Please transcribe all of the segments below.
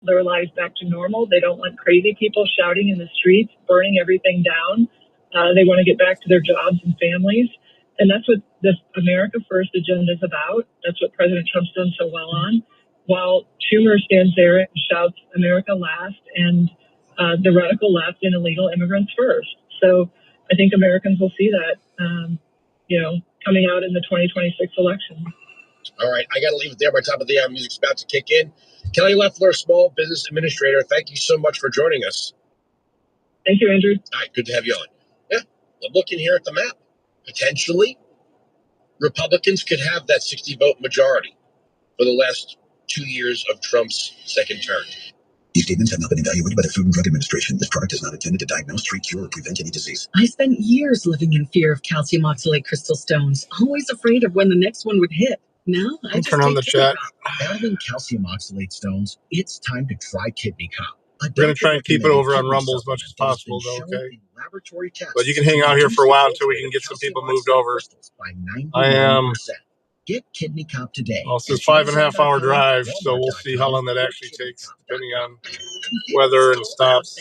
their lives back to normal. They don't want crazy people shouting in the streets, burning everything down. They want to get back to their jobs and families. And that's what this America First agenda is about. That's what President Trump's done so well on. While Schumer stands there and shouts America last and the radical left and illegal immigrants first. So I think Americans will see that, coming out in the 2026 election. All right, I got to leave it there. My top of the hour music's about to kick in. Kelly Loeffler, Small Business Administrator, thank you so much for joining us. Thank you, Andrew. All right, good to have you on. Yeah, I'm looking here at the map. Potentially, Republicans could have that 60-vote majority for the last 2 years of Trump's second term. These statements have not been evaluated by the Food and Drug Administration. This product is not intended to diagnose, treat, cure, or prevent any disease. I spent years living in fear of calcium oxalate crystal stones, always afraid of when the next one would hit. Now, I just turn on the chat. Having calcium oxalate stones, it's time to try Kidney Cop. We're going to try and keep it over on Rumble as much as possible, though, okay? But you can hang out here for a while until we can get some people moved over. I am... Get Kidney Cop today. Well, it's a 5.5 hour drive, so we'll see how long that actually takes, depending on weather and stops.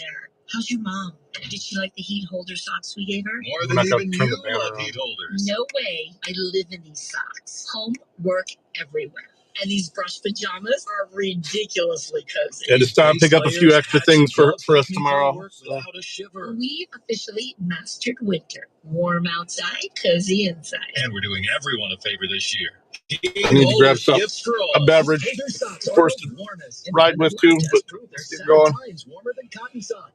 How's your mom? Did she like the heat holder socks we gave her? More than even you love heat holders. No way. I live in these socks. Home, work, everywhere. And these brush pajamas are ridiculously cozy. Yeah, just pick up a few extra things for us tomorrow. We've officially mastered winter. Warm outside, cozy inside. And we're doing everyone a favor this year. I need to grab a beverage, of course, to ride with too, but let's get going.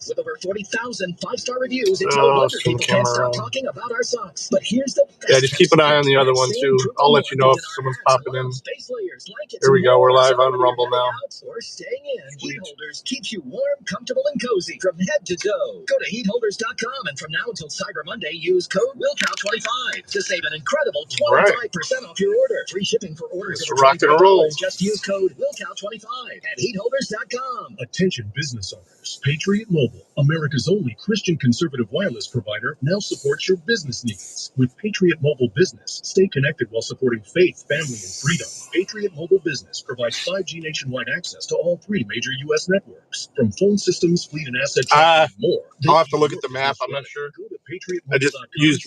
With over 40,000 five-star reviews, it's no wonder people can't stop talking about our socks. But here's the best. Yeah, just keep an eye on the other one too. I'll let you know if someone's popping in. Here we go. We're live on Rumble now. Or staying in. Heat Holders keeps you warm, comfortable, and cozy from head to toe. Go to heatholders.com and from now until Cyber Monday, use code WillCount25 to save an incredible 25% off your order. Free shipping for orders. Let's rock and roll. Just use code WillCount25 at heatholders.com. Attention business owners. Patriot Mobile, America's only Christian conservative wireless provider, now supports your business needs. With Patriot Mobile Business, stay connected while supporting faith, family, and freedom. Patriot Mobile Business provides 5G nationwide access to all 3 major U.S. networks. From phone systems, fleet, and asset tracking, and more. I'll have to look at the map. I'm not sure. I just used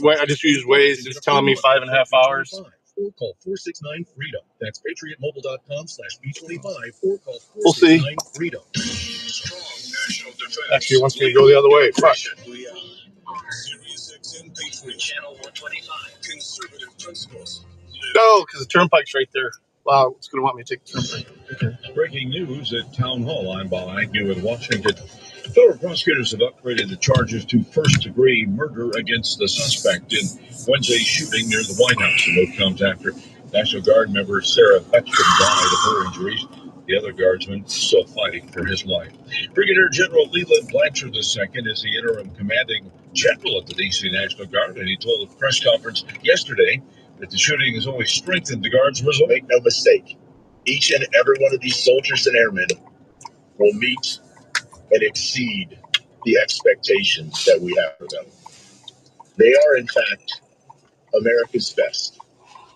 Waze. It's telling me 5.5 hours. Or call 469-FREEDOM. That's patriotmobile.com/B25 or call 469-FREEDOM. Actually, it wants me to go the other way. Fuck. Channel 125. Conservative principles. No, because the turnpike's right there. Wow, it's going to want me to take the turnpike. Okay. Breaking news at Town Hall. I'm Bob Agnew in Washington. Federal prosecutors have upgraded the charges to first-degree murder against the suspect in Wednesday's shooting near the White House. The move comes after National Guard member Sarah Beckstrom died of her injuries. The other guardsman still fighting for his life. Brigadier General Leland Blanchard II is the interim commanding general of the D.C. National Guard, and he told a press conference yesterday that the shooting has only strengthened the Guard's resolve. Make no mistake, each and every one of these soldiers and airmen will meet and exceed the expectations that we have for them. They are, in fact, America's best.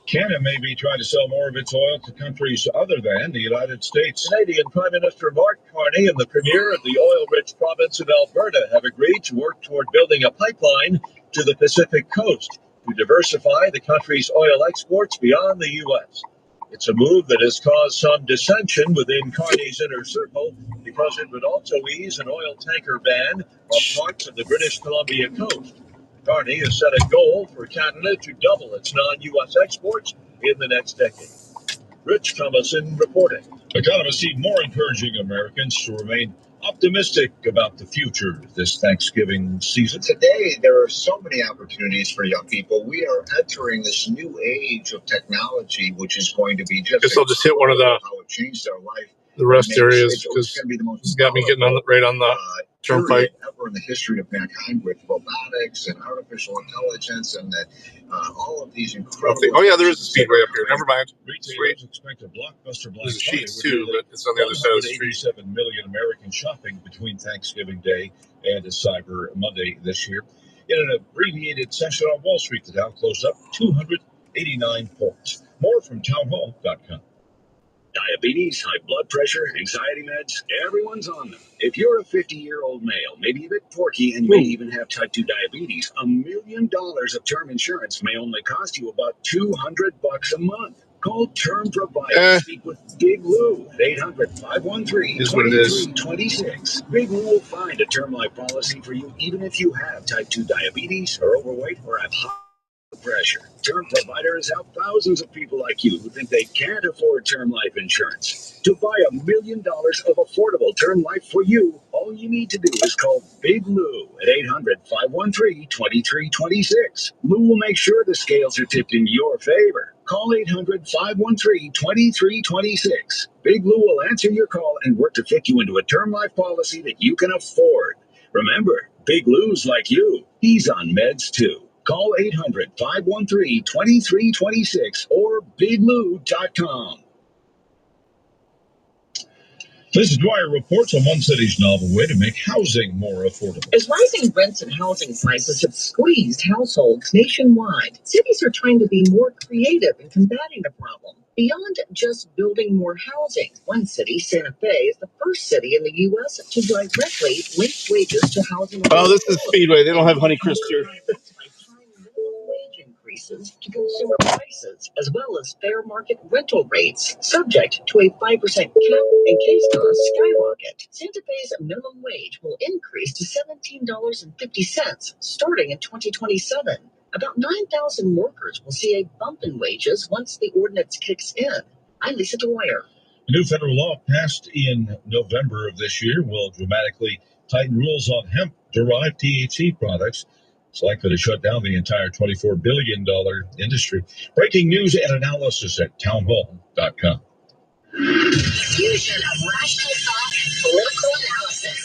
Canada may be trying to sell more of its oil to countries other than the United States. Canadian Prime Minister Mark Carney and the Premier of the oil-rich province of Alberta have agreed to work toward building a pipeline to the Pacific coast to diversify the country's oil exports beyond the U.S. It's a move that has caused some dissension within Carney's inner circle because it would also ease an oil tanker ban off parts of the British Columbia coast. Carney has set a goal for Canada to double its non-U.S. exports in the next decade. Rich Thomason reporting. Economists see more encouraging Americans to remain optimistic about the future this Thanksgiving season. Today, there are so many opportunities for young people. We are entering this new age of technology, which is going to be just... I guess I'll just hit one of how it changed their life. the rest areas because it's got me getting on right on the turnpike. Ever in the history of mankind with robotics and artificial intelligence and that all of these incredible... Oh yeah, there is a speedway up here. Never mind. Retailers expect a blockbuster Black There's Friday Sheets too, but it's on the other side of the street. 187 million Americans shopping between Thanksgiving Day and Cyber Monday this year. In an abbreviated session on Wall Street, the Dow closed up 289 points. More from townhall.com. Diabetes, high blood pressure, anxiety meds, everyone's on them. If you're a 50-year-old male, maybe a bit porky, and you may even have type 2 diabetes, $1 million of term insurance may only cost you about $200 a month. Call Term Provider. Speak with Big Lou at 800-513-2326. Big Lou will find a term life policy for you even if you have type 2 diabetes, are overweight, or have high pressure. Term Provider has helped thousands of people like you who think they can't afford term life insurance. To buy $1 million of affordable term life for you, all you need to do is call Big Lou at 800-513-2326. Lou will make sure the scales are tipped in your favor. Call 800-513-2326. Big Lou will answer your call and work to fit you into a term life policy that you can afford. Remember, Big Lou's like you. He's on meds too. Call 800-513-2326 or biglou.com. This is Dwyer reports on one city's novel way to make housing more affordable. As rising rents and housing prices have squeezed households nationwide, cities are trying to be more creative in combating the problem. Beyond just building more housing, one city, Santa Fe, is the first city in the U.S. to directly link wages to housing. Oh, this is Speedway. They don't have Honeycrisp here. Wage increases to consumer prices, as well as fair market rental rates, subject to a 5% cap in case costs skyrocket. Santa Fe's minimum wage will increase to $17.50 starting in 2027. About 9,000 workers will see a bump in wages once the ordinance kicks in. I'm Lisa Dwyer. A new federal law passed in November of this year will dramatically tighten rules on hemp-derived THC products. It's likely to shut down the entire $24 billion industry. Breaking news and analysis at townhall.com. Fusion of rational thought and political analysis.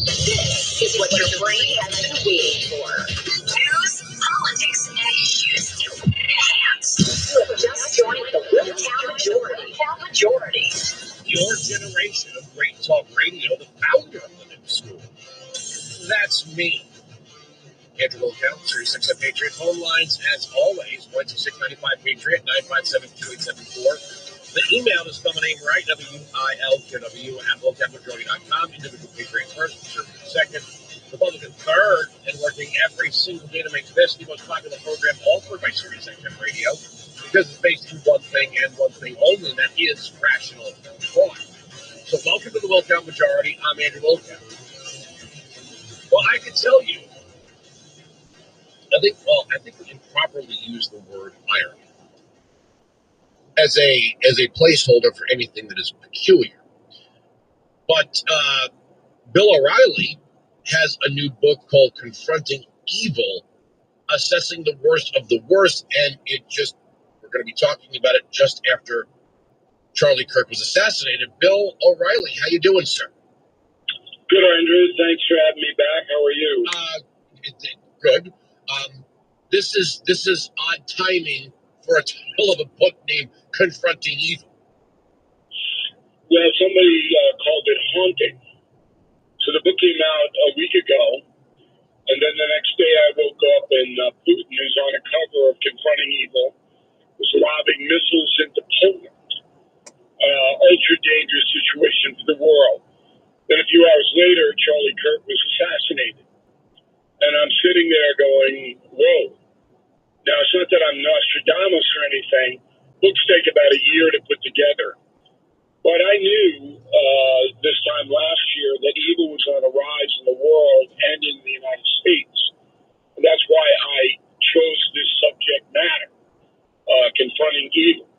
This is what your brain has been waiting for. News, politics, and issues enhanced. You have just joined the Willtown Majority. Your generation of great talk radio, the founder of the new school. That's me. Andrew Wilkow, 36 Patriot phone lines, as always, 12695 Patriot, 957-2874. The email is spelled my name right, WILKW at WillCapMajority.com. Individual Patriot first, conservative second, Republican third, and working every single day to make this the most popular program offered by Sirius XM Radio, because it's based in one thing and one thing only, and that is rational thought. So welcome to the Wilkow Majority. I'm Andrew Wilkow. Well, I can tell you, I think we can properly use the word irony as a placeholder for anything that is peculiar. But Bill O'Reilly has a new book called Confronting Evil, Assessing the Worst of the Worst, and we're going to be talking about it just after Charlie Kirk was assassinated. Bill O'Reilly, how you doing, sir? Good, Andrew. Thanks for having me back. How are you? Good. This is odd timing for a title of a book named Confronting Evil. Well, somebody called it haunting. So the book came out a week ago, and then the next day I woke up and Putin is on a cover of Confronting Evil, was lobbing missiles into Poland. Ultra dangerous situation for the world. Then a few hours later, Charlie Kirk was assassinated. And I'm sitting there going, whoa. Now, it's not that I'm Nostradamus or anything. Books take about a year to put together. But I knew this time last year that evil was on a rise in the world and in the United States. And that's why I chose this subject matter, confronting evil.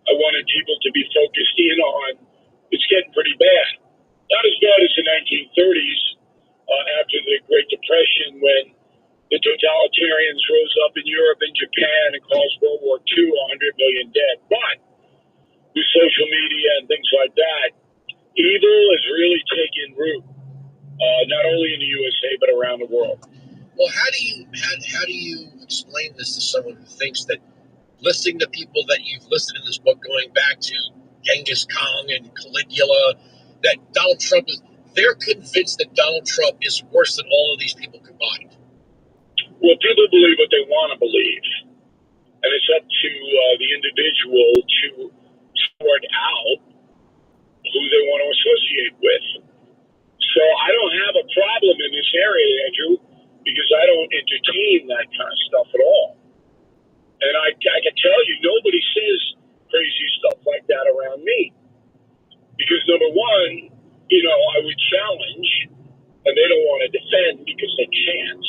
I wanted people to be focused in on it's getting pretty bad. Not as bad as the 1930s after the Great Depression when the totalitarians rose up in Europe and Japan and caused World War II, 100 million dead. But with social media and things like that, evil has really taken root, not only in the USA but around the world. Well, how do you explain this to someone who thinks that listening to people that you've listed in this book, going back to Genghis Khan and Caligula, that Donald Trump they're convinced that Donald Trump is worse than all of these people combined? Well, people believe what they want to believe. and it's up to the individual to sort out who they want to associate with. So I don't have a problem in this area, Andrew, because I don't entertain that kind of stuff at all. And I can tell you, nobody says crazy stuff like that around me. Because number one, I would challenge, and they don't want to defend because they can't.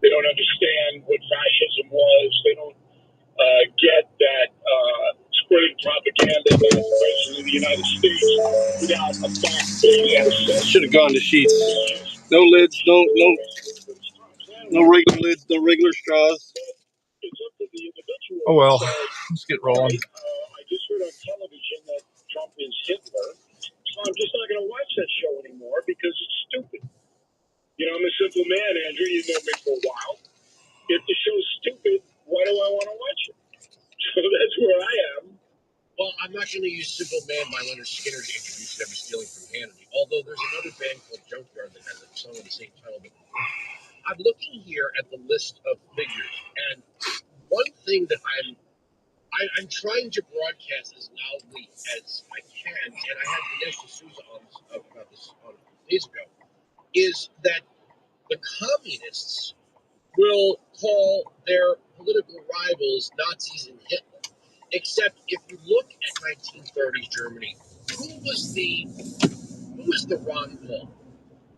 They don't understand what fascism was. They don't get that spreading propaganda about the President of the United States without a backbone assessment. Should have gone to sheets. No lids, no regular lids, no regular straws. It's up to the individual. Oh well, So, let's get rolling. I just heard on television that Trump is Hitler, so I'm just not going to watch that show anymore because it's stupid. I'm a simple man, Andrew. You know me for a while. If the show's stupid, why do I want to watch it? So that's where I am. Well, I'm not going to use Simple Man by Leonard Skinner to introduce you to Stealing from Hannity, although there's another band called Junkyard that has a song with the same title. But I'm looking here at the list of figures, and one thing that I'm trying to broadcast as loudly as I can, and I had Dinesh D'Souza on about this a few days ago, is that the communists will call their political rivals Nazis and Hitler. Except if you look at 1930s Germany, who was the Ron Paul?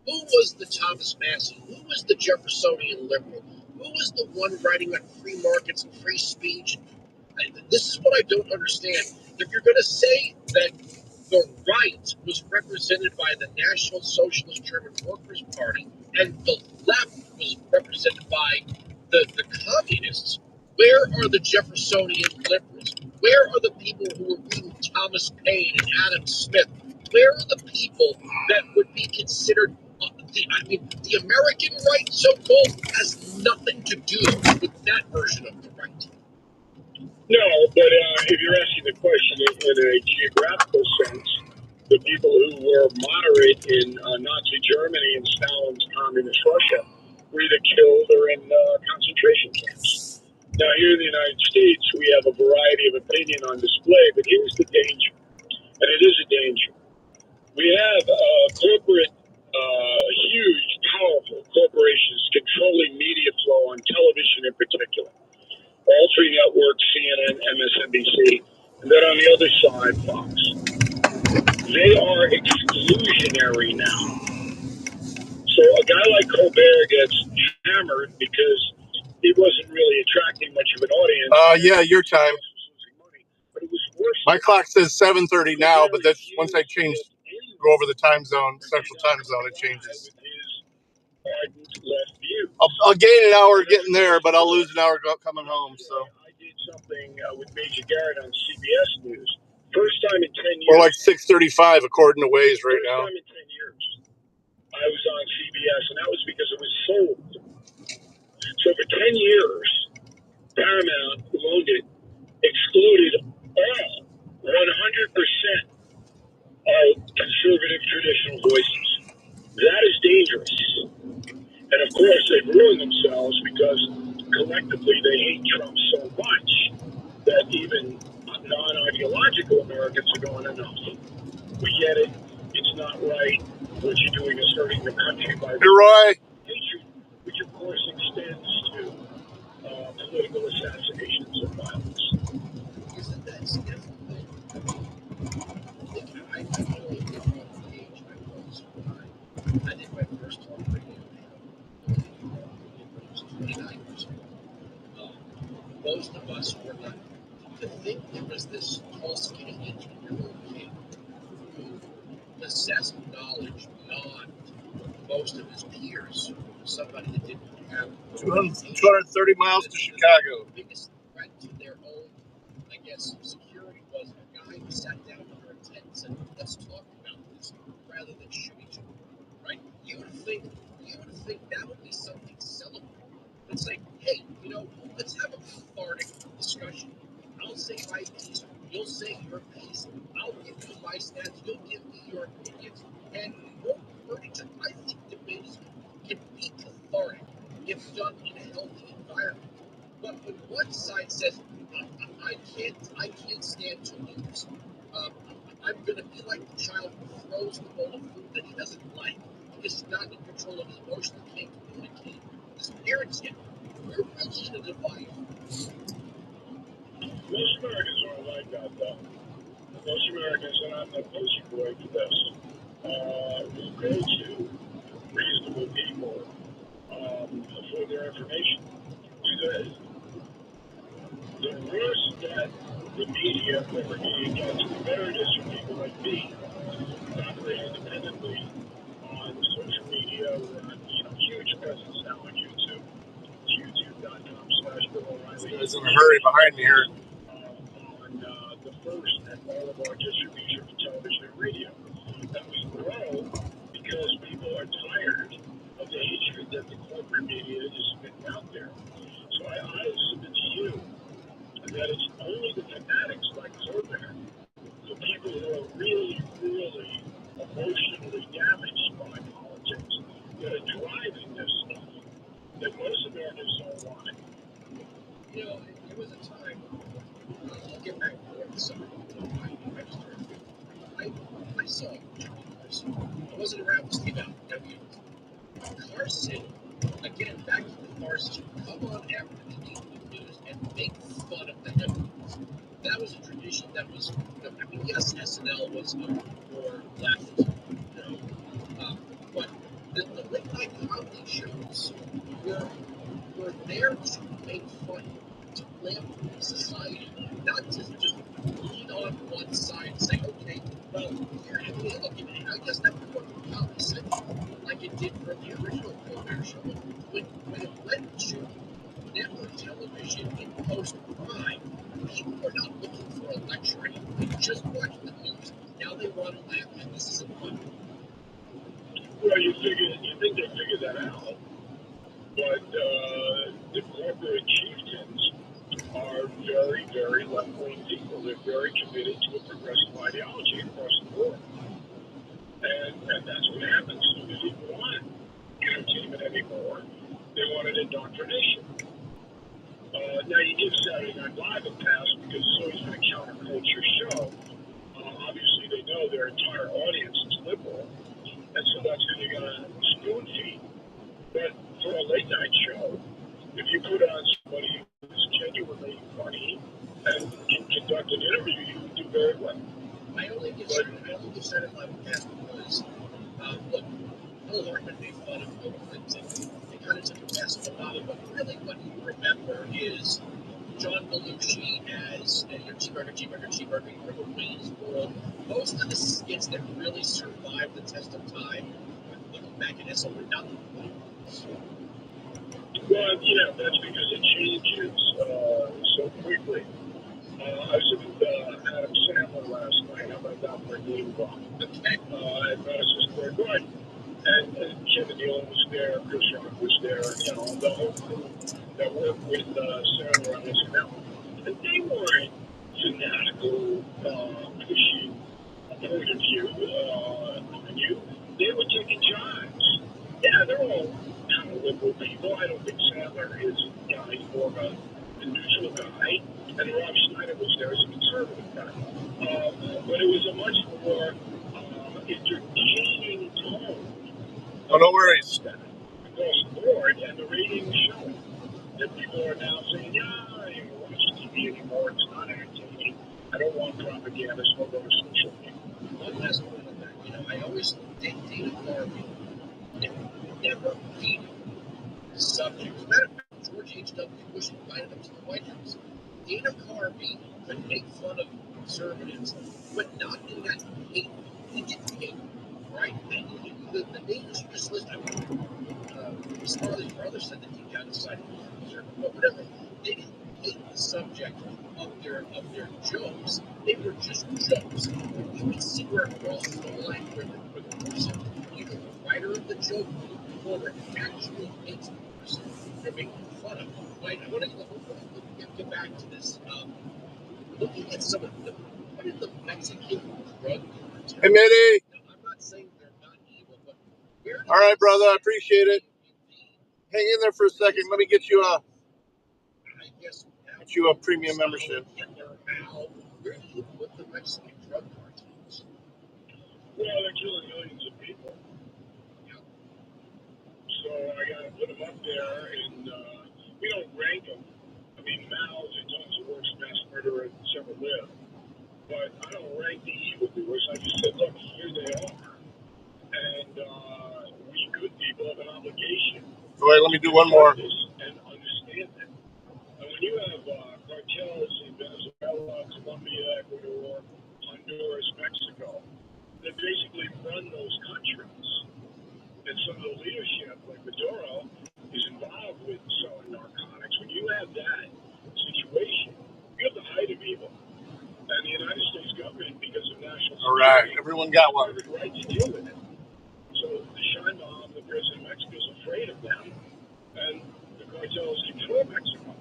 Who was the Thomas Massey? Who was the Jeffersonian liberal? Who was the one writing on free markets and free speech? This is what I don't understand. If you're going to say that the right was represented by the National Socialist German Workers' Party and the left was represented by the communists, where are the Jeffersonian liberals? Where are the people who were reading Thomas Paine and Adam Smith? Where are the people that would be considered the American right, so-called, has nothing to do with that version of the right. No, but if you're asking the question in a geographical sense, the people who were moderate in Nazi Germany and Stalin's communist Russia were either killed or in concentration camps. Now, here in the United States, we have a variety of opinion on display, but here's the danger, and it is a danger. We have corporate, huge, powerful corporations controlling media flow on television in particular. All three networks, CNN, MSNBC, and then on the other side, Fox. They are exclusionary now. So a guy like Colbert gets hammered because he wasn't really attracting much of an audience. Yeah, your time. But it was worse. My clock says 7:30 now, but that's once I go over the time zone, central time zone, it changes. I'll gain an hour getting there, but I'll lose an hour coming home. So I did something with Major Garrett on CBS News. First time in 10 years. We're like 6:35 according to Waze right now. First time in 10 years. I was on CBS, and that was because it was sold. So for 10 years, Paramount, who owned it, excluded all 100% of conservative traditional voices. That is dangerous. And of course, they've ruined themselves because collectively they hate Trump so much that even non-ideological Americans are going, enough. We get it. It's not right. What you're doing is hurting the country by Roy. hatred, which of course extends to political assassinations and violence. Isn't that stiff? I did my first talk radio show. It was 29 years ago. Most of us were not. To think there was this tall, skinny 18-year-old kid who possessed knowledge beyond most of his peers, somebody that didn't have 230 miles to Chicago. The biggest threat to their own, I guess, security was a guy who sat down with her a tent and said, let's talk about this rather than shoot each other. Right? You would think that would be something celebrable. It's like, hey, let's have a cathartic discussion. I'll say my piece, you'll say your piece. I'll give you my stats, you'll give me your opinions, and we won't hurt each other. I think debates can be cathartic if done in a healthy environment. But when one side says, news. I'm going to be like the child who throws the bowl of food that he doesn't like. He's not in control of his emotions, can't communicate. His parents get, we're really in a divide. Most Americans aren't like that, though. Most Americans, and I'm the poster boy for this, will go to reasonable people for their information. The worst that the media, corporate media, gets, the better it is for people like me, operate independently on social media. We're on huge presence now on YouTube. YouTube.com/Bill O'Reilly. He's in a hurry behind me here. On the first and all of our distribution for television and radio. That we grow because people are tired of the hatred that the corporate media is spitting out there. So I submit to you that it's only the fanatics like Colbert, the people who are really, really emotionally damaged by politics, that are driving this stuff, that most Americans don't want it. There was a time, I'll get back to the summer. I saw Johnny Carson. I wasn't around with Steve Allen. Carson, again, back to the farces, come on after the evening news and make fun of the headlines. That was a tradition that was, yes, SNL was more left, but the late night comedy shows were there to make fun, to lampoon society, not to just lean on one side and say, okay, well, here, I guess that would work for Comedy Central, like it did for the original Colbert Show. When it went to network television in post-crime, people were not looking for a lecture anymore. They just watched the news. Now they want to laugh, and this isn't fun. Well, you think they figured that out, but the corporate chieftains are very, very left-wing people. They're very committed to a progressive ideology across the board. And that's what happens. So they didn't want entertainment anymore. They wanted indoctrination. Now, you give Saturday Night Live a pass because it's always been a counterculture show. Obviously, they know their entire audience is liberal, and so that's who they're going to spoon feed. But for a late night show, if you put on somebody who's genuinely funny and can conduct an interview, you can do very well. I only give Saturday Night Live a pass because, look, Bill Hartman made fun of Bill Clinton. They kind of took a pass on a lot of it, but really what you remember is John Belushi as Cheeseburger, you remember Wayne's World. Most of the skits that really survived the test of time, looking back at this, were not the funny ones. Well, that's because it changes so quickly. I was with Adam Sandler last night. I'm about for a game bomb at Madison Square Garden. And Kevin Nealon was there, Chris Rock was there, the whole crew that worked with Sandler on SNL. And they weren't fanatical, pushing a point of view on you. They were taking jobs. Yeah, they're all kind of liberal people. I don't think Sandler is a guy, he's more of a neutral guy. And Rob Schneider was there as a conservative guy. But it was a much more entertaining tone. Oh, no worries. Across the board, and the ratings show that people are now saying, I don't even watch TV anymore. It's not entertaining. I don't want propaganda, so I'll go to social media. One last point on that. I always think Dana Carvey never hated the subject. As a matter of fact, George H.W. Bush invited him to the White House. Dana Carvey could make fun of conservatives, but not in that hate. He didn't hate them, right? The names you just listed, Scarlett's brother said that he got decided to be conservative, but whatever. They didn't hate the subject of their jokes. They were just jokes. You can see where it crosses the line where the person, either the writer of the joke or the performer, actually hates the person they're making fun of. Right? I want to get back to this. Looking at some of what is the Mexican drug cartel? Hey, Mitty. Now, I'm not saying they're not evil, but where all right, brother. I appreciate it. Hang in there for a second. Let me get you a premium membership. Where do you put the Mexican Well, they're killing millions of people. So I got to put them up there, and we don't rank them. I mean, Mao's and tons of worst mass murderer that's ever lived. But I don't rank the evildoers. I just said, look, here they are. And we good people have an obligation. All right, let me do one more. And understand that. And when you have cartels in Venezuela, Colombia, Ecuador, Honduras, Mexico, that basically run those countries. And some of the leadership, like Maduro, is involved with selling narcotics. When you have that situation, you have the height of evil. And the United States government, because of national security, all right, everyone got one. Has every right to deal with it. So the Sheinbaum, the president of Mexico, is afraid of them, and the cartels control Mexico.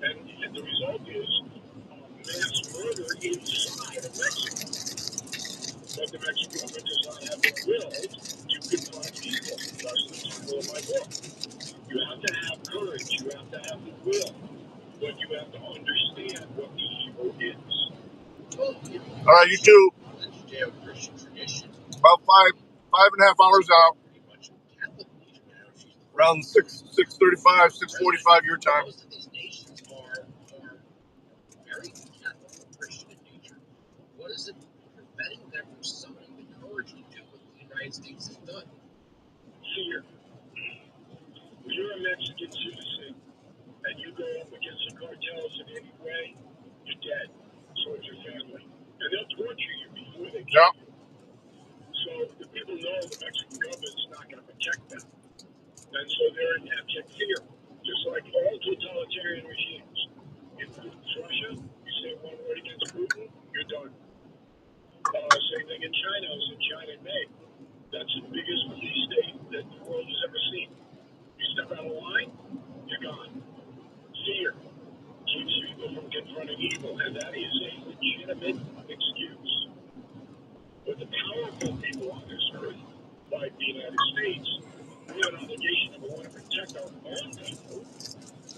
And the result is mass murder inside of Mexico. But the Mexican government does not have the will to confront evil. That's the title of my book. You have to have courage. You have to have the will. But you have to understand what the evil is. All right, you two. About 5.5 hours out. Around 6:35, 6:45 your time. Most of these nations are very Catholic Christian in nature. What is it preventing them from summoning the courage to do what the United States has done? Fear. When you're a Mexican citizen and you go up against the cartels in any way, you're dead. So is your family. And they'll torture you before they kill you. So the people know the Mexican government's not going to protect them. And so they're in abject fear. Just like all totalitarian regimes. In Putin's Russia, you say one word against Putin, you're done. Same thing in China. I was in China in May. That's the biggest police state that the world has ever seen. You step out of line, you're gone. Fear keeps people from confronting evil, and that is a legitimate excuse. But the powerful people on this earth, like the United States, we have an obligation, number one, to protect our own people,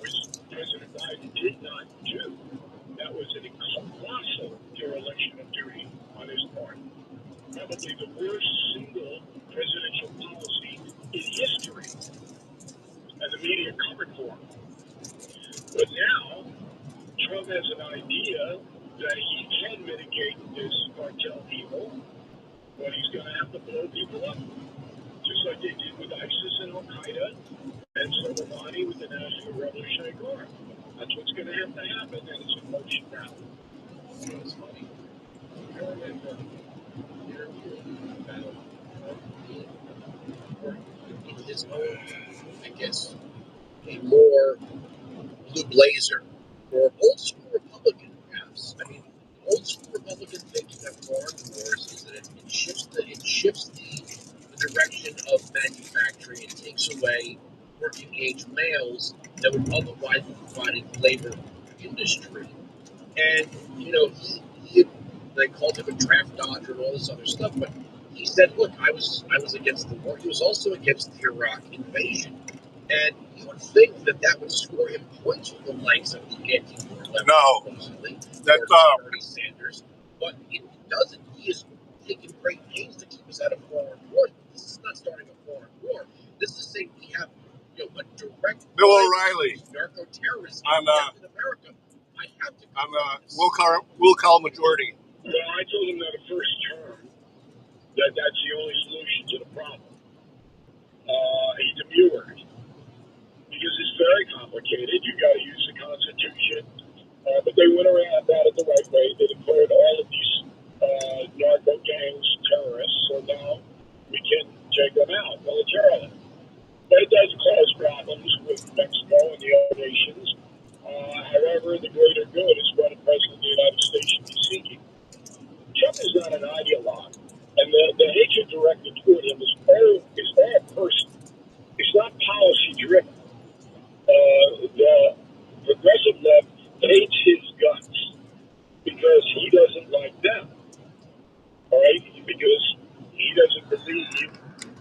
which President Biden did not do. That was a colossal dereliction of duty on his part. Probably the worst single presidential policy in history, and the media covered for him. But now, Trump has an idea that he can mitigate this cartel evil, but he's going to have to blow people up, just like they did with ISIS and Al Qaeda and Soleimani with the National Revolutionary Guard. That's what's going to happen, and it's in motion now. You know, it's funny. I remember an interview about in his own, I guess, a more blue blazer or old school Republican, perhaps. I mean, old school Republican thinking of foreign wars is that it shifts the direction of manufacturing. It takes away working age males that would otherwise be providing labor industry. And you know, they called him a draft dodger and all this other stuff, but he said, "Look, I was against the war. He was also against the Iraq invasion." And you would think that would score him points with the likes of the anti-war left, supposedly, that's Bernie Sanders. But it doesn't. He is taking great pains to keep us out of foreign war. This is not starting a foreign war. This is saying we have, a direct Bill O'Reilly narco-terrorism on in America. I have to. Will call majority. Well, I told him that the first term that's the only solution to the problem. He demurred because it's very complicated. You got to use the Constitution, but they went around that the right way. They declared all of these narco gangs terrorists, so now we can take them out militarily. But it does cause problems with Mexico and the other nations. However, the greater good is what the President of the United States should be seeking. Trump is not an ideologue, and the hatred directed toward him is all personal. It's not policy driven. The progressive left hates his guts because he doesn't like them. All right, because he doesn't believe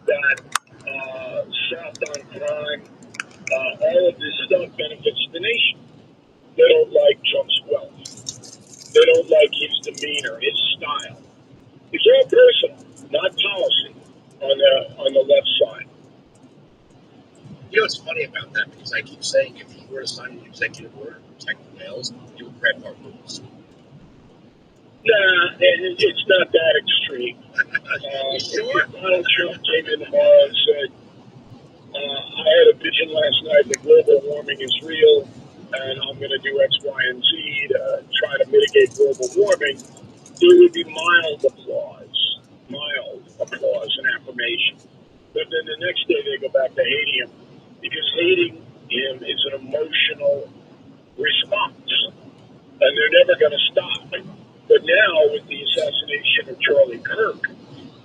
that soft on crime, all of this stuff benefits the nation. They don't like Trump's wealth. They don't like his demeanor, his style. It's all personal. what's funny about that? Because I keep saying if he were to sign an executive order to protect whales, he would grab our rules. Nah, it's not that extreme. Sure. If Donald Trump came in tomorrow and said, I had a vision last night that global warming is real, and I'm going to do X, Y, and Z to try to mitigate global warming, there would be mild applause and affirmation. But then the next day they go back to hating him because hating him is an emotional response, and they're never going to stop. But now with the assassination of Charlie Kirk,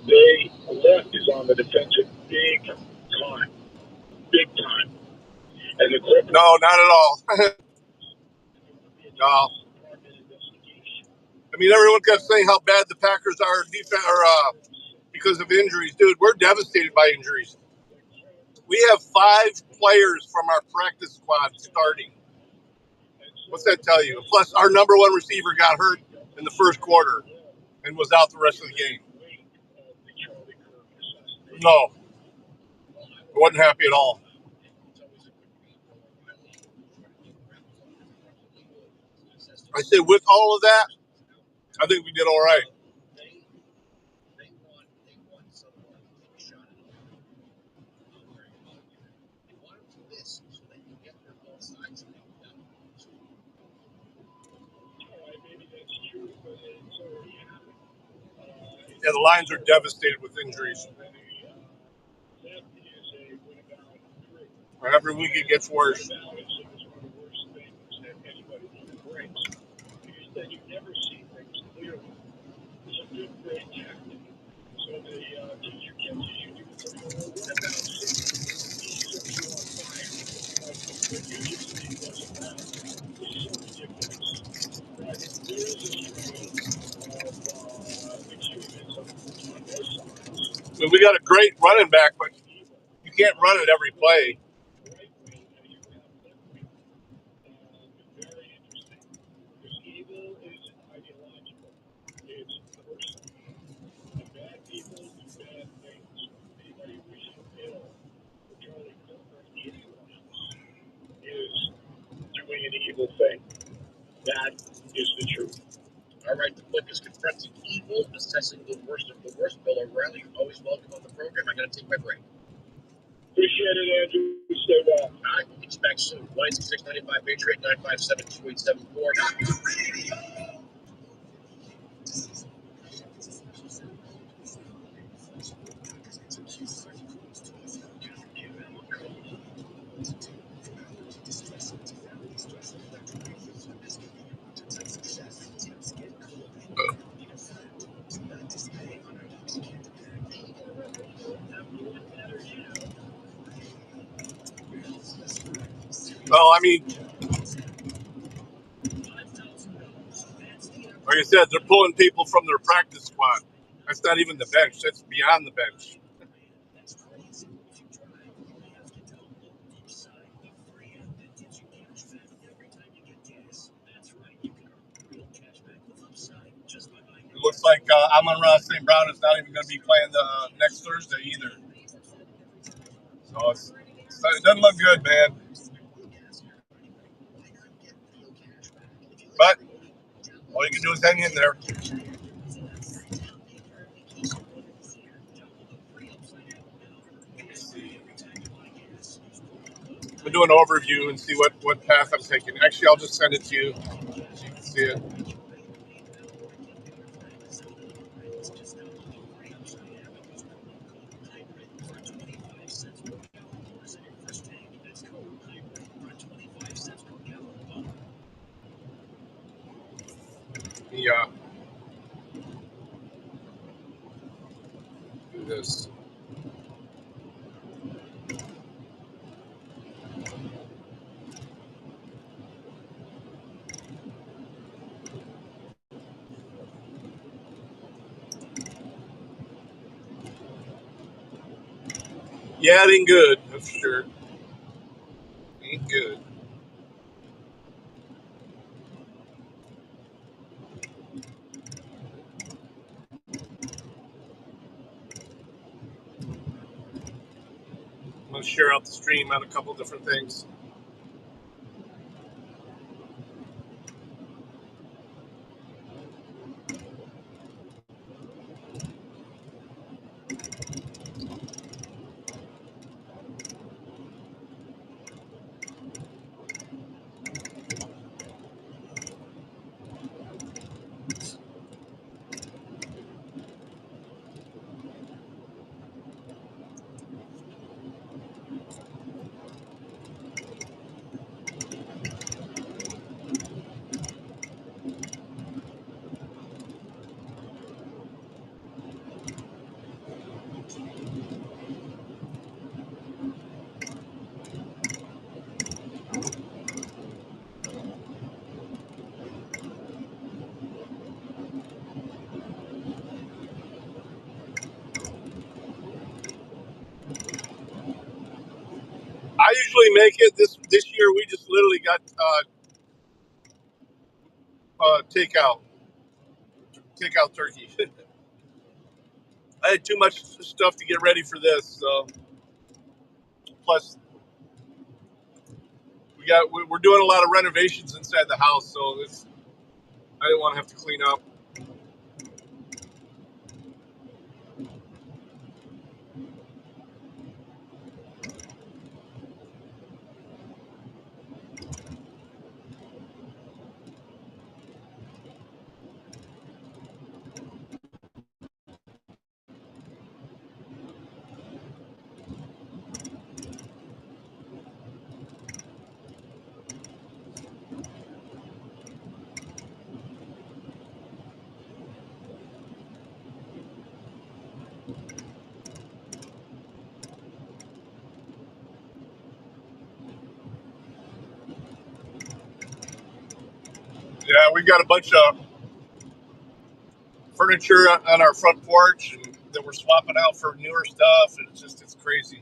the left is on the defensive big time. And the corporate No, not at all. No. I mean, everyone kept saying how bad the Packers are because of injuries. Dude, we're devastated by injuries. We have 5 players from our practice squad starting. What's that tell you? Plus, our number 1 receiver got hurt in the first quarter and was out the rest of the game. No. I wasn't happy at all. I said, with all of that, I think we did all right. Yeah, the Lions are devastated with injuries. Every week it gets worse. I mean, we got a great running back, but you can't run it every play. doing an evil thing. That is the truth. All right, the book is Confronting Evil, Assessing the Worst of the Worst. Bill O'Reilly, you're always welcome on the program. I got to take my break. Appreciate it, Andrew. Stay well. All right, we'll get you back soon. 966-95 Patriot 957-2874. Well, I mean, like I said, they're pulling people from their practice squad. That's not even the bench. That's beyond the bench. It looks like Amon-Ra St. Brown is not even going to be playing the next Thursday either. So it doesn't look good, man. But all you can do is hang in there. I'm going to do an overview and see what path I'm taking. Actually, I'll just send it to you so you can see it. Yeah. Do this. Yeah, it ain't good. That's for sure. Ain't good. going to share out the stream on a couple different things. I usually make it. This year we just literally got takeout turkey. I had too much stuff to get ready for this. So plus we're doing a lot of renovations inside the house, so I didn't want to have to clean up. Yeah, we got a bunch of furniture on our front porch, and that we're swapping out for newer stuff, and it's crazy.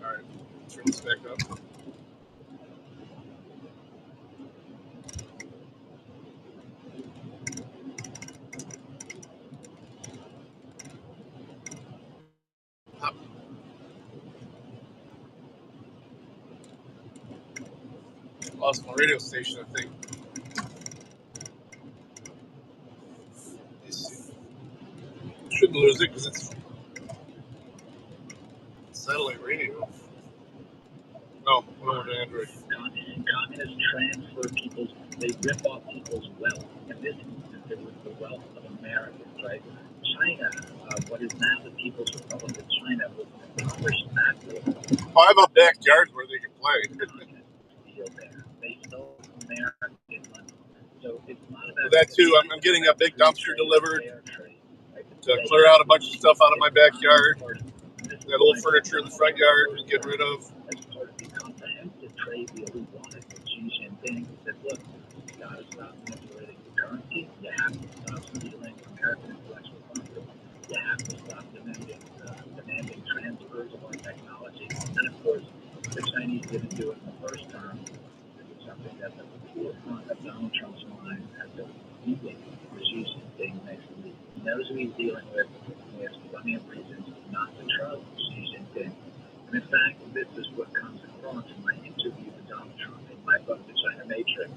All right, turn this back up. Lost my radio station, I think. Shouldn't lose it because it's satellite radio. No, we're over to Android. Communists transfer people's, they rip off people's wealth. And this instance, it was the wealth of Americans, right? China, what is now the People's Republic of China, was impoverished backward. Oh, I have a backyard where they can play. They stole American money. So it's not about that too, I'm getting a big dumpster delivered to clear out a bunch of stuff out of my backyard. That old furniture in the front yard to get rid of. As part of the comprehensive trade deal we wanted with Xi Jinping, he said, look, you got to stop manipulating the currency. You have to stop stealing American intellectual property. You have to stop demanding transfers of our technology. And of course, the Chinese didn't do it in the first term. It was something that's at the forefront of Donald Trump's mind as a meeting with Xi Jinping next week. He knows who he's dealing with. He has plenty of reasons not to trust Xi Jinping. And in fact, this is what comes across in my interview with Donald Trump in my book, The China Matrix,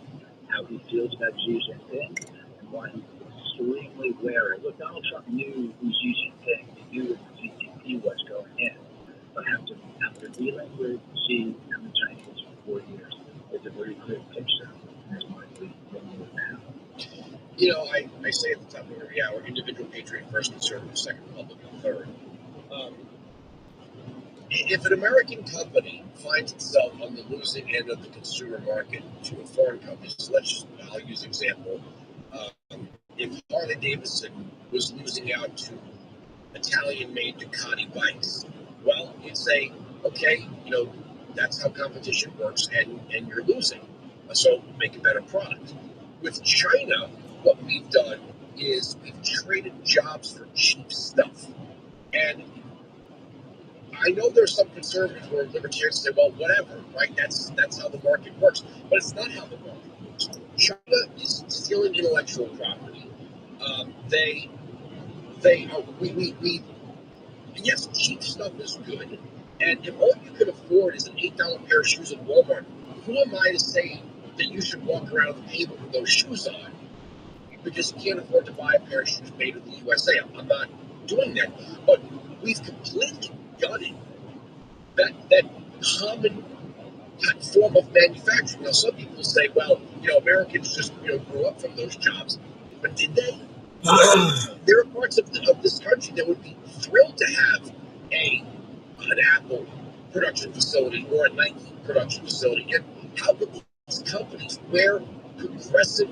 how he feels about Xi Jinping and why he's extremely wary. Look, Donald Trump knew who Xi Jinping, he knew what the CCP was going in. But after dealing with Xi and the Chinese for 4 years, it's a very clear picture in his mind what he's dealing with now. You know, I say at the top of every hour, individual patriot first, conservative second, Republican third. If an American company finds itself on the losing end of the consumer market to a foreign company. So I'll use an example. If Harley Davidson was losing out to Italian-made Ducati bikes, well, you'd say, okay, that's how competition works, and you're losing. So make a better product. With China, what we've done is we've traded jobs for cheap stuff. And I know there's some conservatives or libertarians say, well, whatever, right? That's how the market works. But it's not how the market works. China is stealing intellectual property. Yes, cheap stuff is good. And if all you can afford is an $8 pair of shoes at Walmart, who am I to say that you should walk around the pavement with those shoes on because you can't afford to buy a pair of shoes made in the USA? I'm not doing that. But we've completely gutted that common form of manufacturing. Now, some people say, well, Americans just grew up from those jobs. But did they? There are parts of this country that would be thrilled to have an Apple production facility or a Nike production facility. And how could these companies wear progressive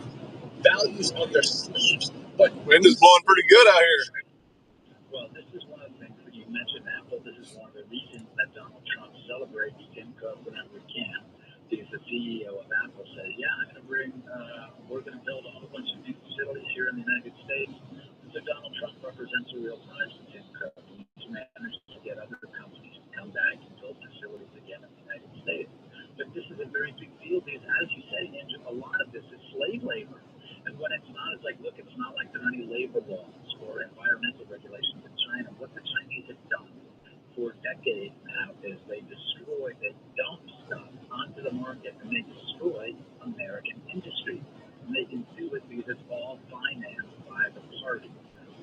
values on their sleeves? But wind is blowing pretty good out here. Well, this is one of the things that you mentioned, Apple. This is one of the reasons that Donald Trump celebrates Tim Cook whenever he can, because the CEO of Apple says, "Yeah, we're going to build a whole bunch of new facilities here in the United States." So Donald Trump represents a real prize for Tim Cook. He's managed to get other companies to come back and build facilities again in the United States. But this is a very big deal because, as you say, Andrew, a lot of this is slave labor. And when it's not, it's like, look, it's not like there are any labor laws or environmental regulations in China. What the Chinese have done for decades now is they dump stuff onto the market and they destroy American industry. And they can do it because it's all financed by the party.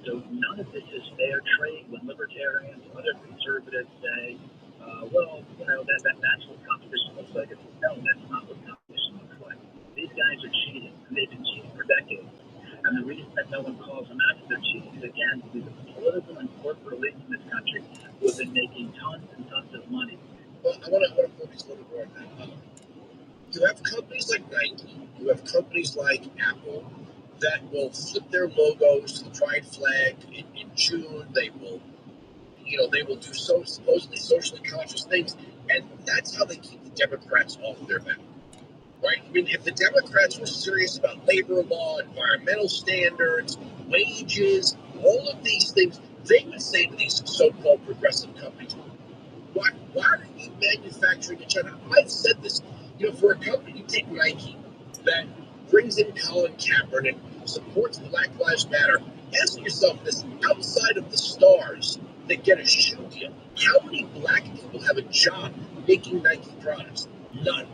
So none of this is fair trade. When libertarians, other conservatives say, that's what competition looks like. No, that's not what competition looks like. These guys are cheating, and they've been cheating for decades. And the reason that no one calls them out for their cheating is, again, because of the political and corporate elites in this country who have been making tons and tons of money. Well, I want to focus a little more on that. You have companies like Nike, you have companies like Apple that will flip their logos to the pride flag in June. They will do supposedly socially conscious things, and that's how they keep the Democrats off their back. Right? I mean, if the Democrats were serious about labor law, environmental standards, wages, all of these things, they would say to these so-called progressive companies, why are you manufacturing in China? I've said this, for a company, you take Nike that brings in Colin Kaepernick, supports Black Lives Matter, ask yourself this, outside of the stars that get a shoe deal, how many black people have a job making Nike products? None.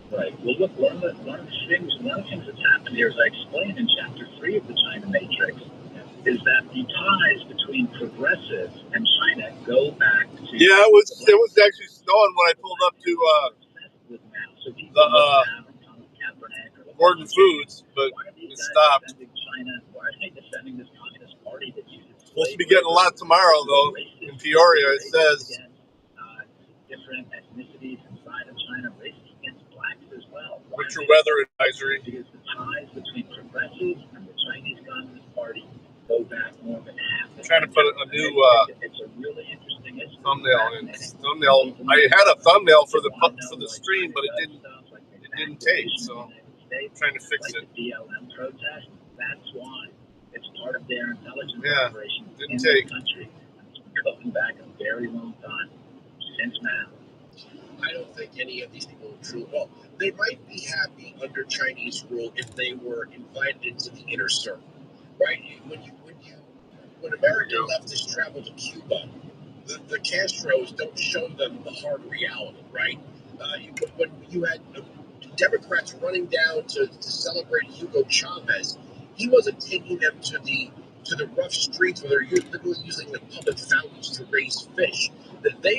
Right. Well, look, one of the things that's happened here, as I explained in Chapter 3 of the China Matrix, is that the ties between progressives and China go back to... Yeah, it was actually snowing when I pulled up to the Gordon Foods, but it stopped. Why are they defending this communist party that uses... Supposed to be getting a lot tomorrow, though, in Peoria, it says. Different ethnicities inside of China, racist against blacks as well. Winter weather advisory. Because the ties between progressives and the Chinese Communist Party go back more than half. Trying to put a new it's a really interesting thumbnail in. I had a thumbnail for the stream, but it didn't take. So I'm trying to fix it. The BLM protest. That's why it's part of their intelligence operation didn't in take. the country. It's going back a very long time. Since now. I don't think any of these people are true. Well, they might be happy under Chinese rule if they were invited into the inner circle, right? When American leftists travel to Cuba, the Castros don't show them the hard reality, right? When you had Democrats running down to celebrate Hugo Chavez, he wasn't taking them to the rough streets where they're literally using the public fountains to raise fish. They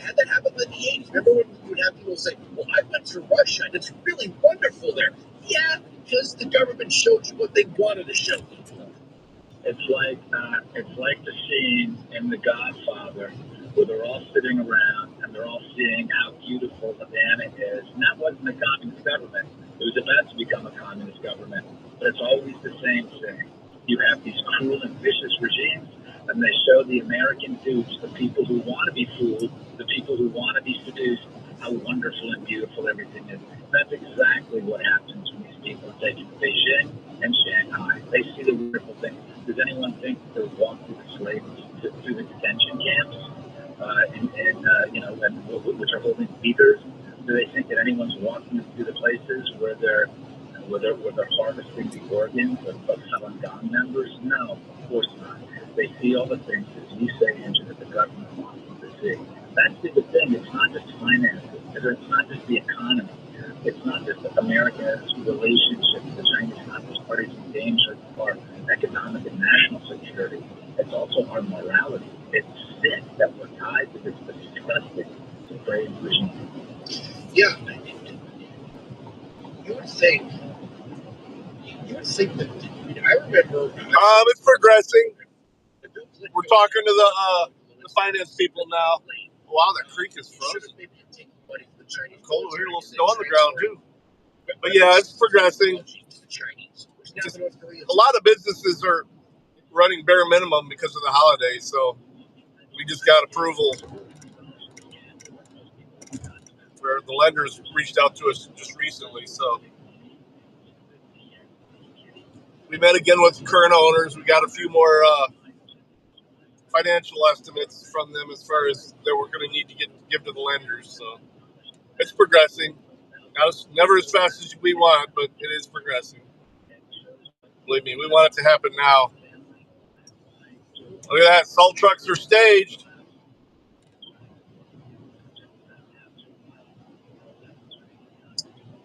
had that happen in the 80s. Remember when you would have people say, well, I went to Russia and it's really wonderful there. Yeah, because the government showed you what they wanted to show you. It's like the scene in The Godfather where they're all sitting around and they're all seeing how beautiful Havana is. And that wasn't a communist government. It was about to become a communist government. But it's always the same thing. You have these cruel and vicious regimes, and they show the American dupes, the people who want to be fooled, the people who want to be seduced, how wonderful and beautiful everything is. That's exactly what happens when these people are taken to Beijing and Shanghai. They see the wonderful things. Does anyone think they'll walk through the through the detention camps, which are holding leaders? Do they think that anyone's walking through the places where they're harvesting the organs of Falun Gong members? No, of course not. They see all the things, as you say, Andrew, that the government wants them to see. That's the thing. It's not just finances. It's not just the economy. It's not just America's relationship with the Chinese Communist Party's endanger our economic and national security. It's also our morality. It's sick that we're tied to this disgusting, depraved regime. Yeah. You would think that, I remember. It's progressing. We're talking to the finance people now. Wow, that creek is frozen. Cold over here, a little snow on the ground too. But yeah, it's progressing. Just, a lot of businesses are running bare minimum because of the holidays, so we just got approval. Where the lenders reached out to us just recently, so we met again with the current owners. We got a few more financial estimates from them as far as that we're going to need to give to the lenders. So it's progressing. Never as fast as we want, but it is progressing. Believe me, we want it to happen now. Look at that. Salt trucks are staged.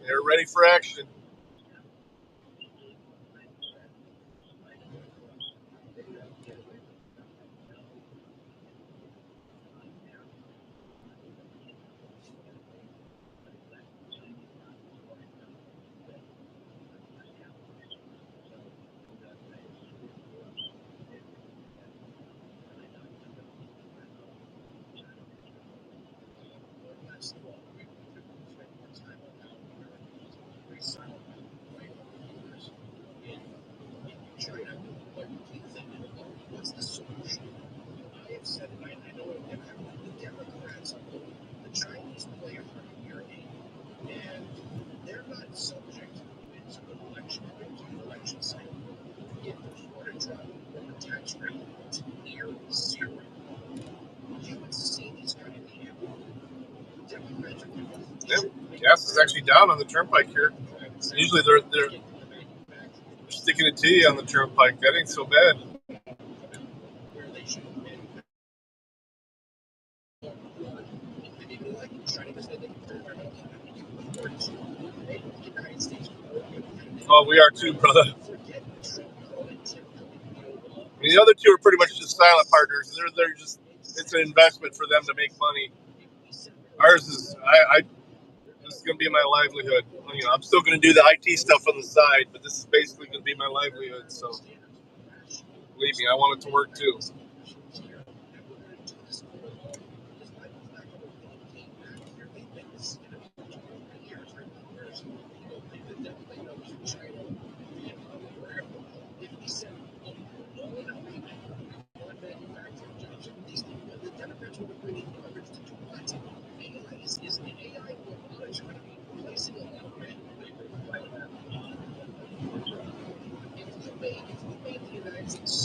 They're ready for action. What's the solution? I have said, and I know it, the Democrats, the Chinese play a part here, and they're not subject to an election, to the election cycle. If we were to drop the tax rate to near zero, you would see these kind of people. Democrats are Gas is actually down on the turnpike here. Usually they're sticking it to you on the turnpike. That ain't so bad. Oh, we are too, brother. I mean, the other two are pretty much just silent partners. They're just, it's an investment for them to make money. Ours is, this is going to be my livelihood. You know, I'm still going to do the IT stuff on the side, but this is basically going to be my livelihood. So, believe me, I want it to work too.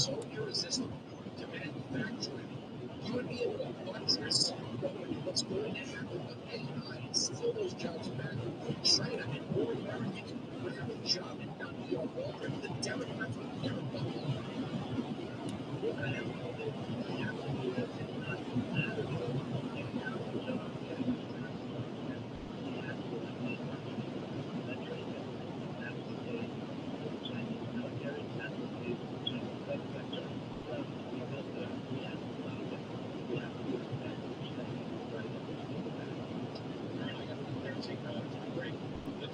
so irresistible to manufacturing, you would be able to buttress what's going to happen with AI and steal those jobs back from China, and more Americans would have a job and not be on welfare. The Democrats would never buckle.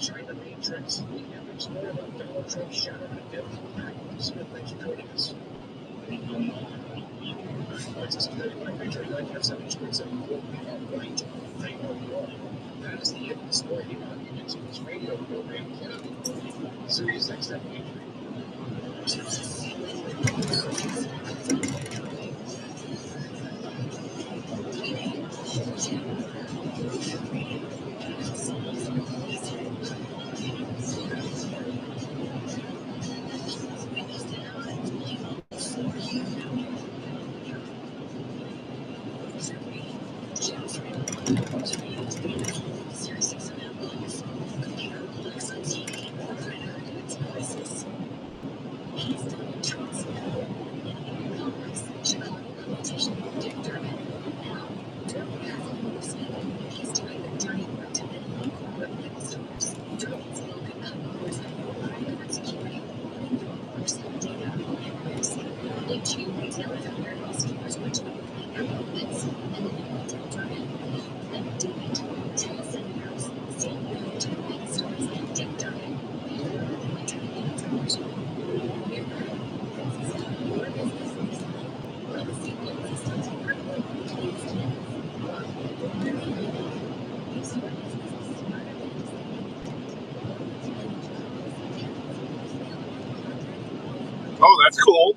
China Matrix. We have explored about Donald Trump's shadow and deadly practice. Thanks for joining us. Access to 95.9 streets of New York are right. They are wrong. That is the end of the story. You are into this radio program, Sirius XM Oh, that's cool.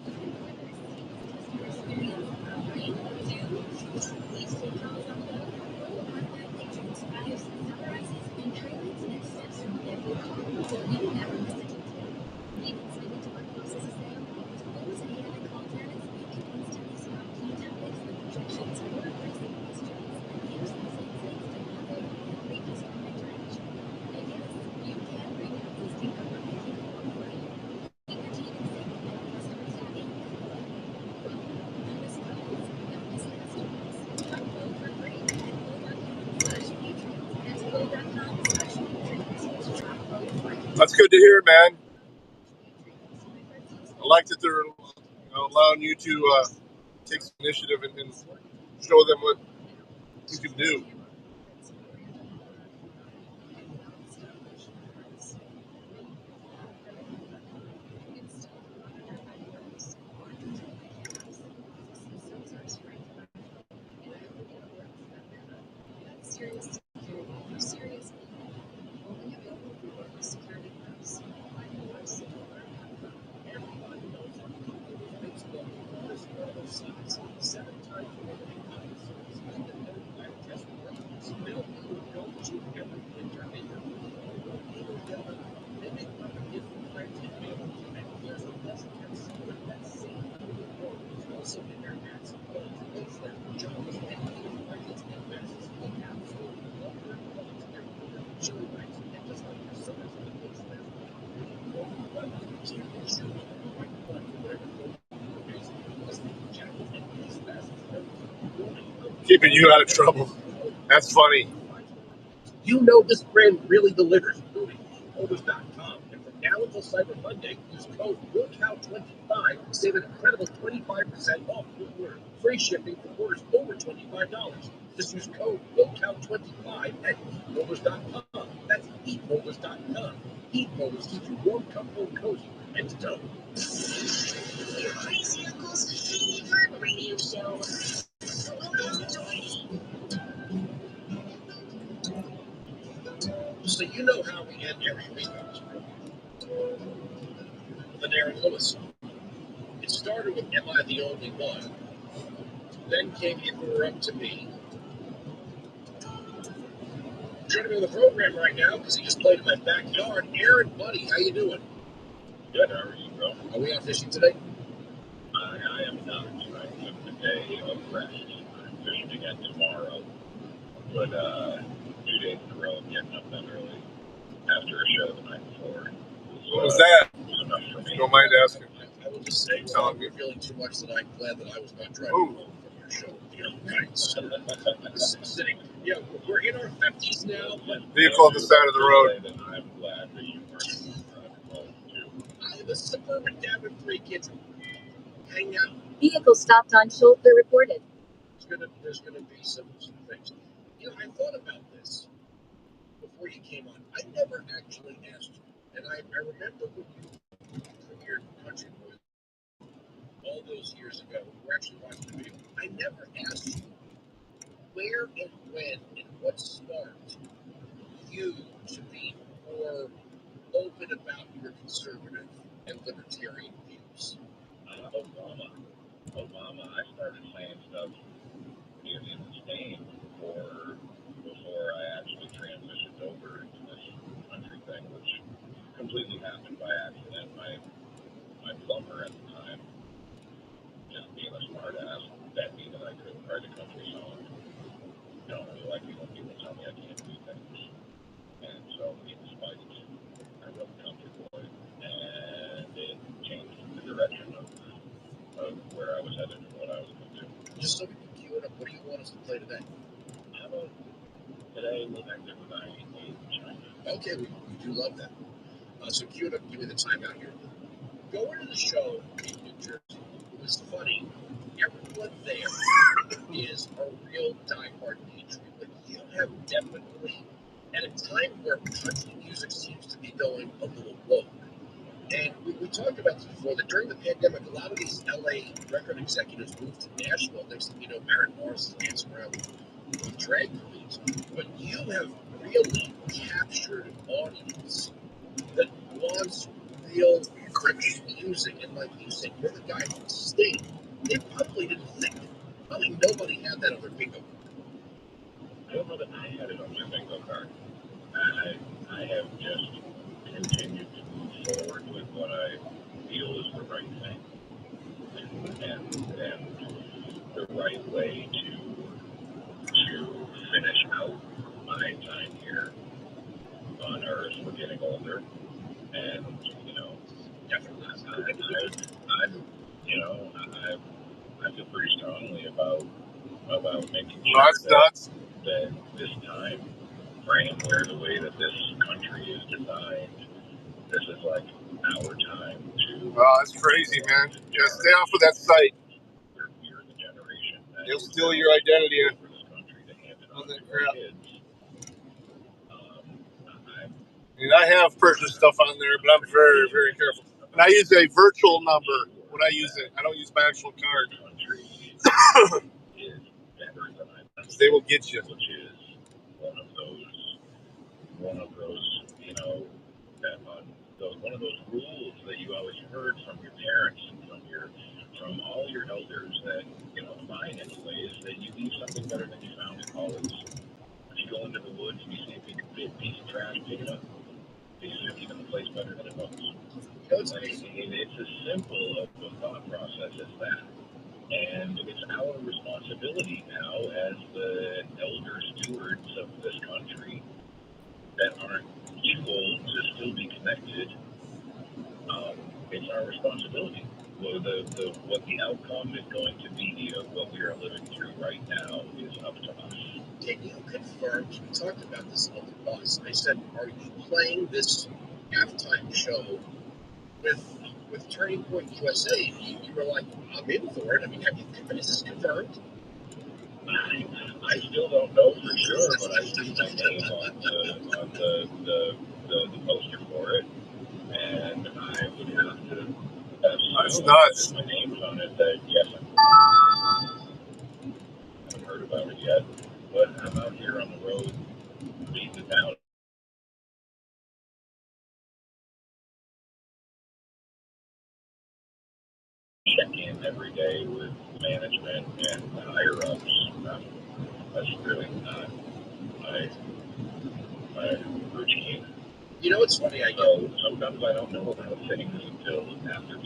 That's good to hear, man. I like that they're allowing you to take some initiative and show them what you can do. Keeping you out of trouble. That's funny. You know this brand really delivers. inDOCtriNATIONlive. And from now until Cyber Monday, use code WILLCOW25 to save an incredible 25% off your order. Free shipping for orders over $25. Just use code WILLCOW25 at heatmotors.com. That's heatmotors.com. Heat Motors keeps you warm, comfortable, and cozy. And to go. Your crazy uncle's favorite radio show. So you know how we end every week with Aaron Lewis. It started with Am I the Only One? Then came Interrupt to Me. Joining me on the program right now because he just played in my backyard. Aaron, buddy, how you doing? Good, how are you, bro? Are we out fishing today? I am not. I took the day of rest. I'm fishing again tomorrow. But 2 days in a row, I'm getting up that early after a show the night before. What was that? Enough for me. Don't mind asking. I will just say, if you're feeling too much tonight, glad that I was not driving home from your show. Sitting, we're in our 50s now, but vehicle on the side of the road. I'm glad that you weren't home too. This is a perfect dad with 3 kids. Hang out. Vehicle stopped on shoulder reported. There's gonna be some things. I thought about this before you came on. I never actually asked you, and I remember when you premiered Country Boy. all those years ago, we were actually watching the video. I never asked you where and when and what sparked you to be more open about your conservative and libertarian views. Obama, I started saying stuff in Spain before I actually transitioned over into this country thing, which completely happened by accident. My plumber at the time, just being a smart ass, bet me that I could write a country song. I don't really like it when people tell me I can't do things. And so, in spite, I wrote Country Boy, and it changed the direction of where I was headed and what I was going to do. Just so we can cue it up, what do you want us to play today? How about today, Live Active and I in China? Okay, we do love that. So cue it up, give me the timeout here. Going to the show in New Jersey, it was funny. Everyone there is a real diehard patriot, but you have definitely, at a time where country music seems to be going a little woke. And we talked about this before, that during the pandemic, a lot of these LA record executives moved to Nashville. Next thing you know, Maren Morris is dancing around with drag queens. But you have really captured an audience that wants real Christian music. And like you said, you're the guy from the state. They probably didn't think. Probably nobody had that on their bingo card. I don't know that I had it on my bingo card. I have just continued to move forward with what I feel is the right thing and the right way to finish out my time here on Earth. We're getting older, and definitely, I feel pretty strongly about making sure that this time frame, where the way that this country is designed, this is like our time to. Oh, that's crazy, man. Yeah, stay off of that site. We're the generation that They'll steal your identity for this country to hand it on to our kids. And I have purchased stuff on there, but I'm very, very careful. And I use a virtual number when I use it. I don't use my actual card. Because they will get you. Which is one of those, one of those rules that you always heard from your parents and from all your elders that, mine anyways, that you leave something better than you found it always. If you go into the woods and you see a piece of trash, pick it up. Because you're leaving the place better than it was. It's as simple of a thought process as that. And it's our responsibility now as the elder stewards of this country that aren't too old to still be connected. It's our responsibility. Well, what the outcome is going to be of what we are living through right now is up to us. Can you confirm, we talked about this on the bus, I said, are you playing this halftime show with Turning Point USA? You were like, I'm in for it. I mean, is this confirmed? I still don't know for sure, but I see my name on the poster for it, and I would have to. That's nuts. My name's on it. That yes, I haven't heard about it yet, but I'm out here on the road, beating it down. Check in every day with management and higher ups. That's really not my routine. You know what's funny? Sometimes I don't know about things until after.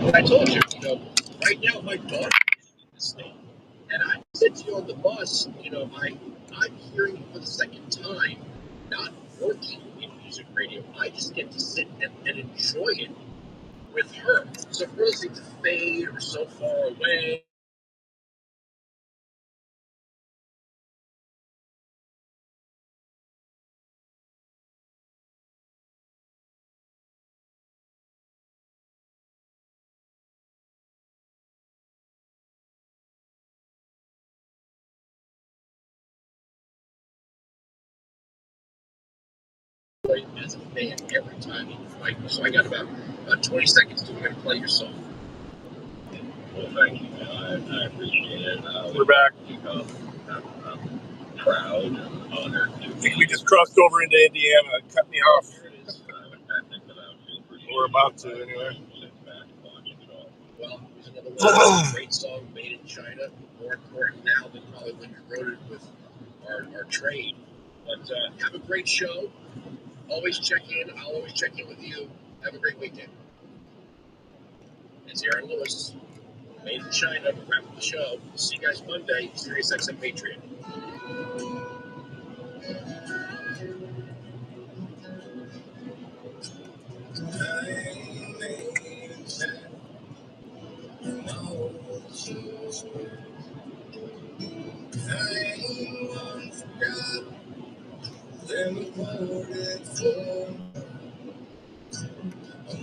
I told you, right now my daughter is in the state. And I said to you on the bus, I'm hearing for the second time, not working in music radio. I just get to sit and enjoy it with her. So for listening to Fade or So Far Away, as a fan every time you fight. So I got about 20 seconds to play your song. Well, thank you. I appreciate it. We're back. I'm proud and honored. I think we just crossed over into Indiana. It cut me off. We're about to, anyway. Well, there's another one. Great song, made in China. More important now than probably when you wrote it with our trade. But have a great show. Always check in. I'll always check in with you. Have a great weekend. It's Aaron Lewis, made in China. Wrap up the show. See you guys Monday. Sirius XM Patriot.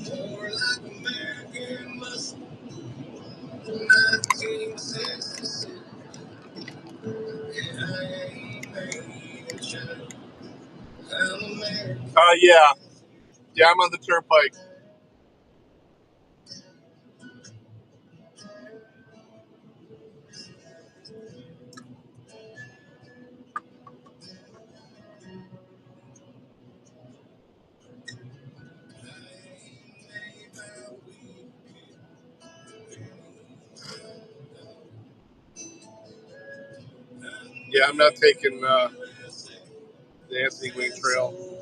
More like American muscle, 1966. Yeah, I ain't made in China. I'm American. Yeah, I'm on the turnpike. Yeah, I'm not taking the Anthony Wayne Trail.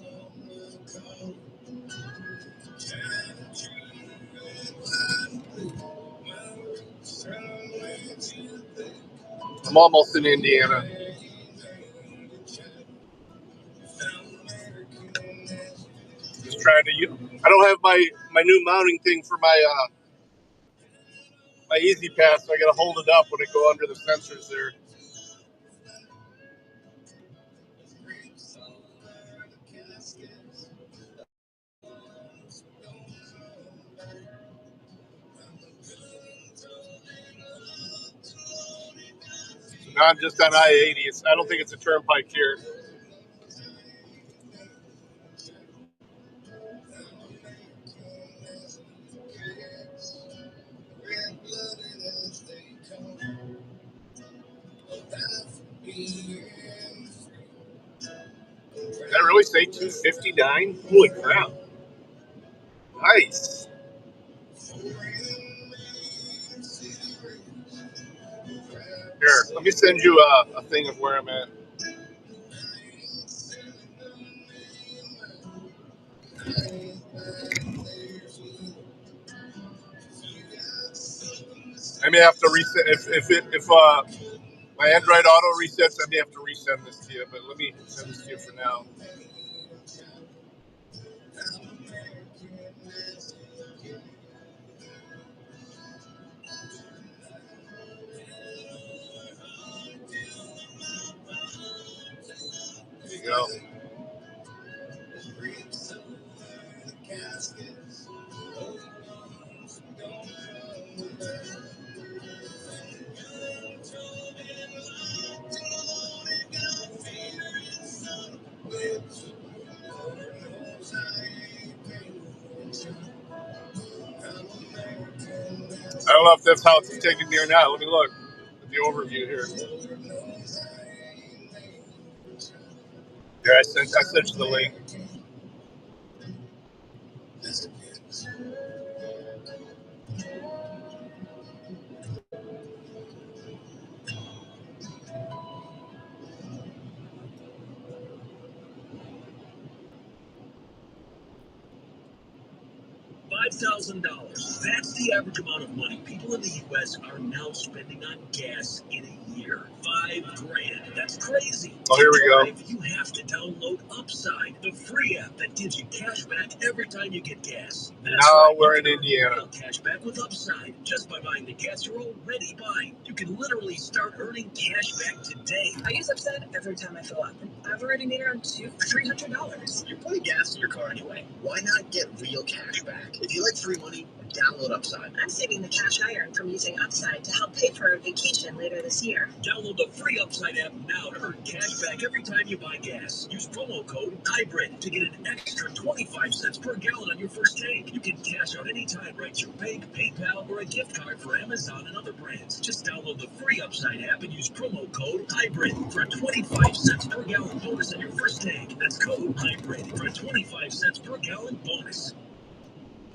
I'm almost in Indiana. Just trying to. I don't have my new mounting thing for my Easy Pass, so I got to hold it up when I go under the sensors there. So now I'm just on I-80. I don't think it's a turnpike here. Did I really say 259? Holy crap. Nice. Here, let me send you a thing of where I'm at. I may have to reset if my Android auto resets. I may have to resend this to you, but let me send this to you for now. There you go. I don't know if that's how it's taking me or not. Let me look at the overview here. Yeah, I sent you the link. $5,000. That's the average amount of money people in the U.S. are now spending on gas in a year. $5,000. That's crazy. Oh, here we go. You have to download Upside, the free app that gives you cash back every time you get gas. Now we're in Indiana. Cash back with Upside just by buying the gas you're already buying. You can literally start earning cash back today. I use Upside every time I fill up. I've already made around $300. You're putting gas in your car anyway. Why not get real cash back? If you like free money, download Upside. I'm saving the cash I earn from using Upside to help pay for a vacation later this year. Download the free Upside app now to earn cash back every time you buy gas. Use promo code HYBRID to get an extra 25 cents per gallon on your first tank. You can cash out anytime right through Bank, PayPal, or a gift card for Amazon and other brands. Just download the free Upside app and use promo code HYBRID for a 25 cents per gallon bonus on your first tank. That's code HYBRID for a 25 cents per gallon bonus.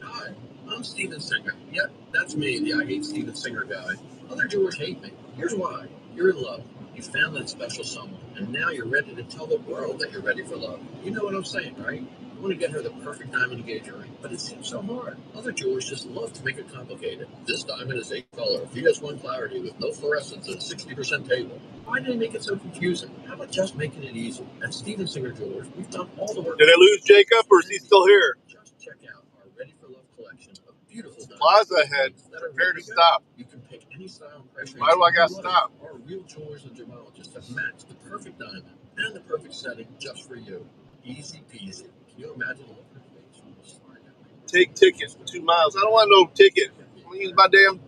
Hi, I'm Steven Singer. Yep, that's me, the I Hate Steven Singer guy. Other doers hate me. Here's why. You're in love. You found that special someone, and now you're ready to tell the world that you're ready for love. You know what I'm saying, right? You want to get her the perfect diamond engagement ring, but it seems so hard. Other jewelers just love to make it complicated. This diamond is 8-color, VS1 clarity with no fluorescence and 60% table. Why did they make it so confusing? How about just making it easy? At Steven Singer Jewelers, we've done all the work. Did I lose Jacob, or is he still here? Just check out our Ready for Love collection of beautiful diamonds. Plaza ahead. Prepare to stop. You can pick any style and preference. Why do I gotta stop? Our real jewelers and gemologists have matched the perfect diamond and the perfect setting just for you. Easy peasy. Can you imagine what her face was like? Take tickets for 2 miles. I don't want no ticket. I'm gonna use my damn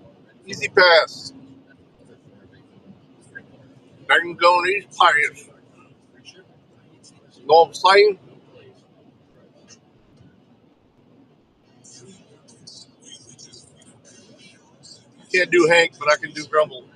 Easy Pass. I can go in these pirates. Know what I'm saying? Can't do Hank, but I can do Grumble.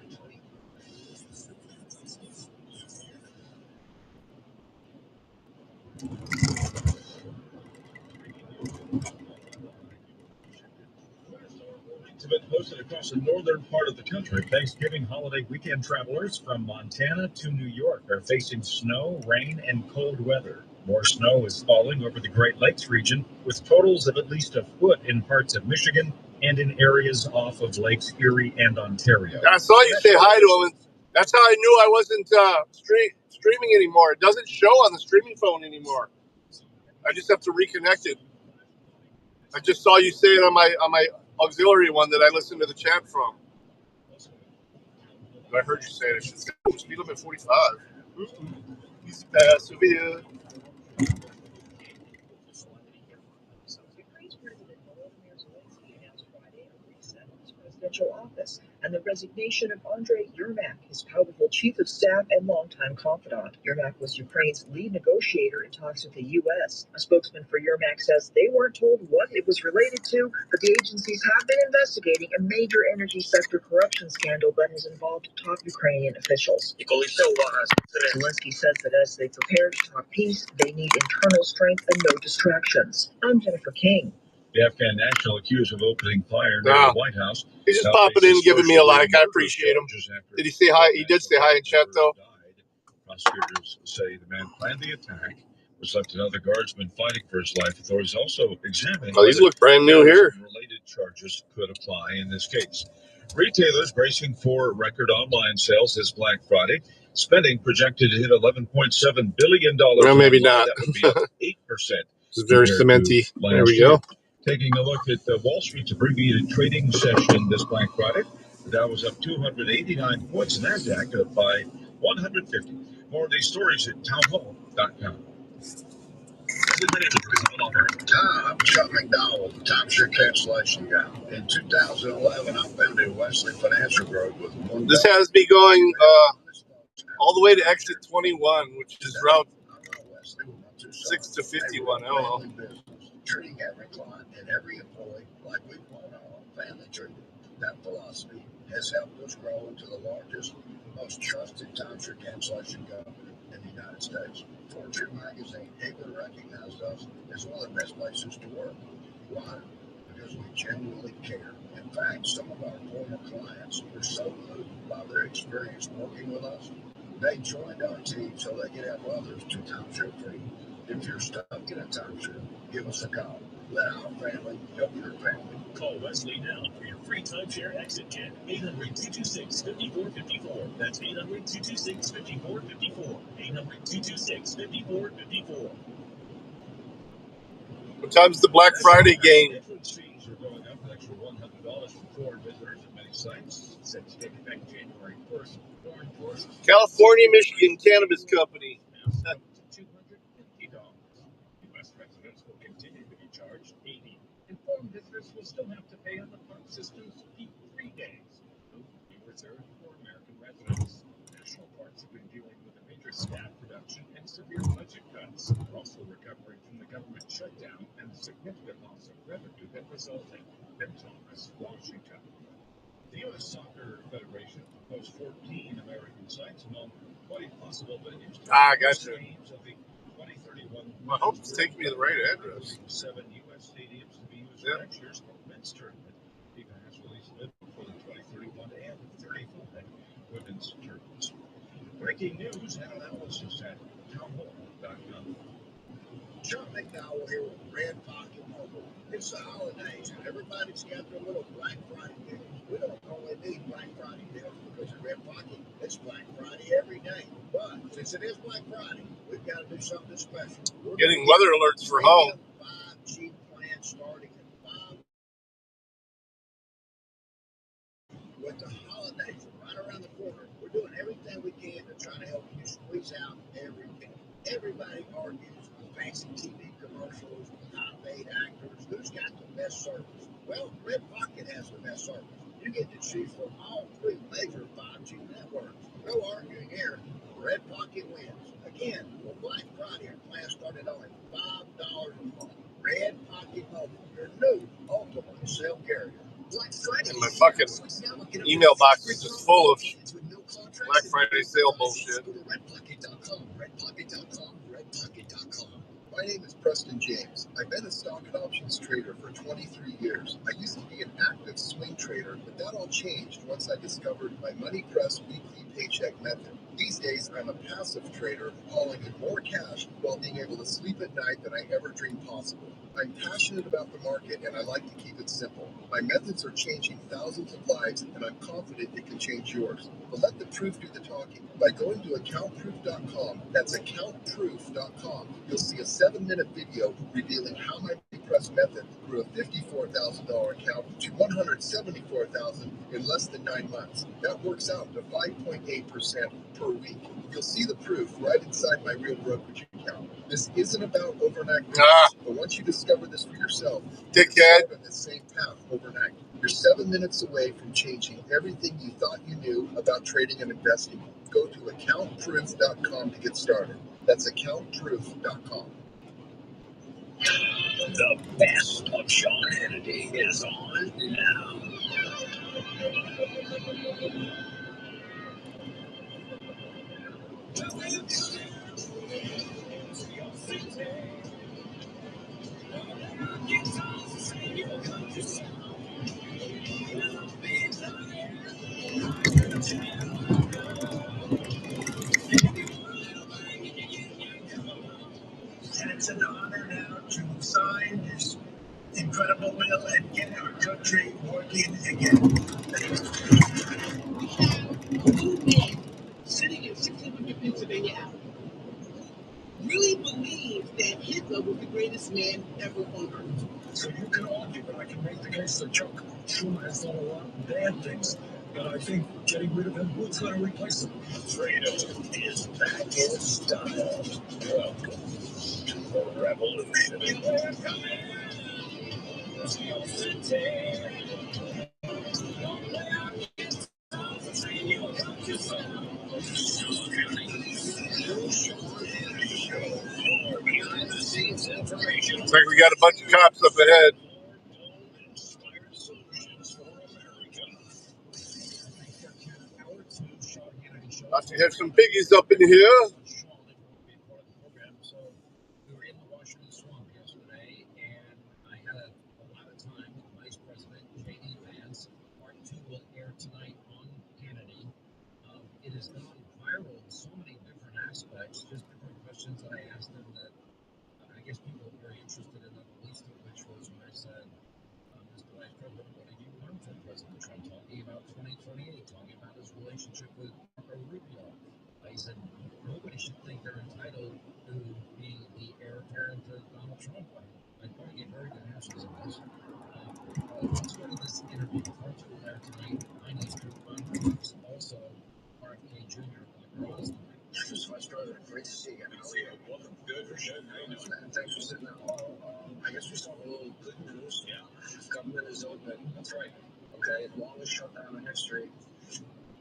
It's been posted across the northern part of the country. Thanksgiving holiday weekend travelers from Montana to New York are facing snow, rain, and cold weather. More snow is falling over the Great Lakes region, with totals of at least a foot in parts of Michigan and in areas off of Lakes Erie and Ontario. I saw you say hi to him. That's how I knew I wasn't streaming anymore. It doesn't show on the streaming phone anymore. I just have to reconnect it. I just saw you say it on my auxiliary one that I listened to the chat from. But I heard you say it. It's got speed limit 45. Easy pass over here. Ukraine's President Volodymyr Zelensky announced Friday a reset in his presidential office and the resignation of Andriy Yermak, his powerful chief of staff and longtime confidant. Yermak was Ukraine's lead negotiator in talks with the U.S. A spokesman for Yermak says they weren't told what it was related to, but the agencies have been investigating a major energy sector corruption scandal that has involved top Ukrainian officials. Zelensky says that as they prepare to talk peace, they need internal strength and no distractions. I'm Jennifer King. The Afghan national accused of opening fire near the White House. He's just popping in, giving me a like. I appreciate him. Did he say hi? He did say hi in chat, though. Prosecutors say the man planned the attack, was left another guardsman fighting for his life. Authorities also examining these look brand new here. Related charges could apply in this case. Retailers bracing for record online sales this Black Friday. Spending projected to hit $11.7 billion. Well, maybe not. That would be up 8%. It's very cementy. There we go. Taking a look at Wall Street's abbreviated trading session this Black Friday. The Dow was up 289 points, NASDAQ up by 150. More of these stories at townhall.com. I'm Chuck McDonald, timeshare cancellation guy. In 2011, I founded Wesley Financial Group with one. This has me going all the way to exit 21, which is route 6 to 51. I don't know. Treating every client and every employee like we want our own family treated. That philosophy has helped us grow into the largest, most trusted timeshare cancellation company in the United States. Fortune magazine even recognized us as one of the best places to work. Why? Because we genuinely care. In fact, some of our former clients were so moved by their experience working with us, they joined our team so they could help others do timeshare free. If you're stuck in a timeshare, give us a call. Let our family help your family. Call Wesley now for your free timeshare exit kit. 800-226-5454. That's 800-226-5454. 800-226-5454. What time's the Black Friday game? Entrance fees are going up an extra $100 for foreign visitors at many sites. Set to take effect January 1st. Foreign tourists California, Michigan Cannabis Company. now to $250. U.S. residents will continue to be charged $80. And foreign visitors will still have to pay on the park system's fee 3 days. Those will be reserved for American residents. National parks have been dealing with a major staff reduction and severe budget cuts. They're also recovering from the government shutdown and the significant loss of revenue that resulted. Ben Thomas, Washington. The U.S. Soccer Federation proposed 14 American sites among 20 possible venues to Gotcha. games of the 2031. I hope it's taking me to the right address. 7 U.S. stadiums to be used Yep. next year's men's tournament. FIFA has released a list for the 2031 and 35 women's tournaments. Breaking news and analysis at townhall.com. Chuck McDowell here with Red Pocket Mobile. It's the holidays and everybody's got their little Black Friday deals. We don't only need Black Friday deals because at Red Pocket, it's Black Friday every day. But since it is Black Friday, we've got to do something special. We're Getting weather alerts for home. 5G plans starting at 5. With the holidays right around the corner, we're doing everything we can to try to help you squeeze out every penny. Everybody argues with fancy TV commercials, high-paid actors. Who's got the best service? Well, Red Pocket has the best service. You get to choose from all 3 major 5G networks. No arguing here. Red Pocket wins. Again, for Black Friday, our plan started only $5 a month. Red Pocket Mobile, your new ultimate cell carrier. Black Friday. And my fucking email box is just full of Black Friday sale bullshit. Go to redpocket.com, redpocket.com, redpocket.com. My name is Preston James. I've been a stock and options trader for 23 years. I used to be an active swing trader, but that all changed once I discovered my Money Press weekly paycheck method. These days, I'm a passive trader, hauling in more cash while being able to sleep at night than I ever dreamed possible. I'm passionate about the market and I like to keep it simple. My methods are changing thousands of lives and I'm confident it can change yours. But let the proof do the talking. By going to accountproof.com, that's accountproof.com, you'll see a 7-minute video revealing how my press method grew a $54,000 account to $174,000 in less than 9 months. That works out to 5.8% per week. You'll see the proof right inside my real brokerage account. This isn't about overnight growth, but once you discover this for yourself, Dickhead. on the same path overnight. You're 7 minutes away from changing everything you thought you knew about trading and investing. Go to accountproof.com to get started. That's accountproof.com. The best of Sean Hannity is on now. And it's an honor now to sign this incredible will and get our country working again. Sitting in 1600 Pennsylvania Avenue, really believed that Hitler was the greatest man ever on earth. So you can argue, but I can make the case that Chuck Schumer has done a lot of bad things. But I think getting rid of him, who's going to replace him? Freedom is back in style. Welcome to the revolution. Looks like we got a bunch of cops up ahead. About to have some biggies up in here. So we were in the Washington Swamp yesterday, and I had a lot of time with Vice President J.D. Vance. Part 2 will air tonight on Hannity. It has gone viral in so many different aspects, just different questions that I asked him that I guess people are very interested in, not the least of which was relationship with Marco Rubio. He said nobody should think they're entitled to be the heir apparent to Donald Trump. I thought he gave very good answers on this. Let's go to this interview. Archie will air tonight. I need to run. Also, RFK Jr. First of all, brother, great to see you. How are you? Welcome. Good. How you doing? Thanks for sitting down. I guess we start with a little good news. Yeah. Government is open. That's right. Okay. Longest shutdown in history.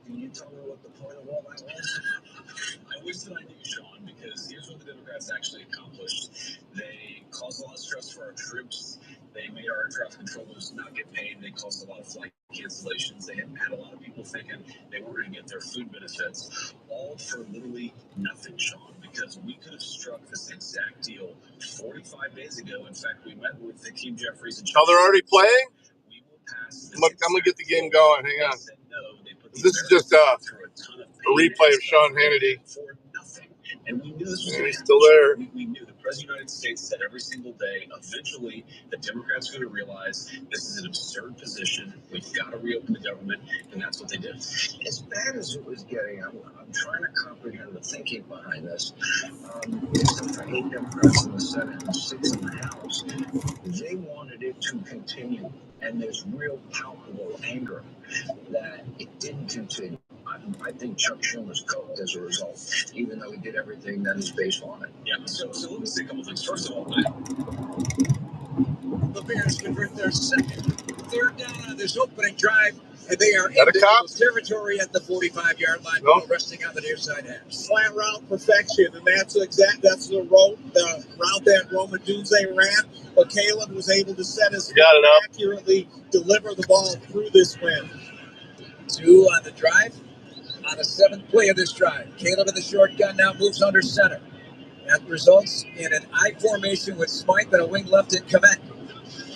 Can you tell me what the point of all that was? I wish that I knew, Sean, because here's what the Democrats actually accomplished. They caused a lot of stress for our troops. They made our air traffic controllers not get paid. They caused a lot of flight cancellations. They had a lot of people thinking they weren't going to get their food benefits, all for literally nothing, Sean, because we could have struck this exact deal 45 days ago. In fact, we met with Hakeem Jeffries and Oh, they're already playing? I'm going to get the game going. Hang on. This is just a replay of Sean Hannity. And we knew this was he's still there. We knew the President of the United States said every single day, eventually, the Democrats are going to realize this is an absurd position. We've got to reopen the government, and that's what they did. As bad as it was getting, I'm trying to comprehend the thinking behind this. Except for 8 Democrats in the Senate and 6 in the House, they wanted it to continue. And there's real palpable anger that it didn't continue. I think Chuck Schumer's coked as a result, even though he did everything that his base wanted. Yeah, so let me say a couple things. First of all, the Bears convert their second third down on this opening drive, and they are in the territory at the 45-yard line, resting on the near side half. Slant route perfection, and that's the route that Roman Dunze ran. But Caleb was able to set his feet and accurately deliver the ball through this win. 2 on the drive. On the 7th play of this drive, Caleb in the shotgun now moves under center. That results in an I formation with Smythe and a wing left in Komet.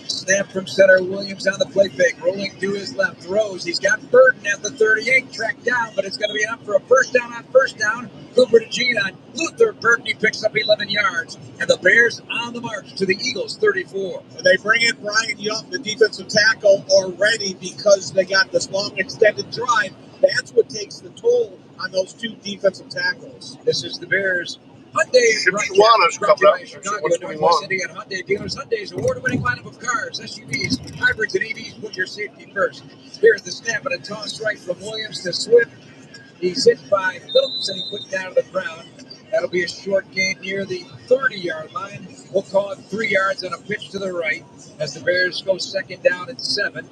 Snap from center, Williams on the play fake, rolling to his left, throws. He's got Burton at the 38, tracked down, but it's going to be enough for a first down on first down. Cooper to Gene on Luther Burton. He picks up 11 yards, and the Bears on the march to the Eagles' 34. And they bring in Brian Young, the defensive tackle, already because they got this long extended drive. That's what takes the toll on those 2 defensive tackles. This is the Bears. Hyundai Shipshewan's coming up. Chicago, Northwest Indiana Hyundai dealers. Hyundai's award-winning lineup of cars, SUVs, hybrids, and EVs. Put your safety first. Here's the snap and a toss right from Williams to Swift. He's hit by Phillips and he put down to the ground. That'll be a short gain near the 30-yard line. We'll call it 3 yards on a pitch to the right as the Bears go second down and 7.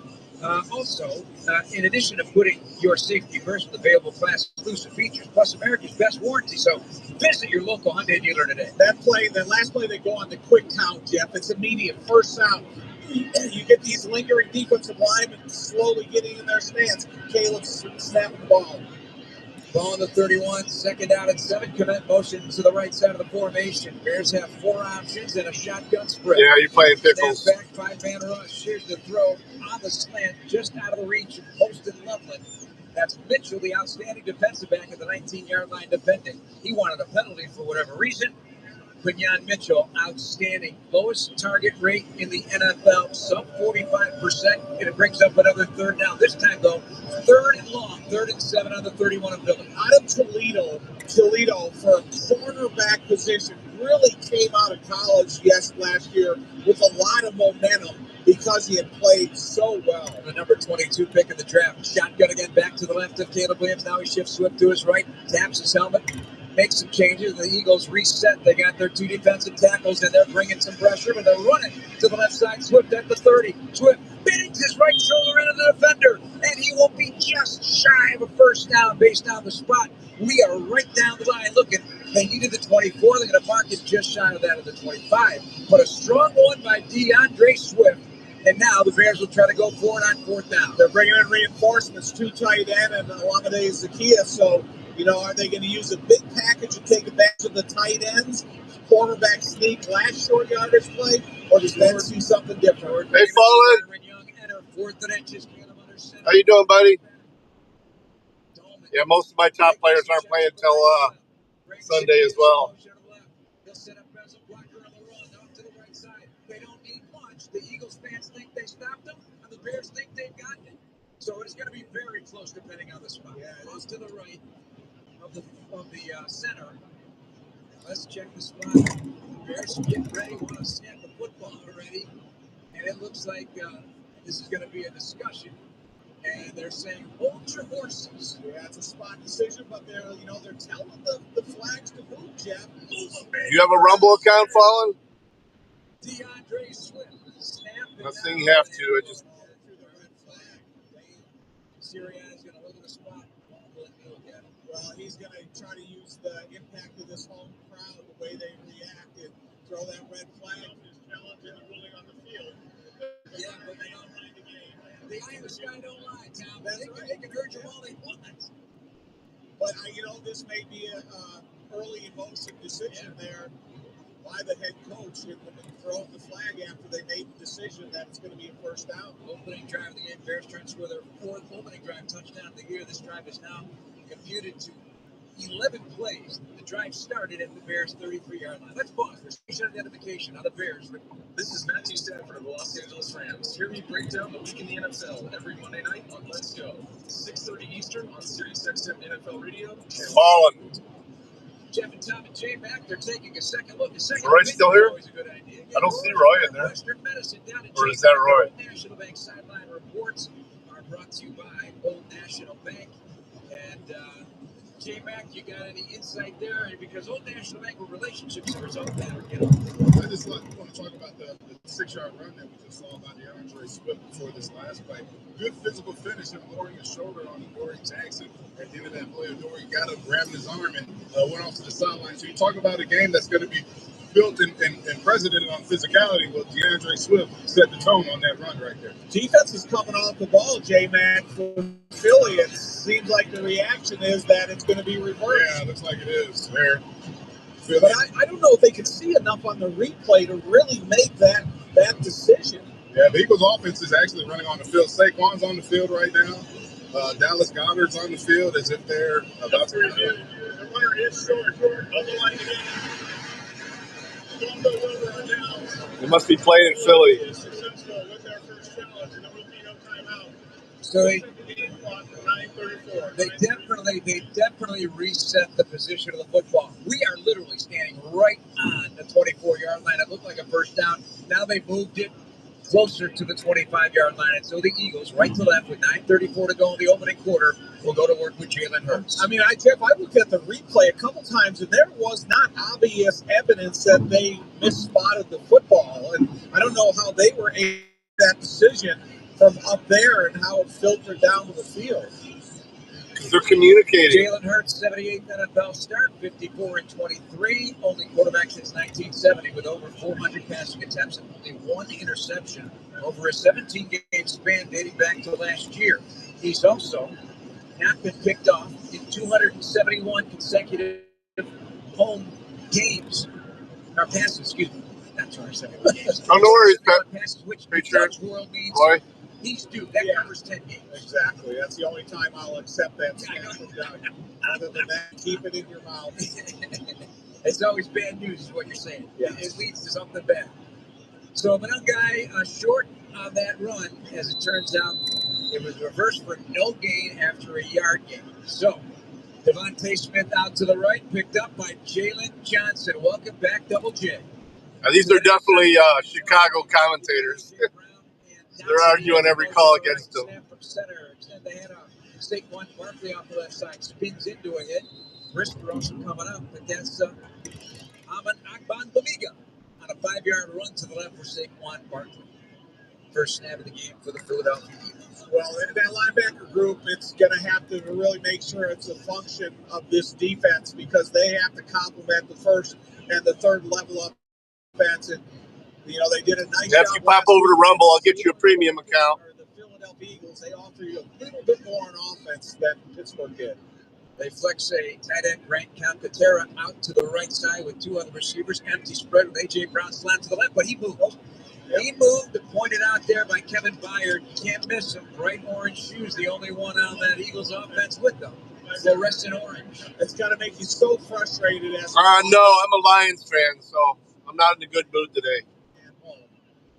Also, in addition to putting your safety first with available class exclusive features, plus America's best warranty. So visit your local Hyundai dealer today. That last play, they go on the quick count, Jeff. It's immediate. First down. You get these lingering defensive linemen slowly getting in their stance. Caleb snapping the ball. Ball on the 31, second down and 7. Commit motion to the right side of the formation. Bears have 4 options and a shotgun spread. Yeah, you're playing pickles. Snap back, 5-man rush. Here's the throw on the slant, just out of the reach of Poston Loveland. That's Mitchell, the outstanding defensive back at the 19-yard line defending. He wanted a penalty for whatever reason. Quinyon Mitchell, outstanding. Lowest target rate in the NFL, sub 45%, and it brings up another third down. This time, though, 3rd and long, 3rd and 7 on the 31 of Billy. Out of Toledo for a cornerback position, really came out of college last year with a lot of momentum because he had played so well. The number 22 pick in the draft. Shotgun again back to the left of Caleb Williams. Now he shifts Swift to his right, taps his helmet. Makes some changes. The Eagles reset. They got their 2 defensive tackles, and they're bringing some pressure, but they're running to the left side. Swift at the 30. Swift beats his right shoulder into the defender, and he will be just shy of a first down based on the spot. We are right down the line looking. They needed the 24. They're going to mark it just shy of that of the 25. But a strong one by DeAndre Swift. And now the Bears will try to go for it on 4th down. They're bringing in reinforcements, 2 tight end and Olamide Zakia. So, are they going to use a big package and take advantage of the tight ends? Quarterback sneak, last short yardage play, or does Ben see something different? Hey, Fallen. How you doing, buddy? Yeah, most of my top players aren't playing until Sunday as well. He'll set up as a blocker on the run off to the right side. They don't need much. The Eagles fans think they stopped them, and the Bears think they've gotten it. So it's going to be very close depending on the spot. Yeah, it is to the right of the center. Let's check the spot. Bears getting ready, want to snap the football already. And it looks like this is going to be a discussion. And they're saying, hold your horses. Yeah, it's a spot decision, but they're telling the flags to move, Jeff. You have a Rumble account, Fallen? DeAndre Swift. I think you have to. I just. Sirianni's going to look at the spot. Well, he's going to try to use the impact of this home crowd, the way they react, and throw that red flag. His challenge and the ruling on the field. Yeah, but they don't mind the game. The eye in the sky don't lie, Tom. They can hurt you all they want. But, this may be an early emotion decision there by the head coach in throwing the flag after they made the decision that it's going to be a first down. Opening drive of the game, Bears trying to score their fourth opening drive touchdown of the year. This drive is now computed to 11 plays. The drive started at the Bears' 33-yard line. Let's pause for station identification on the Bears. This is Matthew Stafford of the Los Angeles Rams. Hear me break down the week in the NFL every Monday night on Let's Go. 6:30 Eastern on SiriusXM NFL Radio. Fallen. Jeff and Tom and Jay back. They're taking a second look. Roy still here? I don't see Roy in there. Or is that Roy? National Bank sideline reports are brought to you by Old National Bank. And Jay Mack, you got any insight there? Because Old National Bank with relationships are result better. I just want to talk about the 6-yard run that we just saw by DeAndre Swift before this last play. Good physical finish, him lowering his shoulder on Dory Jackson. At the end of that play, Dory got up, grabbing his arm, and went off to the sideline. So you talk about a game that's going to be built and precedented on physicality. Well, DeAndre Swift set the tone on that run right there. Defense is coming off the ball, J-Mac, for Philly. It seems like the reaction is that it's going to be reversed. Yeah, looks like it is. There. But I don't know if they can see enough on the replay to really make that decision. Yeah, the Eagles' offense is actually running on the field. Saquon's on the field right now. Dallas Goedert's on the field as if they're about to review. The runner is short of the line again. They must be playing in Philly. So they definitely reset the position of the football. We are literally standing right on the 24-yard line. It looked like a first down. Now they moved it closer to the 25-yard line. And so the Eagles, right to left with 9:34 to go in the opening quarter, will go to work with Jalen Hurts. I mean, Jeff, I looked at the replay a couple times, and there was not obvious evidence that they misspotted the football. And I don't know how they were able to make that decision from up there and how it filtered down to the field. They're communicating. Jalen Hurts, 78th NFL start, 54-23, only quarterback since 1970 with over 400 passing attempts and only one interception over a 17-game span dating back to last year. He's also not been picked off in 271 consecutive home games, or passes, excuse me, not 271 games. Oh, no worries, passes, which Patriots world means Roy. he's due. That covers 10 games. Exactly. That's the only time I'll accept that stat from Doug. Other than that, keep it in your mouth. It's always bad news is what you're saying. Yes. It leads to something bad. So Manel guy short on that run. As it turns out, it was reversed for no gain after a yard gain. So Devontae Smith out to the right, picked up by Jalen Johnson. Welcome back, Double J. Now, these are definitely Chicago commentators. They're arguing every call against them. Snap from center. They had a Saquon Barkley off the left side, spins into it. Brisker also coming up, but that's Aman Akban-Bamiga on a 5-yard run to the left for Saquon Barkley. First snap of the game for the Philadelphia Eagles. Well, that linebacker group, it's going to have to really make sure it's a function of this defense because they have to complement the first and the third level of defense. And, they did a nice job. If you pop over to Rumble, I'll get you a premium account. The Philadelphia Eagles, they offer you a little bit more on offense than Pittsburgh did. They flex a tight end, Grant Calcaterra, out to the right side with two other receivers. Empty spread with A.J. Brown slant to the left, but he moved. He moved, pointed out there by Kevin Byard. Can't miss him. Bright orange shoes, the only one on that Eagles offense with them. Fluorescent orange. It's got to make you so frustrated. No, I'm a Lions fan, so I'm not in a good mood today.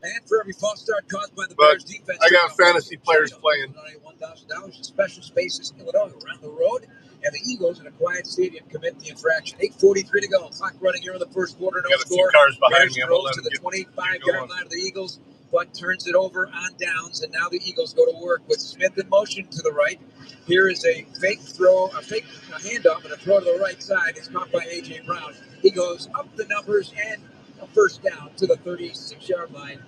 And for every false start caused by the But Bears defense, I got fantasy players playing. $1,000 in special spaces in Illinois around the road. And the Eagles in a quiet stadium commit the infraction. 8:43 to go. Clock running here in the first quarter. No score. Cars behind Bears me. I'm throws to the 25-yard line of the Eagles, but turns it over on downs. And now the Eagles go to work with Smith in motion to the right. Here is a fake throw, a handoff, and a throw to the right side. It's caught by A.J. Brown. He goes up the numbers and a first down to the 36-yard line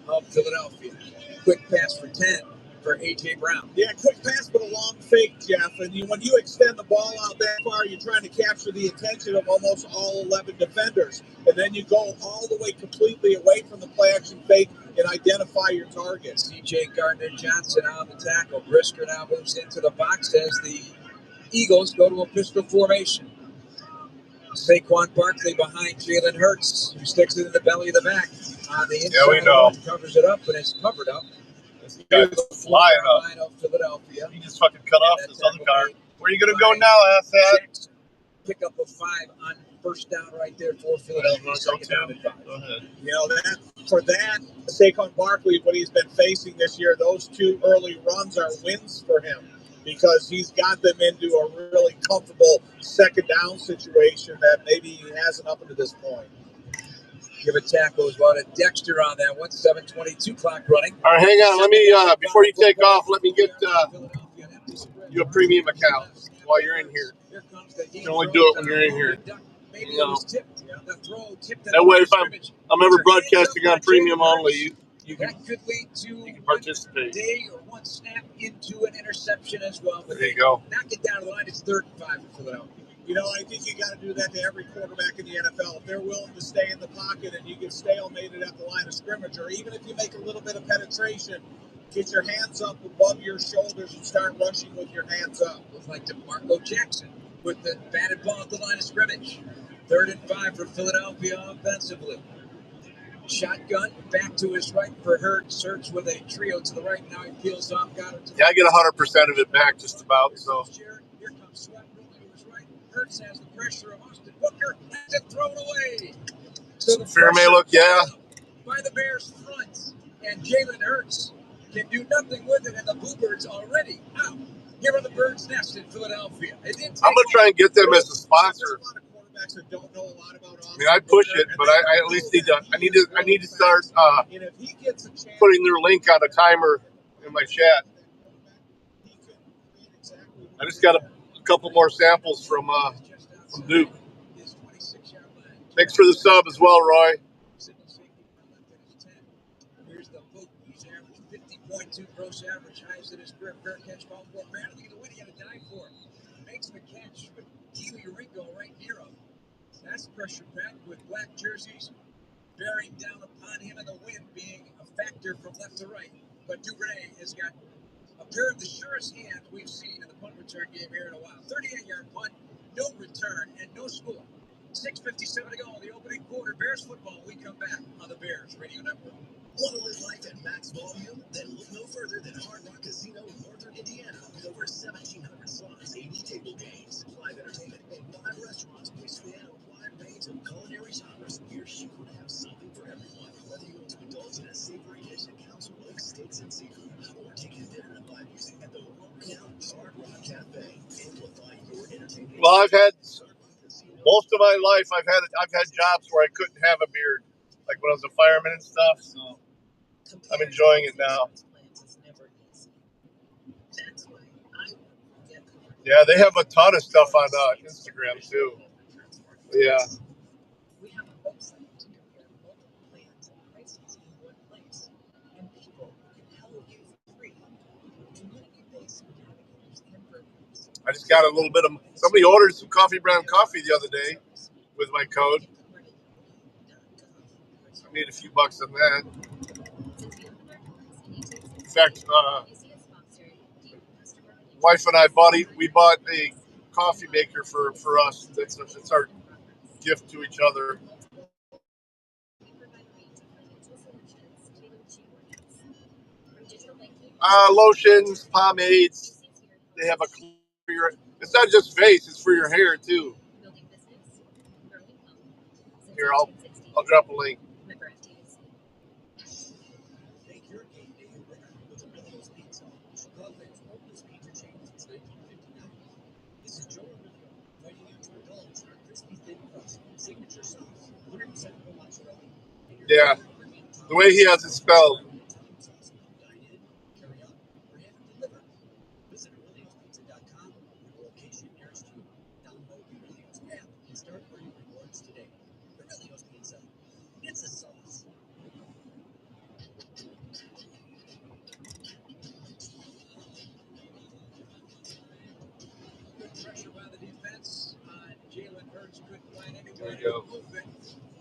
of Philadelphia. Quick pass for 10 for A.J. Brown. Yeah, quick pass, but a long fake, Jeff. And when you extend the ball out that far, you're trying to capture the attention of almost all 11 defenders. And then you go all the way completely away from the play-action fake and identify your target. C.J. Gardner-Johnson on the tackle. Brisker now moves into the box as the Eagles go to a pistol formation. Saquon Barkley behind Jalen Hurts, who sticks it in the belly of the back. On the inside, we know. Covers it up, and it's covered up. Flying up. Line of Philadelphia. He just fucking cut off this other car. Where are you going to go now, asshat? Pick up a 5 on first down right there for Philadelphia. Second down and 5. Go ahead. You know, Saquon Barkley, what he's been facing this year, those 2 early runs are wins for him because he's got them into a really comfortable second down situation that maybe he hasn't up until this point. Give a tackle as well to Dexter on that one. 7:22 clock running. All right, hang on. Let me, before you take off, let me get you a premium account while you're in here. You can only do it when you're in here. You know. That way, if I'm ever broadcasting on premium only, you can participate. Day or one snap into an interception as well. But there you go. Knock it down to the line. It's 3rd and 5 for Philadelphia. You know, I think you got to do that to every quarterback in the NFL. If they're willing to stay in the pocket and you get stalemated at the line of scrimmage, or even if you make a little bit of penetration, get your hands up above your shoulders and start rushing with your hands up. Looks like DeMarco Jackson with the batted ball at the line of scrimmage. 3rd and 5 for Philadelphia offensively. Shotgun back to his right for Hurts. Search with a trio to the right. Now he peels off. Got it. Yeah, I get 100% of it back just about. So. Here comes Sweat rolling to his right. Hurts has the pressure of Austin Booker. Has it thrown away. So the fair may look, yeah. By the Bears front. And Jalen Hurts can do nothing with it. And the Bluebirds already out. Here are the Birds' Nest in Philadelphia. I'm going to try and get them as a sponsor. That don't know a lot about I mean, I push it, but I at least need to start putting their link on a timer in my chat. I just got a couple more samples from Duke. Thanks for the sub as well, Roy. Here's the boot. He's averaged 50.2 gross average, highest in his career. Fair catch ball for man. Look at the win he had to die for. Makes the catch with Keely Ringo right near him. That's pressure packed with black jerseys bearing down upon him and the wind being a factor from left to right. But Duvernay has got a pair of the surest hands we've seen in the punt return game here in a while. 38-yard punt, no return, and no score. 6:57 to go in the opening quarter. Bears football. We come back on the Bears Radio Network. Want to live life at max volume? Then look no further than Hard Rock Casino in Northern Indiana with over 1,700 slots, 80 table games, live entertainment, and live restaurants mixed with a wide range of culinary genres. We're sure to have something for everyone. Whether you want to indulge in a savory dish at Council Oak Steaks and Seafood, or take your dinner and live music at the world-renowned Hard Rock Cafe, amplify your entertainment. Well, I've had most of my life. I've had jobs where I couldn't have a beard, like when I was a fireman and stuff. So I'm enjoying it now. Yeah, they have a ton of stuff on Instagram too. Yeah. We have a website to compare multiple plans and prices in one place, and people can help you for free. Community-based navigators and brokers. I just got a little bit of. Somebody ordered some coffee brown coffee the other day with my code. I made a few bucks on that. In fact, wife and I bought a coffee maker for us. It's our gift to each other. Lotions, pomades. They have a clear. It's not just face; it's for your hair too. Here, I'll drop a link. Yeah, the way he has it spelled. Pressure by the defense. Jalen Hurts couldn't find anybody. There you go.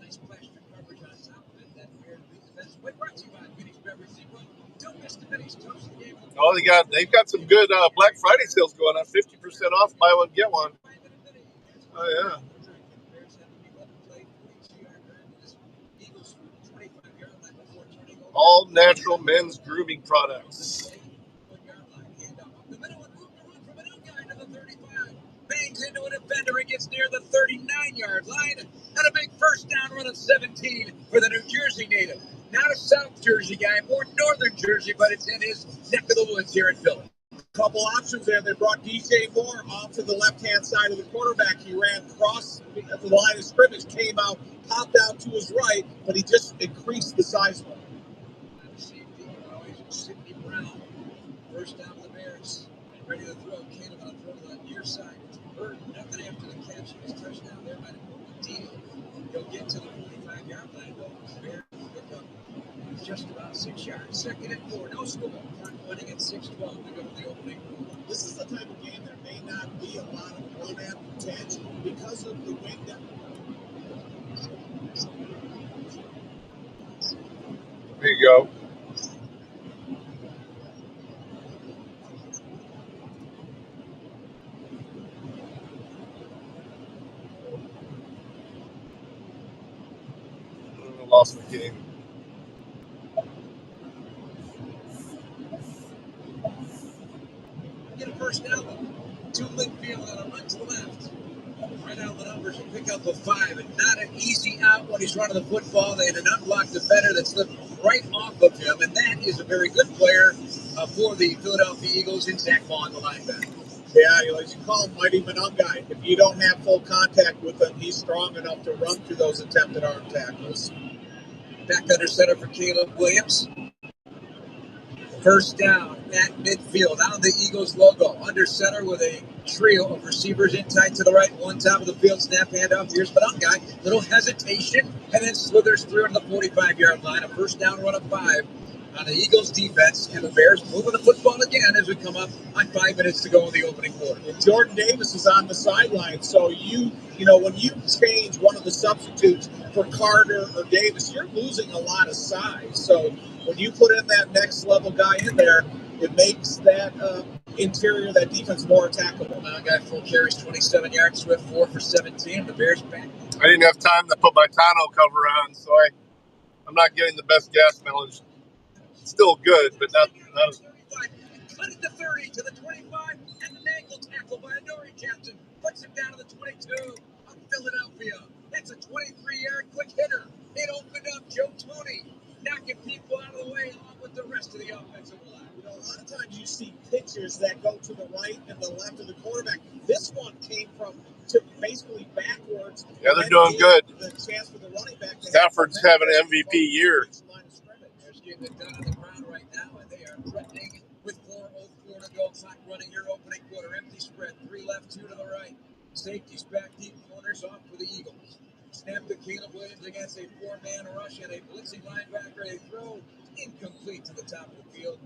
Nice plaster coverage on top of it. That weird defense. What brought to you by Vinny's Beverage Depot? Don't miss the Vinny's Toast game. Oh, they've got some good Black Friday sales going on. 50% off, buy one get one. Oh yeah. All natural men's grooming products. Bangs into an defender and gets near the 39-yard line. And a big first down run of 17 for the New Jersey native. Not a South Jersey guy, more Northern Jersey, but it's in his neck of the woods here in Philly. Couple options there. They brought DJ Moore off to the left-hand side of the quarterback. He ran across the line of scrimmage, came out, popped out to his right, but he just increased the size more. Sidney Brown, first down for the Bears, ready to throw. Caleb on throw to the near side. Bird, nothing after the catch. His touchdown there by the deal. He'll get to the 45-yard line, though. Bears pick up just about 6 yards. Second and 4, no score. Running at 6-12 to go to the opening. This is the type of game there may not be a lot of run and catch because of the wind. There you go. Lost the game. Get a first down. To midfield and a run to the left. Right out the numbers and pick up a 5. And not an easy out when he's running the football. They had an unblocked defender that slipped right off of him. And that is a very good player for the Philadelphia Eagles in Zach Vaughn, the linebacker. Yeah, as you call him, Mighty Monungai. If you don't have full contact with him, he's strong enough to run through those attempted arm tackles. Back under center for Caleb Williams. First down at midfield. On the Eagles logo. Under center with a trio of receivers in tight to the right. One top of the field. Snap handoff. Here's Monungai. Little hesitation. And then slithers through to the 45-yard line. A first down run of 5 on the Eagles defense. And the Bears moving the football again as we come up on 5 minutes to go in the opening quarter. And Jordan Davis is on the sideline. So you know, when you change one of the substitutes for Carter or Davis, you're losing a lot of size. So when you put in that next level guy in there, it makes that interior, that defense more attackable. Guy full carries, 27 yards, Swift 4 for 17. The Bears back. I didn't have time to put my tonneau cover on, so I'm not getting the best gas mileage. It's still good, but not. Cut it to 30 to the 25, and an ankle tackle by Adoree Jackson puts him down to the 22 of Philadelphia. It's a 23-yard quick hitter. It opened up Joe Toney, knocking people out of the way along with the rest of the offensive line. You know, a lot of times you see pictures that go to the right and the left of the quarterback. This one came from basically backwards. Yeah, they're doing good. The chance for the running back. Stafford's having an MVP year. They're getting it done on the ground right now, and they are threatening with 4:04 to go. Clock running your opening quarter. Empty spread. 3 left, 2 to the right. Safeties back deep. Corners off for the Eagles. Snap to Caleb Williams against a 4-man rush and a blitzing linebacker. A throw incomplete to the top of the field.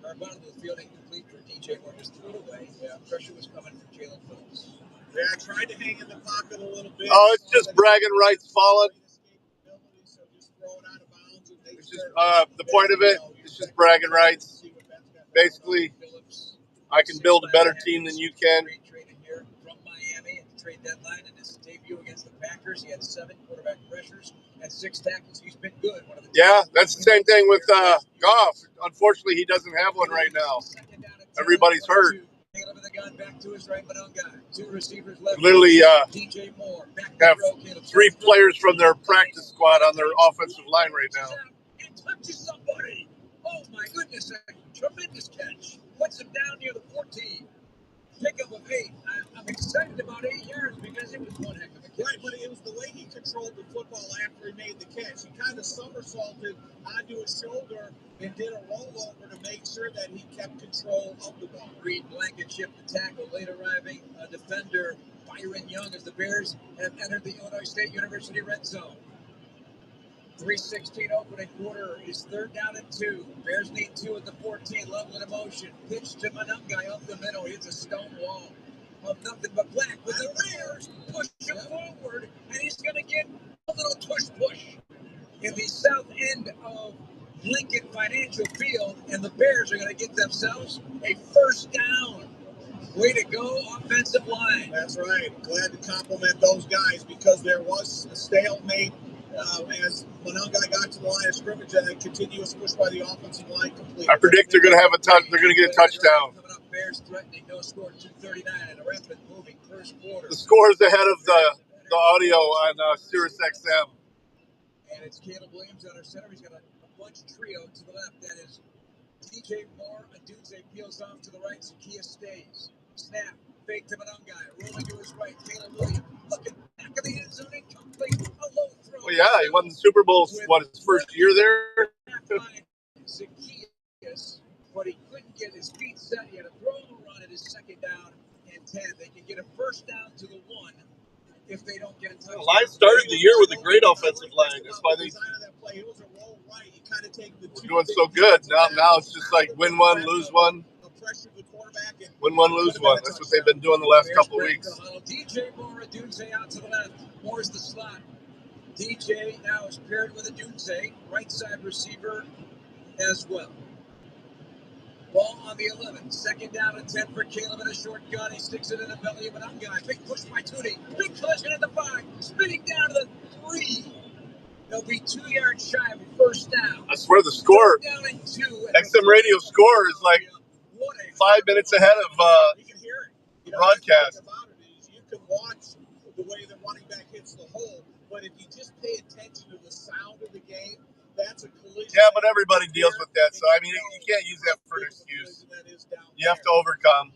Or bottom of the field, incomplete for DJ Moore. Just threw it away. Yeah, pressure was coming from Jalen Phillips. Yeah, I tried to hang in the pocket a little bit. Oh, it's just bragging rights falling. It's just, the point of it is just bragging rights. Basically, I can build a better team than you can. From Miami at the trade deadline in his debut against the Packers, he had 7 quarterback pressures and 6 tackles. He's been good. Yeah, that's the same thing with Goff. Unfortunately, he doesn't have one right now. Everybody's hurt. Back to his right, Monungai. 2 receivers left. Literally DJ Moore. Have 3 players from their practice squad on their offensive line right now. And touches somebody. Oh my goodness, a tremendous catch. Puts him down near the 14. pickup of 8. I'm excited about 8 yards because it was one heck of a catch. Right, but it was the way he controlled the football after he made the catch. He kind of somersaulted onto his shoulder and did a rollover to make sure that he kept control of the ball. Green blanket ship the tackle, late arriving defender Byron Young as the Bears have entered the Illinois State University red zone. 3:16 opening quarter is 3rd down and 2. Bears need 2 at the 14. Level in motion. Pitch to Manungai up the middle. Hits a stone wall of nothing but black. But the Bears push him forward, and he's going to get a little push in the south end of Lincoln Financial Field, and the Bears are going to get themselves a 1st down. Way to go, offensive line. That's right. Glad to compliment those guys because there was a stalemate as Manungai got to the line of scrimmage and a continuous push by the offensive line complete. I predict they're going to have a they're going to get a touchdown. Coming up, Bears threatening, no score, 2:39 in a rapid moving first quarter. The score is ahead of the audio on Sirius XM. And it's Caleb Williams under center. He's got a bunch trio to the left. That is DJ Moore. Adunze peels off to the right. Zakia stays. Snap. Fake to Manungai. Rolling to his right. Caleb Williams. Looking back of the end zone. Incomplete. A low throw. Well, yeah, he won the Super Bowl, his first year there? Zacchaeus, but he couldn't get his feet set. He had to throw the run at his 2nd down and 10. They can get a 1st down to the 1 if they don't get in touch. Live started the year with a great offensive line. That's why they were doing so good. Now it's just like win one, lose one. Win one, lose one. That's what they've been doing the last couple of weeks. DJ Moore, Adunze out to the left. Moore's the slot. DJ now is paired with Adunze, right side receiver as well. Ball on the 11. 2nd down and 10 for Caleb in a short gun. He sticks it in the belly of an guy. Big push by Tooney. Big collision at the 5. Spinning down to the 3. They'll be 2 yards shy of a 1st down. I swear the score, Down and 2. XM Radio score is like 5 minutes ahead of broadcast. You can watch the way the running back hits the hole, but if you just pay attention to the sound of the game, that's a collision. Yeah, but everybody deals with that. So, I mean, you can't use that for an excuse. You have to overcome.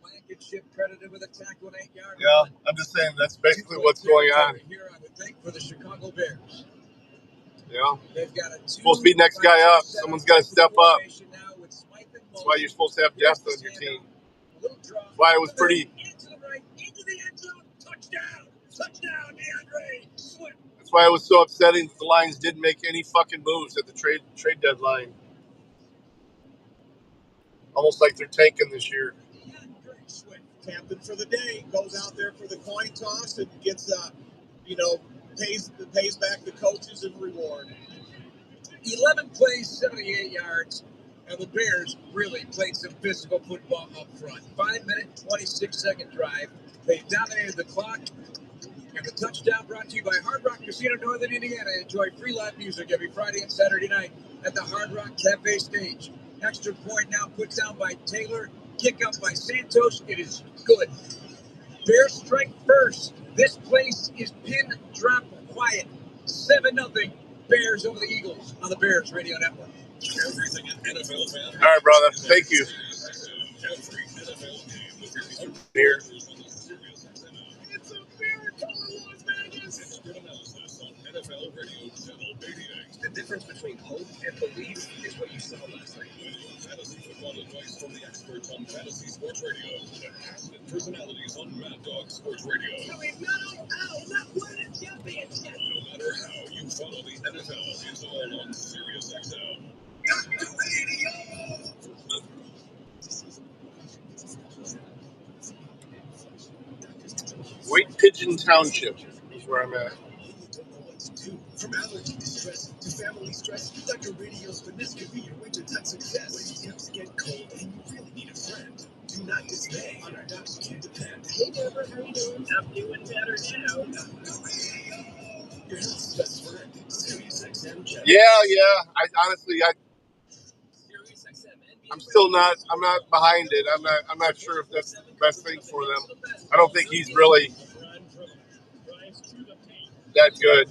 Blankenship credited with a tackle and 8 yards. Yeah, I'm just saying that's basically what's going on. Here, I would think, for the Chicago Bears. Yeah. They've got a supposed to be next guy up. Someone's got to step up. That's why you're supposed to have depth on your team. That's why it was pretty. Into the right, into the end zone. Touchdown. Touchdown, DeAndre Swift. That's why it was so upsetting that the Lions didn't make any fucking moves at the trade deadline. Almost like they're tanking this year. Captain for the day goes out there for the coin toss and gets, pays back the coaches in reward. 11 plays, 78 yards, and the Bears really played some physical football up front. 5-minute, 26-second drive. They dominated the clock. And the touchdown brought to you by Hard Rock Casino, Northern Indiana. Enjoy free live music every Friday and Saturday night at the Hard Rock Cafe stage. Extra point now put down by Taylor. Kick up by Santos. It is good. Bears strike first. This place is pin drop quiet. 7-0. Bears over the Eagles on the Bears Radio Network. Everything an NFL fan. All right, brother. Thank you. Here. It's a miracle in Las Vegas. Expert analysis on NFL Radio Channel 88. The difference between hope and belief is what you saw last night. Fantasy football advice from the experts on Fantasy Sports Radio. The passionate personalities on Mad Dog Sports Radio. No matter how you follow the NFL, it's all on Sirius XM. White Pigeon Township is where I'm at. From allergy distress to family stress, Dr. Radio's Finesse could be your wintertime success. When temps get cold and you really need a friend, do not dismay. On our docs you can depend. Hey Deborah, how you doing? I'm doing better now. Dr. Radio, your health's best friend. Sirius XM. Yeah. I'm still not. I'm not behind it. I'm not sure if that's the best thing for them. I don't think he's really that good.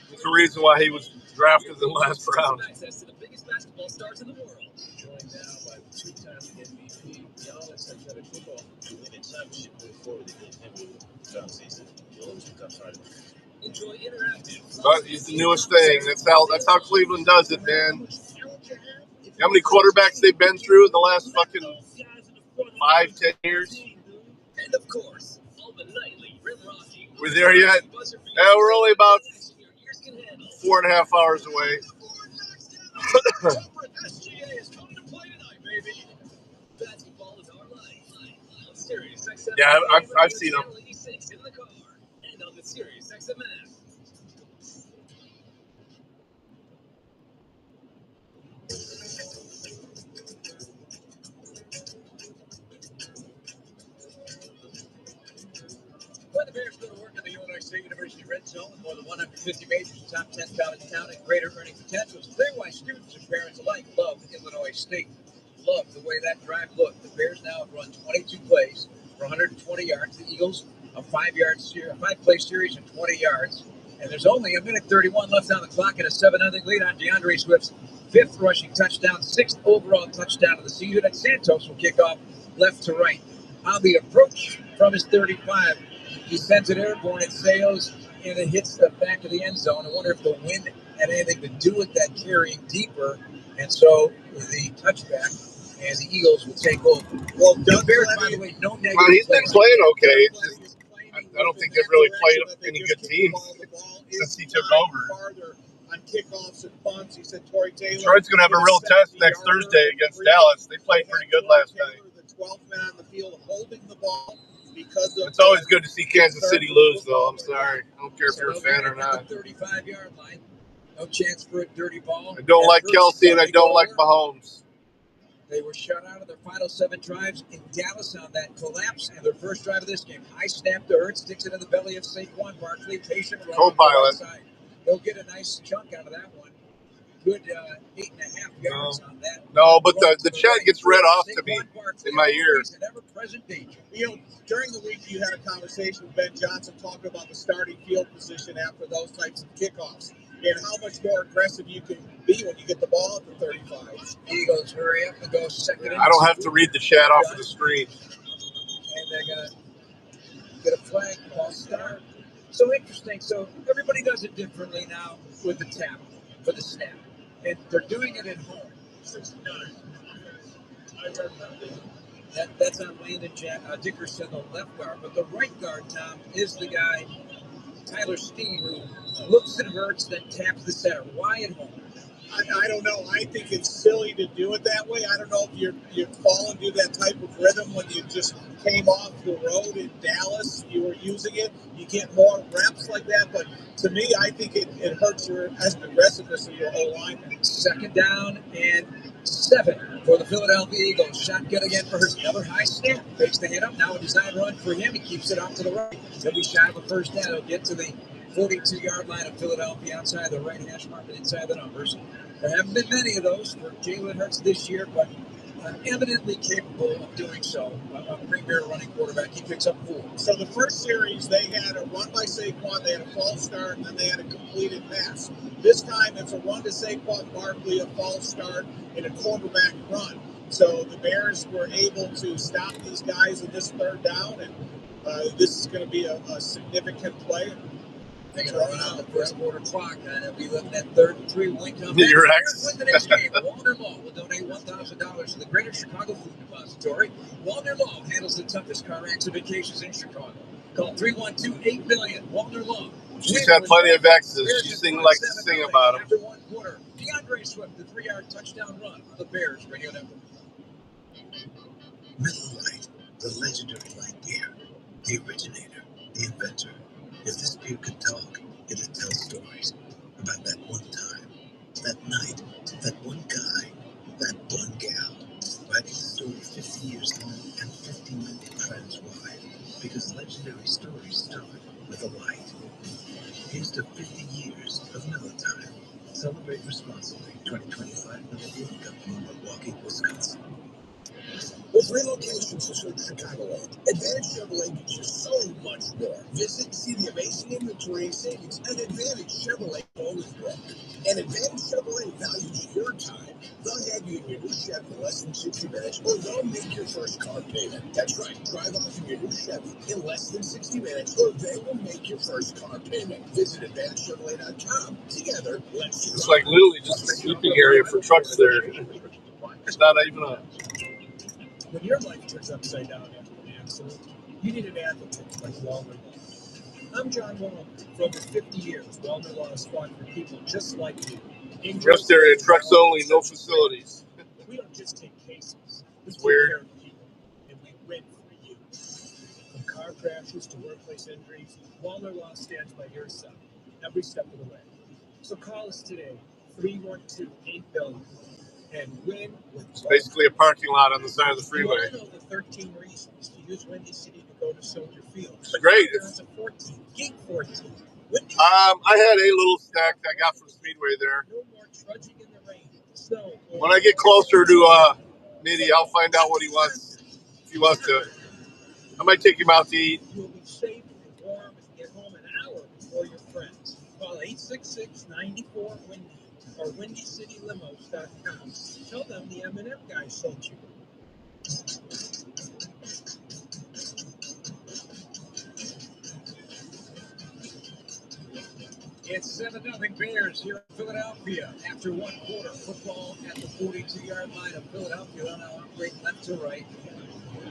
There's a reason why he was drafted in the last round. Access to the biggest basketball stars in the world. joined now by the two-time MVP. Giannis has had a kickoff. Anytime you move forward, they get heavy tough season. You always a tough fight. Enjoy interactive. But it's the newest thing. That's how Cleveland does it, man. How many quarterbacks they've been through in the last fucking 5-10 years? And of course, all the nightly rim rocking. We're there yet? Yeah, we're only about 4.5 hours away. Yeah, I've seen them. When the Bears go to work in the Illinois State University Red Zone with more than 150 majors, top 10 college town, and greater earning potential, it's clear why students and parents alike love Illinois State. Love the way that drive looked. The Bears now have run 22 plays for 120 yards. The Eagles, a 5-play series and 20 yards. And there's only a minute 31 left on the clock and a 7-0 lead on DeAndre Swift's 5th rushing touchdown, 6th overall touchdown of the season. And Santos will kick off left to right. On the approach from his 35, he sends it airborne, it sails, and it hits the back of the end zone. I wonder if the wind had anything to do with that carrying deeper. And so the touchback, and the Eagles will take over. Well, the Bears, by the way, no negative. Well, he's been playing okay. It's just, I don't think they've really played any good teams since he took over. On kickoffs and punts, he said Tory Taylor. Detroit's going to have a real test next Thursday against Dallas. They played pretty good last night. The 12th man on the field holding the ball. Because it's always good to see Kansas City lose, though. I'm sorry. I don't care if you're a fan or not. 35-yard line. No chance for a dirty ball. I don't like Kelsey and I don't like Mahomes. They were shut out of their final 7 drives in Dallas on that collapse, and their first drive of this game. High snap to Ertz, sticks it in the belly of Saquon Barkley. Patient run. Co-pilot. They'll get a nice chunk out of that one. Good 8.5 yards on that. No, but the chat gets read off to me in my ear. You know, during the week you had a conversation with Ben Johnson talking about the starting field position after those types of kickoffs and how much more aggressive you can be when you get the ball at the 35. Eagles hurry up and go second. I don't have to read the chat off of the screen. And they're going to get a flag ball start. So interesting. So everybody does it differently now with the tap for the snap. And they're doing it at home. That's on Landon Dickerson, the left guard. But the right guard, Tom, is the guy, Tyler Steen, who looks and hurts, then taps the center. Why at home? I don't know. I think it's silly to do it that way. I don't know if you're falling to that type of rhythm when you just came off the road in Dallas. You were using it. You get more reps like that. But to me, I think it hurts your aggressiveness of your whole line. Second down and 7 for the Philadelphia Eagles. Shotgun again for Hurts. Another high snap. Takes the hit up. Now a design run for him. He keeps it off to the right. He'll be shy of a first down. He'll get to the 42-yard line of Philadelphia outside the right hash mark and inside the numbers. There haven't been many of those for Jalen Hurts this year, but evidently capable of doing so. A premier running quarterback. He picks up 4. So the first series, they had a run by Saquon, they had a false start, and then they had a completed pass. This time, it's a run to Saquon Barkley, a false start, and a quarterback run. So the Bears were able to stop these guys in this third down, and this is going to be a significant play. They're going to run out the first quarter clock, and they'll be looking at 3rd and 3. Wing come You're back. ex. Win the next game. Walter Law will donate $1,000 to the Greater Chicago Food Depository. Walter Law handles the toughest car accident vacations in Chicago. Call 312-8-million. Walter Law. She's had plenty of exes. She likes to sing about them. After 1 quarter, DeAndre Swift, the 3-yard touchdown run on the Bears Radio Network. Miller Lite, the legendary light beer, the originator, the inventor. If this beer could talk, it'd tell stories about that one time, that night, that one guy, that one gal, writing the story 50 years long and 50 million trends wide, because legendary stories start with a light. Here's to 50 years of Miller Time. Celebrate responsibly. 2025 Miller Brewing Company, Milwaukee, Wisconsin. With relocations to serve Chicagoland, Advantage Chevrolet gives you so much more. Visit, see the amazing inventory and savings at Advantage Chevrolet Bolingbrook. And Advantage Chevrolet values your time They'll have you in your new Chevy in less than 60 minutes, or they'll make your first car payment. That's right. Drive up to your new Chevy in less than 60 minutes, or they will make your first car payment. Visit AdvantageChevrolet.com. Together, let's It's like literally just a sleeping area for trucks there. It's not even a... When your life turns upside down after an accident, you need an advocate like Walner Law. I'm John Walner. For over 50 years, Walner Law has fought for people just like you. Rest area, trucks only, no facilities. We don't just take cases. We take Weird. care of people, and we win for you. From car crashes to workplace injuries, Walner Law stands by your side every step of the way. So call us today, 312-8-BILLION, and win with It's basically a parking lot on the side of the freeway. You want to know the 13 reasons to use Windy City to go to Soldier Field? It's great. There's a 14, Gate 14. I had a little stack I got from Speedway there. No more trudging in the rain, snow. When I get closer to Mitty, I'll find out what he wants. If he wants to, I might take him out to eat. You'll be safe and warm and get home an hour before your friends. Call 866-94-WINDY or WindyCityLimos.com. Tell them the M&M guy sent you. It's 7-0 Bears here in Philadelphia. After one quarter, football at the 42-yard line of Philadelphia. They'll now operate left to right.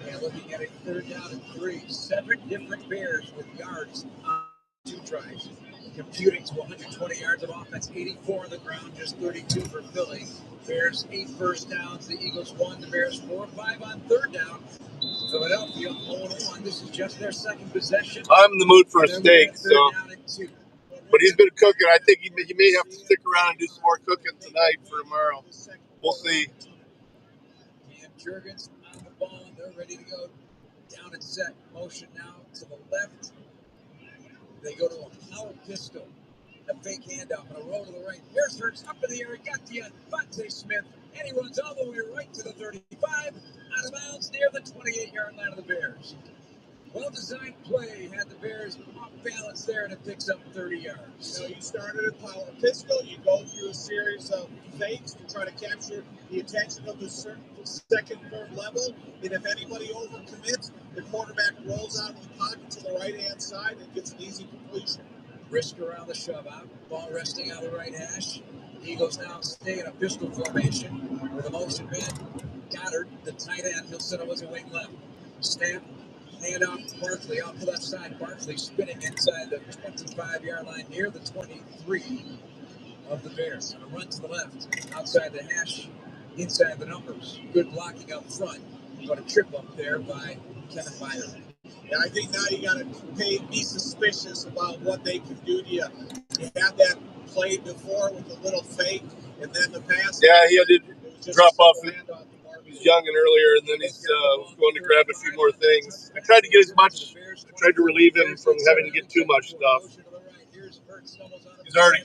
And looking at a 3rd down and 3. 7 different Bears with yards on 2 tries. Computing to 120 yards of offense, 84 on the ground, just 32 for Philly. Bears 8 first downs. The Eagles 1. The Bears 4-5 on 3rd down. Philadelphia 0-1. This is just their second possession. I'm in the mood for a steak, so. But he's been cooking. I think he may have to stick around and do some more cooking tonight for tomorrow. We'll see. And Jurgens on the ball. They're ready to go down and set. Motion now to the left. They go to a power pistol. A fake handoff and a roll to the right. Here's Hurts up in the air. Got the Devontae Smith. And he runs all the way right to the 35. Out of bounds near the 28-yard line of the Bears. Well-designed play had the Bears off balance there, and it picks up 30 yards. So you started a power pistol. You go through a series of fakes to try to capture the attention of the second, third level. And if anybody overcommits, the quarterback rolls out of the pocket to the right-hand side and gets an easy completion. Risk around the shove out. Ball resting on the right hash. Eagles now stay in a pistol formation with a motion man. Goddard, the tight end, he'll sit on his wing left. Snap. Hand off to Barkley off the left side. Barkley spinning inside the 25-yard line near the 23 of the Bears. And a run to the left, outside the hash, inside the numbers. Good blocking up front, but a trip up there by Kevin Byron. Yeah, I think now you got to be suspicious about what they can do to you. You had that play before with a little fake, and then the pass. Yeah, he had to drop off. He's young and earlier, and then he's going to grab a few more things. I tried to get as much. I tried to relieve him from having to get too much stuff. He's already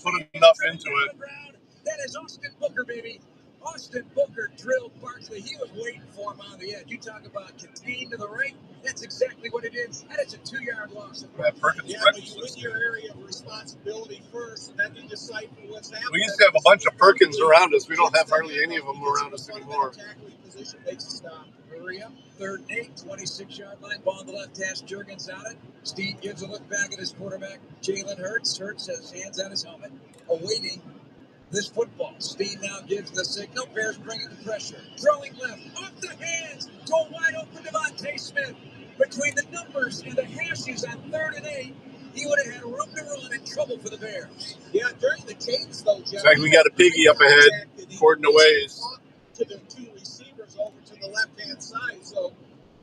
put enough into it. That is Austin Booker, baby. Austin Booker drilled Barkley. He was waiting for him on the edge. You talk about contained to the right. That's exactly what it is. And it's a 2-yard loss. Yeah, but you win your area of responsibility first, and then you decipher what's happening. We used to have a bunch of Perkins around us. We don't have hardly any of them around us anymore. Peoria, 3rd and 8, 26-yard line. Ball on the left hash. Jurgens on it. Steve gives a look back at his quarterback, Jalen Hurts. Hurts has hands on his helmet, awaiting this football. Steve now gives the signal. Bears bringing the pressure. Throwing left. Off the hands. Go wide open Devontae Smith. Between the numbers and the hashes on 3rd and 8, he would have had room to run and trouble for the Bears. Yeah, during the cadence, though, Jeff. It's like we got a piggy up ahead, according to Waze. To the 2 receivers over to the left-hand side. So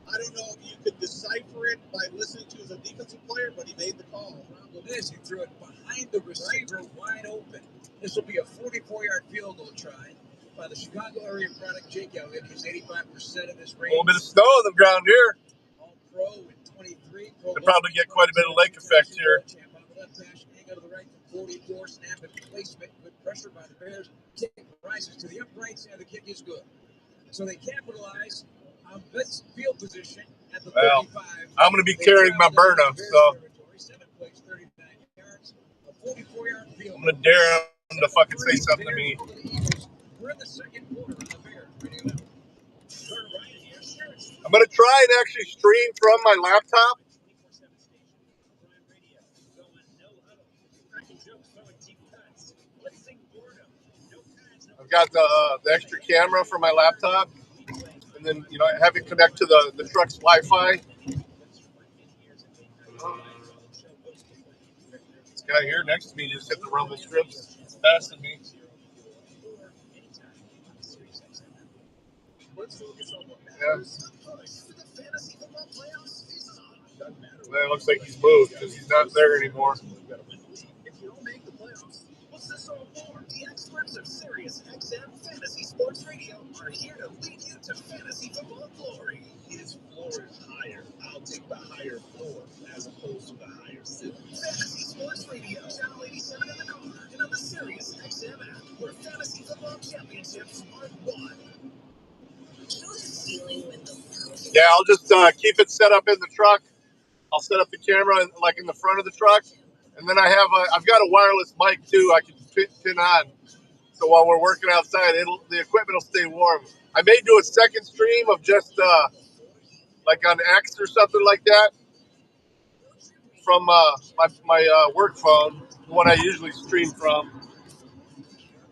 I don't know if you could decipher it by listening to his defensive player, but he made the call. The problem is he threw it behind the receiver wide open. This will be a 44-yard field goal try by the Chicago area product Jake Elliott. He's 85% of this range. A little bit of snow on the ground here. All-pro in 23. They'll probably get quite a bit of lake effect here. On the left hash, angle to the right from 44. Snap and placement. Good pressure by the Bears. Kick rises to the uprights, and the kick is good. So they capitalize on this field position at the 35. I'm going to be carrying my Berna, so 7 plays, 39 yards. A 44-yard field. I'm going to dare him to fucking say something to me. We're in the second quarter on the Bears Radio Network. I'm going to try and actually stream from my laptop. I've got the extra camera for my laptop, and then have it connect to the truck's Wi-Fi. This guy here next to me just hit the rumble strips. It's passing me. Yeah. Well, it looks like he's moved because he's not there anymore. If you don't make the playoffs, what's this all for? The experts of Sirius XM Fantasy Sports Radio are here to lead you to fantasy football glory. His floor is higher. I'll take the higher floor as opposed to the higher ceiling. Fantasy Sports Radio, Channel 87 in the car, and on the Sirius XM app, where fantasy football championships are won. Yeah, I'll just keep it set up in the truck. I'll set up the camera in the front of the truck, and then I've got a wireless mic too. I can pin on, so while we're working outside, the equipment will stay warm. I may do a second stream of just like on X or something like that from my work phone, the one I usually stream from.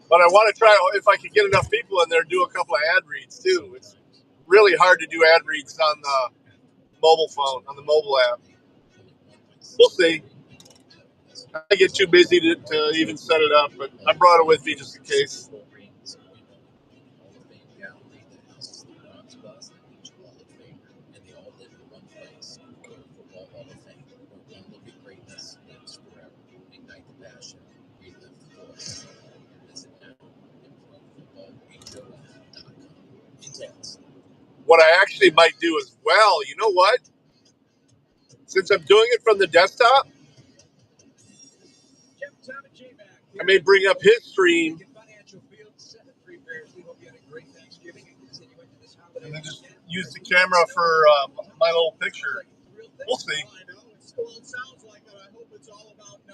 But I want to try if I could get enough people in there, do a couple of ad reads too. It's really hard to do ad reads on the mobile phone, on the mobile app. We'll see. I get too busy to even set it up, but I brought it with me just in case. What I actually might do as well, you know what? Since I'm doing it from the desktop, I may bring up his stream and then just use the camera for my little picture. We'll see.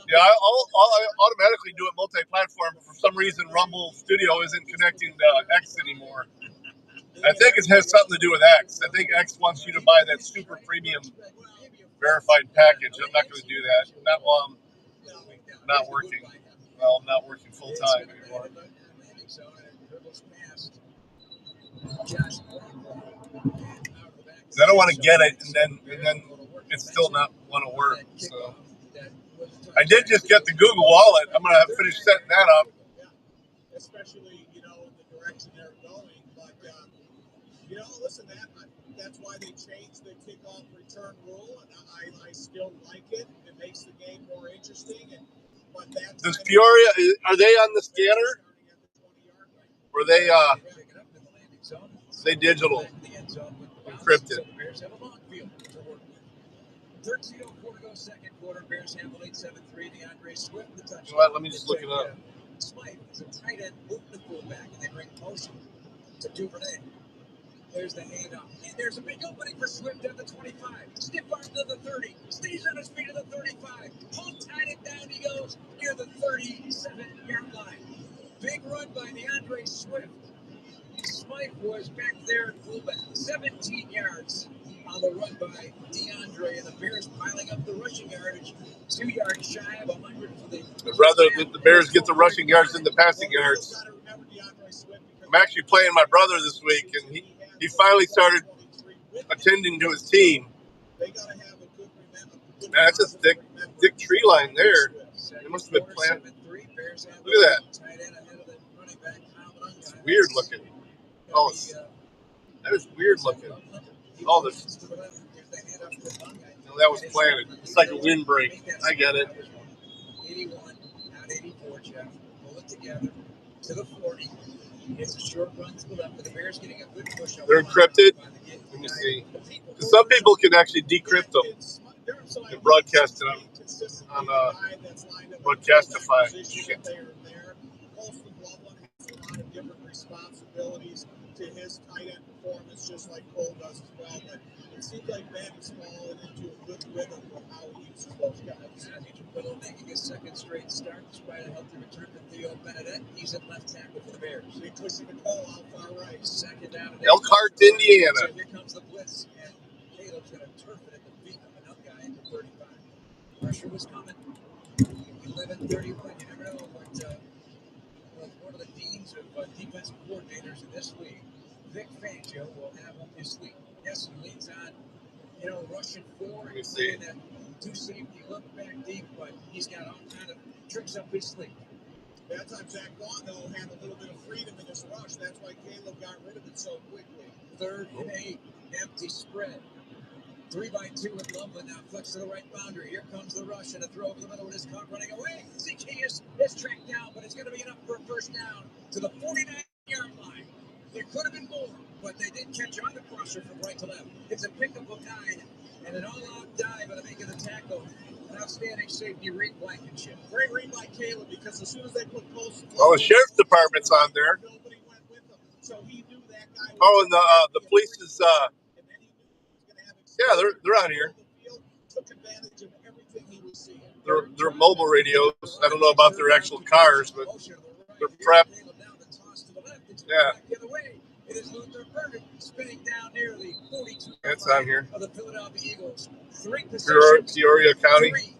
Yeah, I'll automatically do it multi-platform, but for some reason Rumble Studio isn't connecting to X anymore. I think it has something to do with X. I think X wants you to buy that super premium verified package. I'm not going to do that. Not while I'm not working. Well, I'm not working full time anymore. I don't want to get it and then it's still not want to work. So I did just get the Google Wallet. I'm going to finish setting that up. Especially, the direction they're going. But, listen, that's why they changed the kickoff return rule, and I still like it. It makes the game more interesting. Does Peoria, are they on the scanner? Or are they digital? Encrypted? 13:04 to go, second quarter. Bears handle 8-7-3. DeAndre Swift, the touchdown. You know what? Let me just look it up. Smythe is a tight end, moving the fullback, and they bring motion to Duvernay. There's the handoff, and there's a big opening for Swift at the 25. Stiff arm to the 30. Stays on his feet to the 35. Hold tight it down. He goes near the 37-yard line. Big run by DeAndre Swift. Smythe was back there at fullback. 17 yards on the run by DeAndre, and the Bears piling up the rushing yardage. 2 yards shy of 100 for the. I'd rather that the Bears get the rushing yards than the passing yards. I'm actually playing my brother this week, and he finally started attending to his team. Man, that's a thick tree line there. It must have been planted. Look at that. It's weird looking. Oh, that is weird looking. Oh, that was planted. It's like a windbreak. I get it. 81 out 84, Jeff. Pull it together to the 40. It's a short run to the left, but the Bears getting a good push. They're encrypted. Let me see. Some people can actually decrypt them and broadcast them on Broadcastify. abilities to his tight end performance, just like Cole does as well. But it seems like Ben is falling into a good rhythm with how he uses those guys. Little making his second straight start despite a healthy return to Theo Benedette. He's at left tackle for the Bears. They push Nicole out far right. Second down. Elkhart, Indiana. So here comes the blitz, and Caleb's going to turf it at the feet of another guy at the 35. Pressure was coming. 11:31. You never know what one of the deans of defensive coordinators in this league, Vic Fangio, will have up his sleeve. Yes, he leans on, rushing forward and saying that two safety look back deep, but he's got all kind of tricks up his sleeve. That time Zach Vaughn, though, had a little bit of freedom in this rush. That's why Caleb got rid of it so quickly. 3rd and 8, empty spread. 3-by-2 with Loveland now flicks to the right boundary. Here comes the rush and a throw over the middle with his clock running away. Zacchaeus is tracked down, but it's going to be enough for a first down to the 49-yard line. There could have been more, but they did catch on the crosser from right to left. It's a pickup of 9 and an all-out dive at the make of the tackle. An outstanding safety read Blankenship. Great read by Caleb because as soon as they put post, Well, the sheriff's department's on there. Nobody went with them, so he knew that guy. Oh, and the police is. Yeah, they're out here. Took advantage of everything he was seeing. They're mobile radios. I don't know about their actual cars, but they're prepped. Yeah. It is Luther Burden spinning down nearly 42. That's on here. Of the Philadelphia Eagles. 3 possessions. Peoria County. 3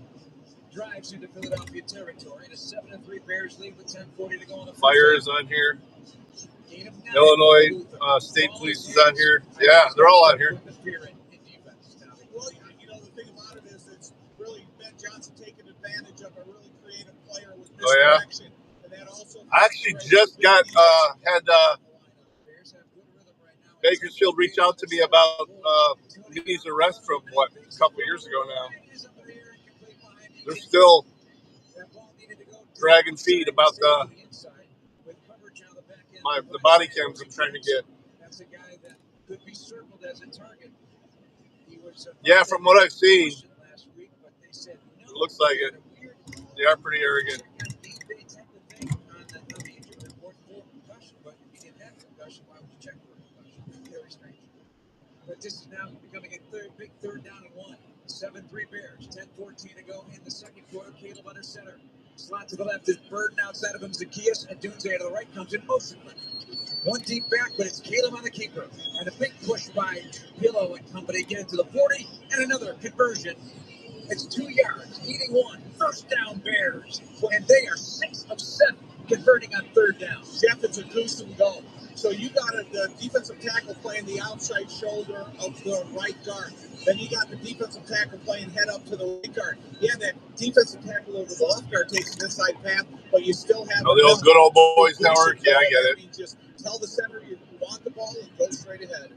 drives into Philadelphia territory. And a 7-3 Bears lead with 10:40 to go on the Fire is on here. Illinois State Police is on here. Yeah, they're all on here. Well, the thing about it is it's really Ben Johnson taking advantage of a really creative player with misdirection. And that also I actually just got had Bakersfield reach out to me about Minnie's arrest from a couple years ago now. They're still dragging feet about the body cams I'm trying to get. That's a guy that could be circled as a target. Yeah, from what I've seen, it looks like it. They are pretty arrogant. But this is now becoming a big third down and 1. 7-3 Bears. 10:14 to go in the second quarter. Caleb under center. Slot to the left is Burden outside of him. Zacchaeus and Dunze to the right comes in motion. One deep back, but it's Caleb on the keeper. And a big push by Pillow and company. Get into the 40 and another conversion. It's 2 yards, eating 1. First down Bears. And they are 6 of 7 converting on third down. Jeff, it's a goose and go. So you got the defensive tackle playing the outside shoulder of the right guard. Then you got the defensive tackle playing head up to the right guard. Yeah, that defensive tackle over the left guard takes an inside path, but you still have the old good old boys network. Yeah, I get it. I mean, just tell the center you want the ball and go straight ahead.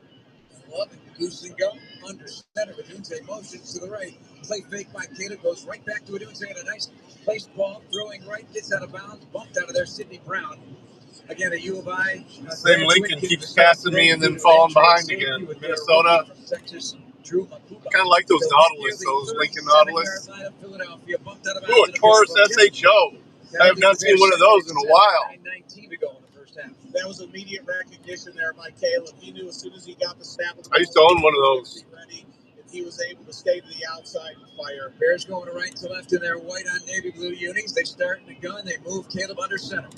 Love it. Goose and go. Under center. Adunze motions to the right. Play fake by Caleb. Goes right back to Adunze. And a nice placed ball. Throwing right. Gets out of bounds. Bumped out of there. Sidney Brown. Again, a U of I. Same Lincoln keeps passing me and then falling behind again. Minnesota. Kind of like those Nautilus, those Lincoln Nautilus. Ooh, a Taurus SHO. I have not seen one of those in a while. That was immediate recognition there by Caleb. He knew as soon as he got the snap of the ball, I used to own one of those. He was able to stay to the outside and fire. Bears going to right to left in their white on navy blue unis. They start in the gun. They move Caleb under center.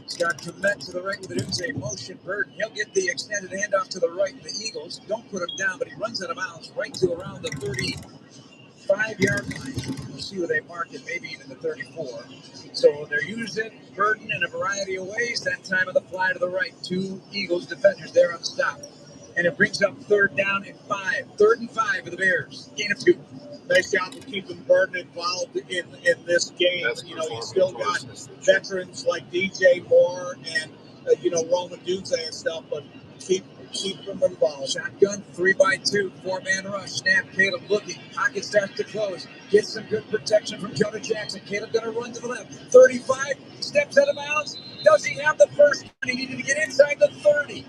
Scott Komet to the right with Adunze motion. Burden. He'll get the extended handoff to the right. The Eagles don't put him down, but he runs out of bounds right to around the 35-yard line. We'll see where they mark it, maybe even the 34. So they're using Burden in a variety of ways. That time of the fly to the right. 2 Eagles defenders there on the stop. And it brings up third down and 5. 3rd and 5 for the Bears. Gain of 2. Nice job of keeping Burden involved in this game. You still got veterans like DJ Moore and Roman Dunze and stuff, but keep them involved. Shotgun, 3-by-2, 4-man rush. Snap, Caleb looking. Pocket starts to close. Gets some good protection from Jonah Jackson. Caleb going to run to the left. 35, steps out of bounds. Does he have the first one? He needed to get inside the 30.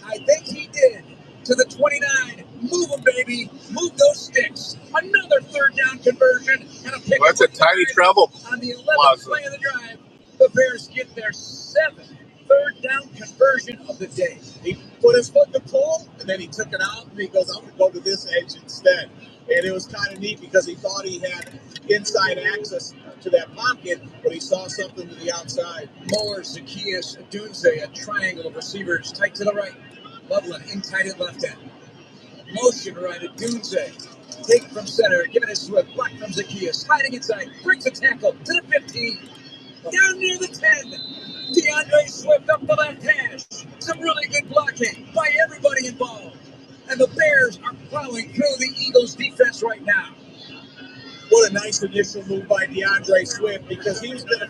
I think he did. To the 29. Move them, baby. Move those sticks. Another third down conversion. And a pick. Well, that's a tiny travel on the 11th play of the drive. The Bears get their 7th third down conversion. version of the day. He put his foot in the pool, and then he took it out, and he goes, I'm going to go to this edge instead. And it was kind of neat because he thought he had inside access to that pocket, but he saw something to the outside. Moore, Zacchaeus, Dunze, a triangle of receivers tight to the right. Loveland in tight at left end. Motion right at Dunze. Take from center, giving it Swift. Block from Zacchaeus. Sliding inside. Brings a tackle to the 15. Down near the 10. DeAndre Swift up the left hash. Some really good blocking by everybody involved. And the Bears are plowing through the Eagles' defense right now. What a nice initial move by DeAndre Swift because he was going to...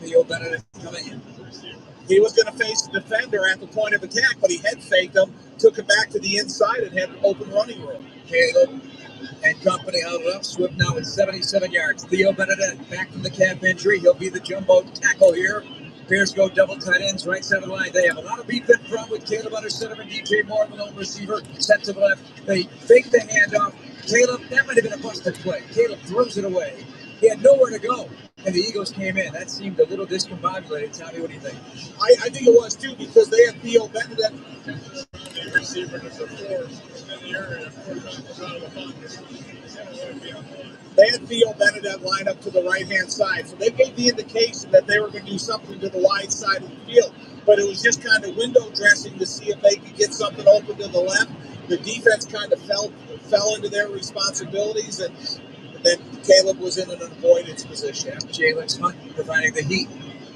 Theo Benedict coming in. He was going to face the defender at the point of attack, but he head faked him, took it back to the inside, and had an open running room. Caleb and company out it up. Swift now at 77 yards. Theo Benedict back from the calf injury. He'll be the jumbo tackle here. Bears go double tight ends right side of the line. They have a lot of beef in front with Caleb under center and DJ Moore, the lone receiver, set to the left. They fake the handoff. Caleb, that might have been a busted play. Caleb throws it away. He had nowhere to go, and the Eagles came in. That seemed a little discombobulated. Tommy, what do you think? I think it was, too, because they had Theo Benedict. The receiver to support in the area. They had Theo Benedict line up to the right-hand side, so they gave the indication that they were going to do something to the wide side of the field, but it was just kind of window dressing to see if they could get something open to the left. The defense kind of fell into their responsibilities, and then Caleb was in an avoidance position. Jalen Hunt providing the heat.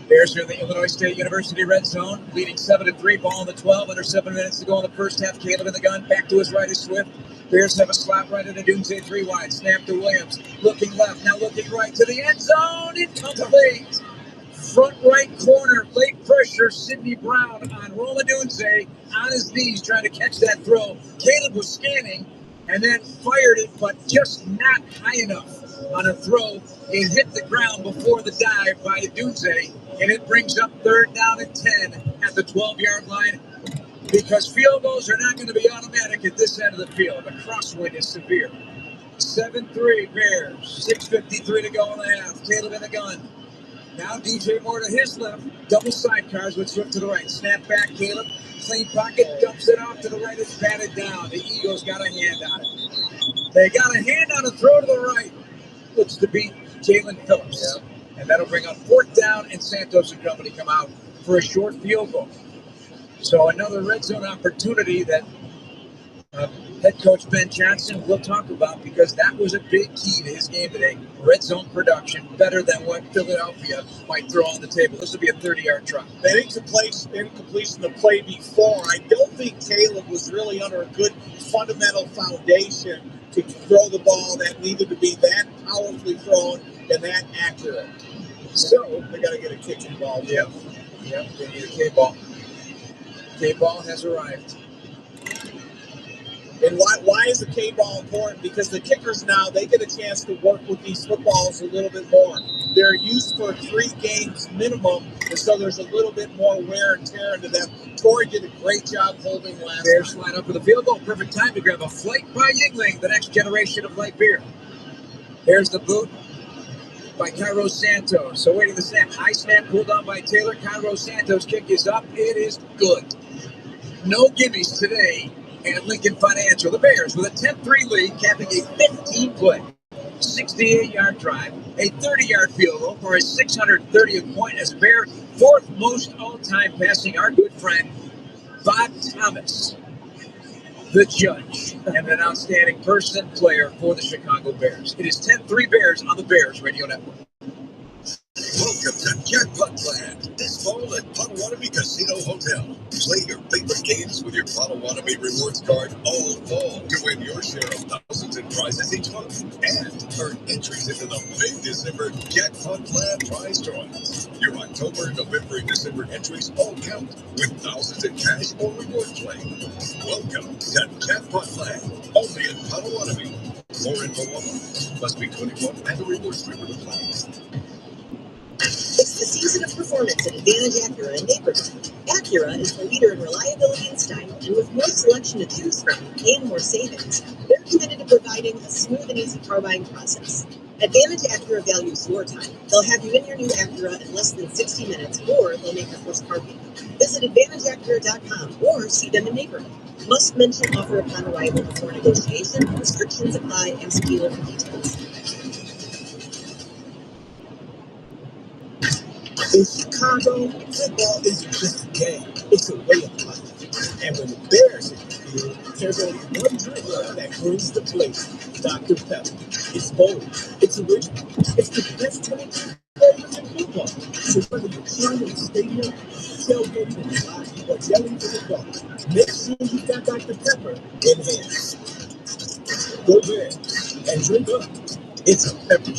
Bears are in the Illinois State University red zone, leading 7-3, ball in the 12, under 7 minutes to go in the first half. Caleb in the gun, back to his right is Swift. Bears have a slot right into Dunze, 3 wide. Snap to Williams, looking left, now looking right to the end zone. Incomplete. Front right corner, late pressure, Sidney Brown on Roma Dunze, on his knees trying to catch that throw. Caleb was scanning and then fired it, but just not high enough on a throw. It hit the ground before the dive by Dunze, and it brings up 3rd down and 10 at the 12-yard line because field goals are not going to be automatic at this end of the field. The crosswind is severe. 7-3 Bears, 6:53 to go in the half. Caleb in the gun. Now DJ Moore to his left. Double sidecars with Swift to the right. Snap back, Caleb. Clean pocket, dumps it off to the right. It's batted down. The Eagles got a hand on it. They got a hand on a throw to the right. Looks to beat Jalen Phillips. Yeah. And that'll bring up 4th down, and Santos and company come out for a short field goal. So another red zone opportunity that head coach Ben Johnson will talk about because that was a big key to his game today. Red zone production, better than what Philadelphia might throw on the table. This will be a 30-yard try. That incompletion of play before, I don't think Caleb was really under a good fundamental foundation to throw the ball that needed to be that powerfully thrown and that accurate. So they got to get a kick involved. Yep, they need a K-ball. K-ball has arrived. And why is the K-ball important? Because the kickers now, they get a chance to work with these footballs a little bit more. They're used for 3 games minimum, and so there's a little bit more wear and tear into them. Torrey did a great job holding last Bears time. line up for the field goal. Perfect time to grab a flight by Yingling, the next generation of light beer. Here's the boot by Cairo Santos. So waiting the snap. High snap pulled on by Taylor. Cairo Santos kick is up. It is good. No gimmies today. And Lincoln Financial, the Bears, with a 10-3 lead, capping a 15-play, 68-yard drive, a 30-yard field goal for a 630th point as Bear 4th most all-time passing our good friend Bob Thomas, the judge, and an outstanding person and player for the Chicago Bears. It is 10-3 Bears on the Bears Radio Network. Welcome to Jackpot Land this fall at Potawatomi Casino Hotel. Play your favorite games with your Potawatomi Rewards card all fall to win your share of thousands in prizes each month and earn entries into the big December Jackpot Land prize drawings. Your October, November, and December entries all count with thousands in cash or reward play. Welcome to Jackpot Land, only in Potawatomi. More info online. Must be 21 and a reward strip with apply. It's the season of performance at Advantage Acura in Naperville. Acura is the leader in reliability and style, and with more selection to choose from and more savings, they're committed to providing a smooth and easy car buying process. Advantage Acura values your time. They'll have you in your new Acura in less than 60 minutes, or they'll make your first car payment. Visit AdvantageAcura.com or see them in neighborhood. Must mention offer upon arrival before negotiation. Restrictions apply. Ask dealer for details. In Chicago, football isn't just a game, it's a way of life. And when the Bears hit the field, there's only one drink that brings the place, Dr. Pepper. It's bold, it's original, it's the best 23 flavors in football. So whether you're cheering in the stadium, tailgating in the lot, or yelling for the dog, make sure you've got Dr. Pepper in hand. Go Bears and drink up. It's a pepper.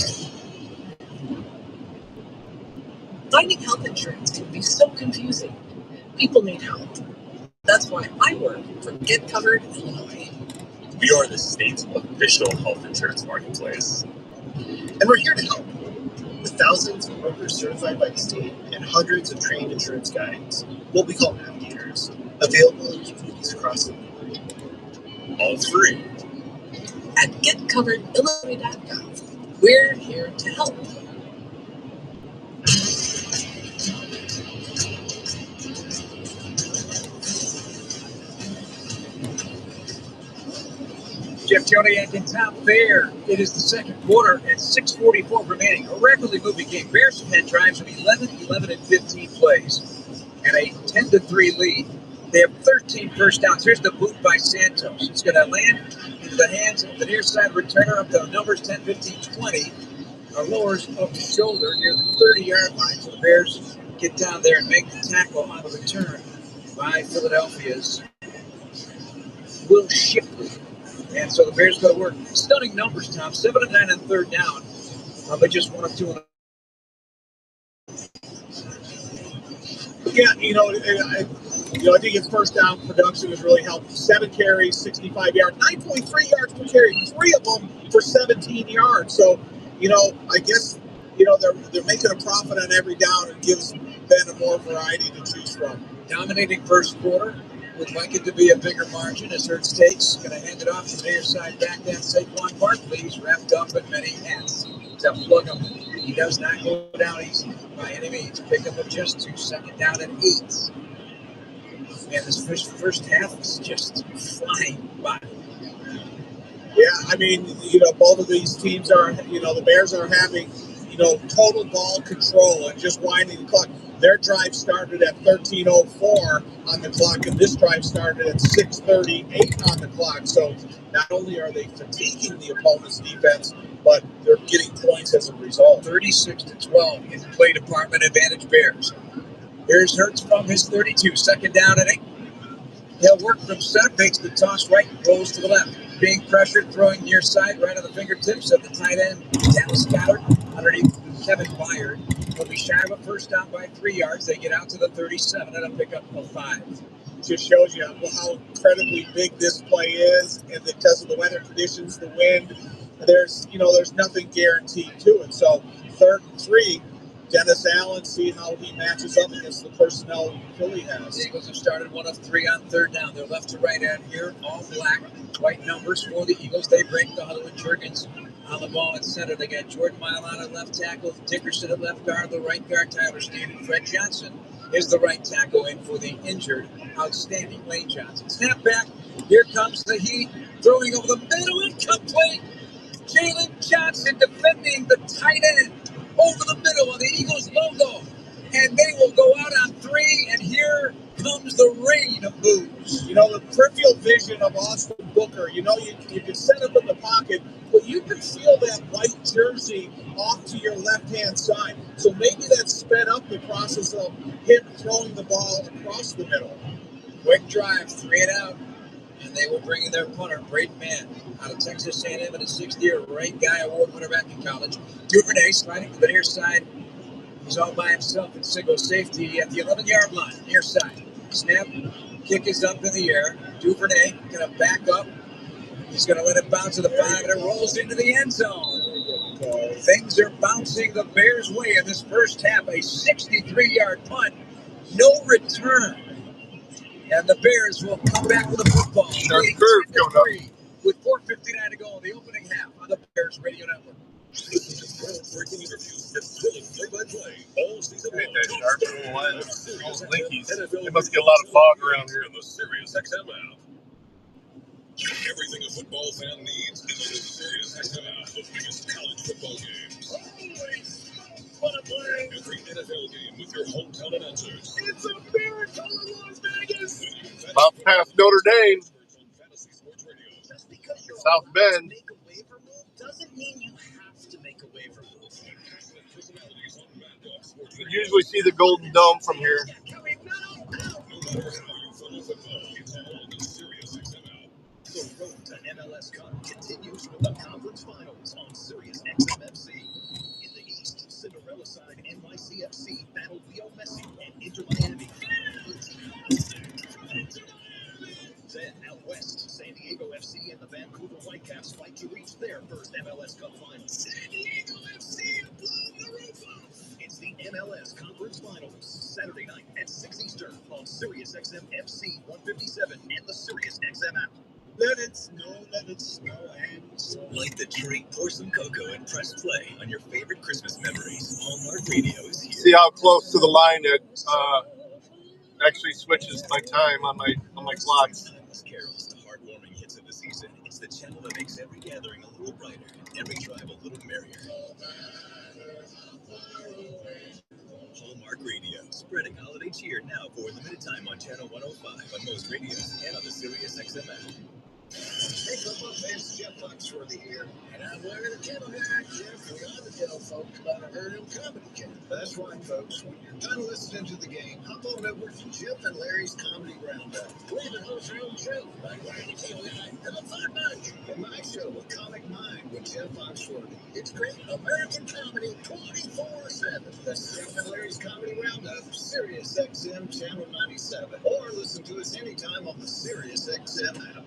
Finding health insurance can be so confusing. People need help. That's why I work for Get Covered Illinois. We are the state's official health insurance marketplace. And we're here to help. With thousands of brokers certified by the state and hundreds of trained insurance guides, what we call navigators, available in communities across the country. All free. At GetCoveredIllinois.com, we're here to help. Jeff Joniak in top there. It is the second quarter at 6:44 remaining. A rapidly moving game. Bears have had drives of 11, 11, and 15 plays and a 10-3 lead. They have 13 first downs. Here's the boot by Santos. It's going to land into the hands of the near side returner up to numbers 10, 15, 20. Lowers up the shoulder near the 30-yard line. So the Bears get down there and make the tackle on the return by Philadelphia's Will Shipley. And so the Bears go to work. Stunning numbers, Tom. 7 of 9 on third down, but just 1 of 2 on. Yeah, I think his first down production has really helped. 7 carries, 65 yards, 9.3 yards per carry, 3 of them for 17 yards. So, I guess, they're making a profit on every down and gives Ben more variety to choose from. Dominating first quarter. Would like it to be a bigger margin as Hurts takes. Going to hand it off to the near side back down Saquon Barkley. He's wrapped up in many hats to plug him. He does not go down easy by any means. Pick up of just 2, second down and 8. And this first half is just flying by. Yeah, both of these teams are, the Bears are having, total ball control and just winding the clock. Their drive started at 13:04 on the clock, and this drive started at 6:38 on the clock. So not only are they fatiguing the opponent's defense, but they're getting points as a result. 36-12 in the play department. Advantage Bears. Here's Hurts from his 32, second down and 8. He'll work from center, fakes the toss right, rolls to the left. Being pressured, throwing near side, right on the fingertips of the tight end, Dallas Goedert, underneath Kevin Byard. Will be shy of a first down by 3 yards. They get out to the 37 and a pickup of 5. Just shows you how incredibly big this play is, and because of the weather conditions, the wind, there's nothing guaranteed to it. So 3rd and 3. Dennis Allen, see how he matches up against the personnel Philly has. The Eagles have started 1 of 3 on third down. They're left to right out here, all black, white numbers for the Eagles. They break the huddle with Jurgens on the ball at center. They got Jordan Mailata at left tackle, Dickerson at left guard, the right guard Tyler Steen, and Fred Johnson is the right tackle in for the injured, outstanding Lane Johnson. Snap back, here comes the Heat, throwing over the middle, incomplete. Jalen Johnson defending the tight end over the middle of the Eagles logo. And they will go out on 3, and here comes the rain of boos. The peripheral vision of Austin Booker, you can set up in the pocket, but you can feel that white jersey off to your left-hand side. So maybe that sped up the process of him throwing the ball across the middle. Quick drive, 3 and out. And they will bring in their punter, Braden Mann, out of Texas A&M in his 6th year, Ray Guy Award winner back in college. Duvernay sliding to the near side. He's all by himself in single safety at the 11-yard line, near side. Snap, kick is up in the air. Duvernay going to back up. He's going to let it bounce to the 5, and it rolls into the end zone. Things are bouncing the Bears' way in this first half. A 63-yard punt, no return. And the Bears will come back with a football. Sharp curve coming up. With 4:59 to go in the opening half on the Bears Radio Network. Listen to groundbreaking interviews and thrilling play-by-play all season long. Ain't that sharp? I don't know why those Linkies. They must get a lot of fog around here. In the Sirius XM app. Everything a football fan needs is on the Sirius XM app. The biggest college football games. Every NFL game with your hometown announcers. It's a miracle in Las Vegas. About past Notre Dame. Just because you're South Bend. make a waiver move doesn't mean you have to make a waiver move. You usually see the Golden Dome from here. No matter how you follow football, it's all on the Sirius XM app. The road to MLS Cup continues with the conference finals on Sirius XM FC. In the East, Cinderella side NYCFC battle Leo Messi and Inter Miami. Then out west, San Diego FC and the Vancouver Whitecaps fight to reach their first MLS Cup final. San Diego FC have blown the roof off. It's the MLS Conference Finals, Saturday night at 6 Eastern on Sirius XM FC 157 and the Sirius XM app. Let it snow, and snow. Light the tree, pour some cocoa, and press play on your favorite Christmas memories. Hallmark Radio is here. See how close to the line it actually switches my time on my clock. Timeless carols, the heartwarming hits of the season. It's the channel that makes every gathering a little brighter and every tribe a little merrier. Hallmark Radio, spreading holiday cheer now for a limited time on Channel 105 on most radios and on the Sirius XM app. Hey, football fans, Jeff Foxworthy here, and I'm wearing a kettle hat. Jeff, we ought to tell folks about a Hurry Up Comedy Camp. That's right, folks. When you're done listening to the game, hop on over to Jeff and Larry's Comedy Roundup. We even host our own show, like Larry the Cable Guy and the Fun Bunch. And my show, A Comic Mind with Jeff Foxworthy. It's great American comedy 24/7. That's Jeff and Larry's Comedy Roundup, Sirius XM Channel 97. Or listen to us anytime on the Sirius XM app.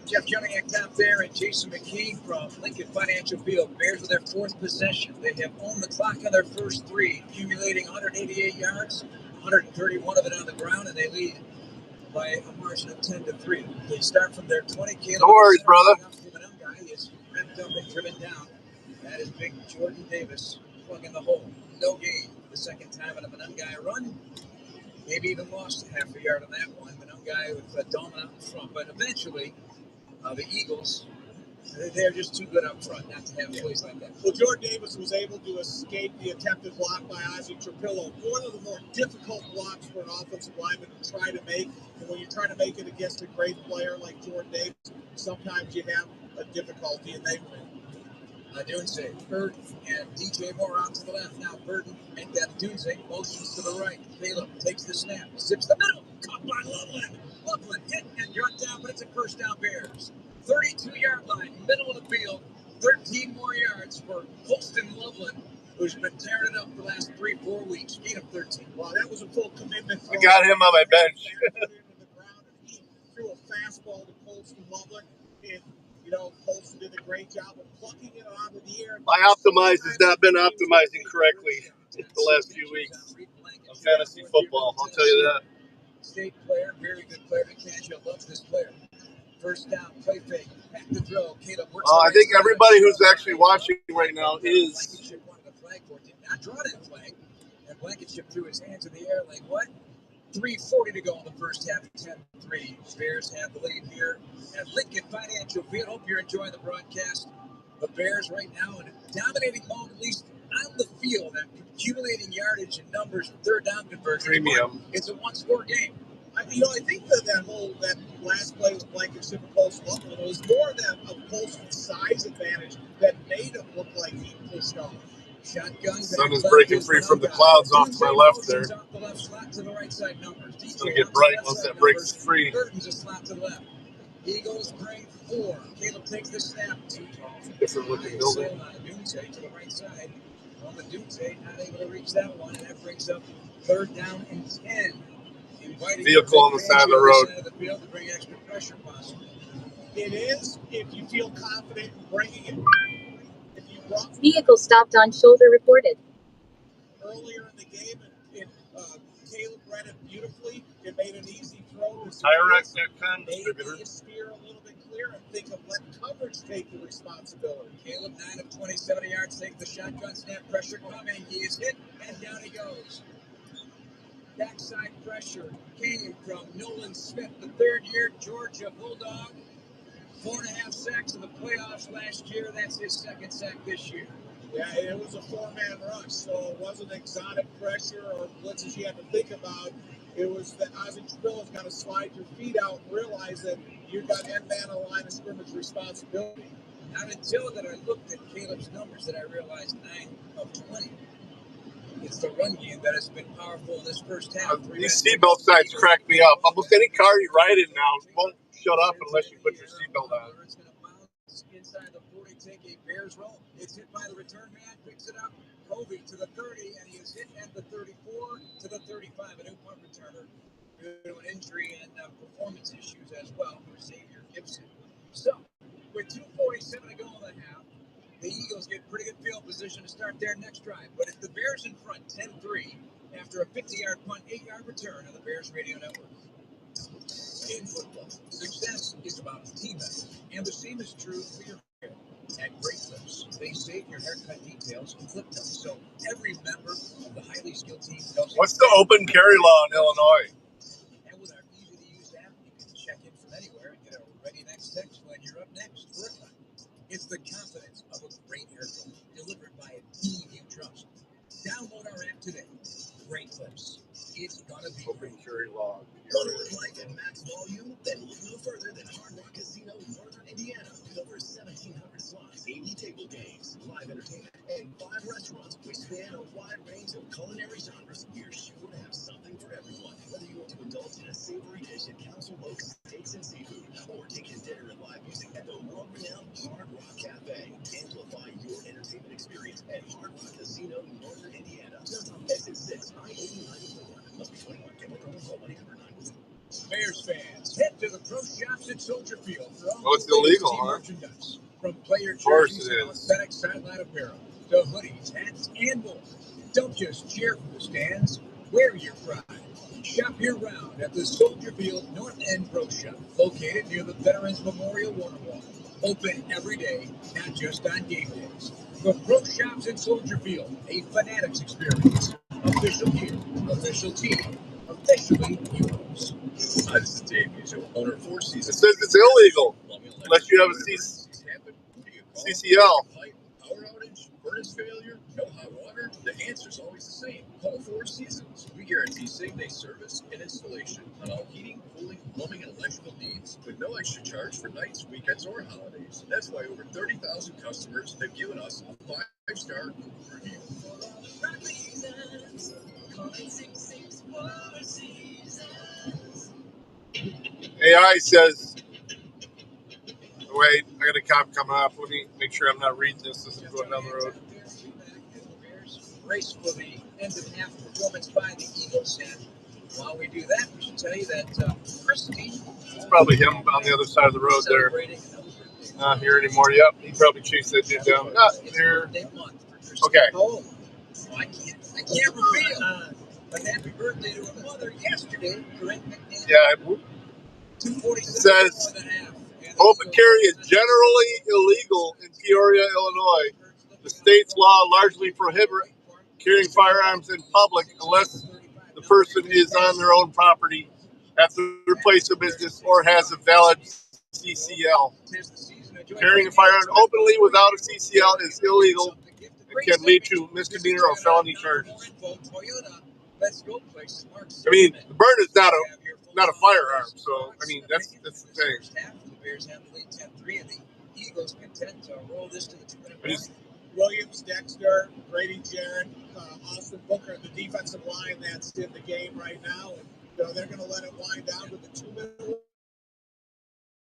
Jeff Joniak out there and Jason McKee from Lincoln Financial Field. Bears with their fourth possession. They have owned the clock on their first three, accumulating 188 yards, 131 of it on the ground, and they lead by a margin of 10-3. They start from their 20. No worries, brother. He is ripped up and driven down. That is big Jordan Davis plugging the hole. No gain the second time on a Manungai run. Maybe even lost half a yard on that one. Manungai with a dominant out in front. But eventually, the Eagles, they're just too good up front not to have plays like that. Well, Jordan Davis was able to escape the attempted block by Ozzie Trapillo. One of the more difficult blocks for an offensive lineman to try to make. And when you're trying to make it against a great player like Jordan Davis, sometimes you have a difficulty, and they win. Dunze, Burton, and DJ Moore out to the left. Now Burton make that Dunze, motions to the right. Caleb takes the snap, zips the middle, caught by Loveland. Loveland hit and dropped down, but it's a first down Bears. 32-yard line, middle of the field. 13 more yards for Holston Loveland, who's been tearing it up the last 3-4 weeks. Beat him 13. Wow, that was a full commitment. I got him on my bench. He threw a fastball to Holston Loveland, and Holston did a great job of plucking it out of the air. My optimize has not been optimizing correctly the last few weeks of fantasy football. I'll tell you that. State player, very good player. McCancho loves this player. First down, play fake, back to throw. Caleb works. I think everybody who's actually watching right now is. Blankenship wanted the flag for it. Did not draw that flag. And Blankenship threw his hands in the air like what? 3:40 to go in the first half. 10-3. Bears have the lead here at Lincoln Financial Field. Hope you're enjoying the broadcast. The Bears right now in a dominating mode, at least on the field, and accumulating yardage and numbers and third down conversion. Premium. It's a one-score game. I think that last play with Blankenship and Colston Loveland, it was more than a Colston's size advantage that made him look like he pushed off. Shotgun. Sun is breaking free from the clouds off to my left there. Off the left, slot to the right side numbers. It's going to get bright once that breaks free. Burton's a slot to the left. Eagles bring 4. Caleb takes the snap. Too tall. Different looking building. Dunze to the right side. On the Dunze, not able to reach that one, and that brings up third down and 10. Vehicle on the side of the road. Side of the field to bring extra pressure possible. It is if you feel confident in bringing it. Vehicle stopped on shoulder reported. Earlier in the game, and Caleb read it beautifully. It made an easy throw. TireRack.com Made distributor. the steer a little bit clearer and think of let coverage take the responsibility. Caleb 9 of 20, 70 yards, take the shotgun snap, pressure coming. He is hit, and down he goes. Backside pressure came from Nolan Smith, the third-year Georgia Bulldog. 4.5 sacks in the playoffs last year. That's his second sack this year. Yeah, it was a four-man rush, so it wasn't exotic pressure or blitzes you had to think about. It was that Ozzie Trilla's got to slide your feet out and realize that you've got end man a line of scrimmage responsibility. Not until that I looked at Caleb's numbers that I realized 9 of 20. It's the run game that has been powerful in this first half. These seatbelt signs crack me up. Almost any car you ride in now won't shut up unless you put your seatbelt on. It's going to bounce inside the 40, take a Bears roll. It's hit by the return man, picks it up. Covey to the 30, and he is hit at the 34 to the 35. A new punt returner due to an injury and performance issues as well for Xavier Gibson. So, with 2:47 to go in the half, the Eagles get pretty good field position to start their next drive. But if the Bears in front 10-3 after a 50-yard punt, 8-yard return on the Bears Radio Network. In football, success is about team effort, and the same is true for your hair. At Great Clips, they save your haircut details and clip them, so every member of the highly skilled team knows. What's the open carry law in Illinois? And with our easy-to-use app, you can check in from anywhere and get a ready next text when you're up next for a cut. It's the confidence of a great haircut delivered by a team you trust. Download our app today. Great Clips. It's gonna be Open carry law. Want to live life at max volume? Then look no further than Hard Rock Casino, Northern Indiana, with over 1,700 slots, 80 table games, live entertainment, and 5 restaurants which span a wide range of culinary genres. You're sure to have something for everyone. Whether you want to indulge in a savory dish at Council Oak Steaks and Seafood, or take in dinner and live music at the world-renowned Hard Rock Cafe. Amplify your entertainment experience at Hard Rock Casino, Northern Indiana. Just on exit 6, I-8094. Must be 21. Gamble problem. Call 1-800-9. Bears fans, head to the pro shops at Soldier Field for all Well, it's illegal, huh? merchandise. From player Of course jerseys it and is. authentic sideline apparel to hoodies, hats, and more. Don't just cheer from the stands, wear your pride. Shop year-round at the Soldier Field North End Pro Shop, located near the Veterans Memorial Water Wall. Open every day, not just on game days. The pro shops at Soldier Field, a Fanatics experience. Official gear, official team, officially yours. Hi, this is Dave Mutual, owner of Four Seasons. It says it's illegal unless you have a CCL. Power outage, furnace failure, no hot water. The answer's always the same. Call Four Seasons. We guarantee same-day service and installation on all heating, cooling, plumbing, and electrical needs with no extra charge for nights, weekends, or holidays. That's why over 30,000 customers have given us a 5-star review. AI says, wait, I got a cop coming up. Let me make sure I'm not reading this. This is going down the road. Race for the end of half performance by the Eagles. And while we do that, we should tell you that Christy. It's probably him on the other side of the road there. Not here anymore. Yep, he probably chased that dude down. Not there. Okay. Oh, I can't reveal. But happy birthday to her mother yesterday. Yeah. It says open carry is generally illegal in Peoria, Illinois. The state's law largely prohibits carrying firearms in public unless the person is on their own property, at their place of business, or has a valid CCL. Carrying a firearm openly without a CCL is illegal and can lead to misdemeanor or felony charges. I mean, the bird is not a firearm, so I mean that's the thing. The Bears have the lead 10-3, and the Eagles content to roll this to the 2-minute. Williams, Dexter, Grady Jarrett, Austin Booker, the defensive line that's in the game right now, and they're going to let it wind down with the 2-minute.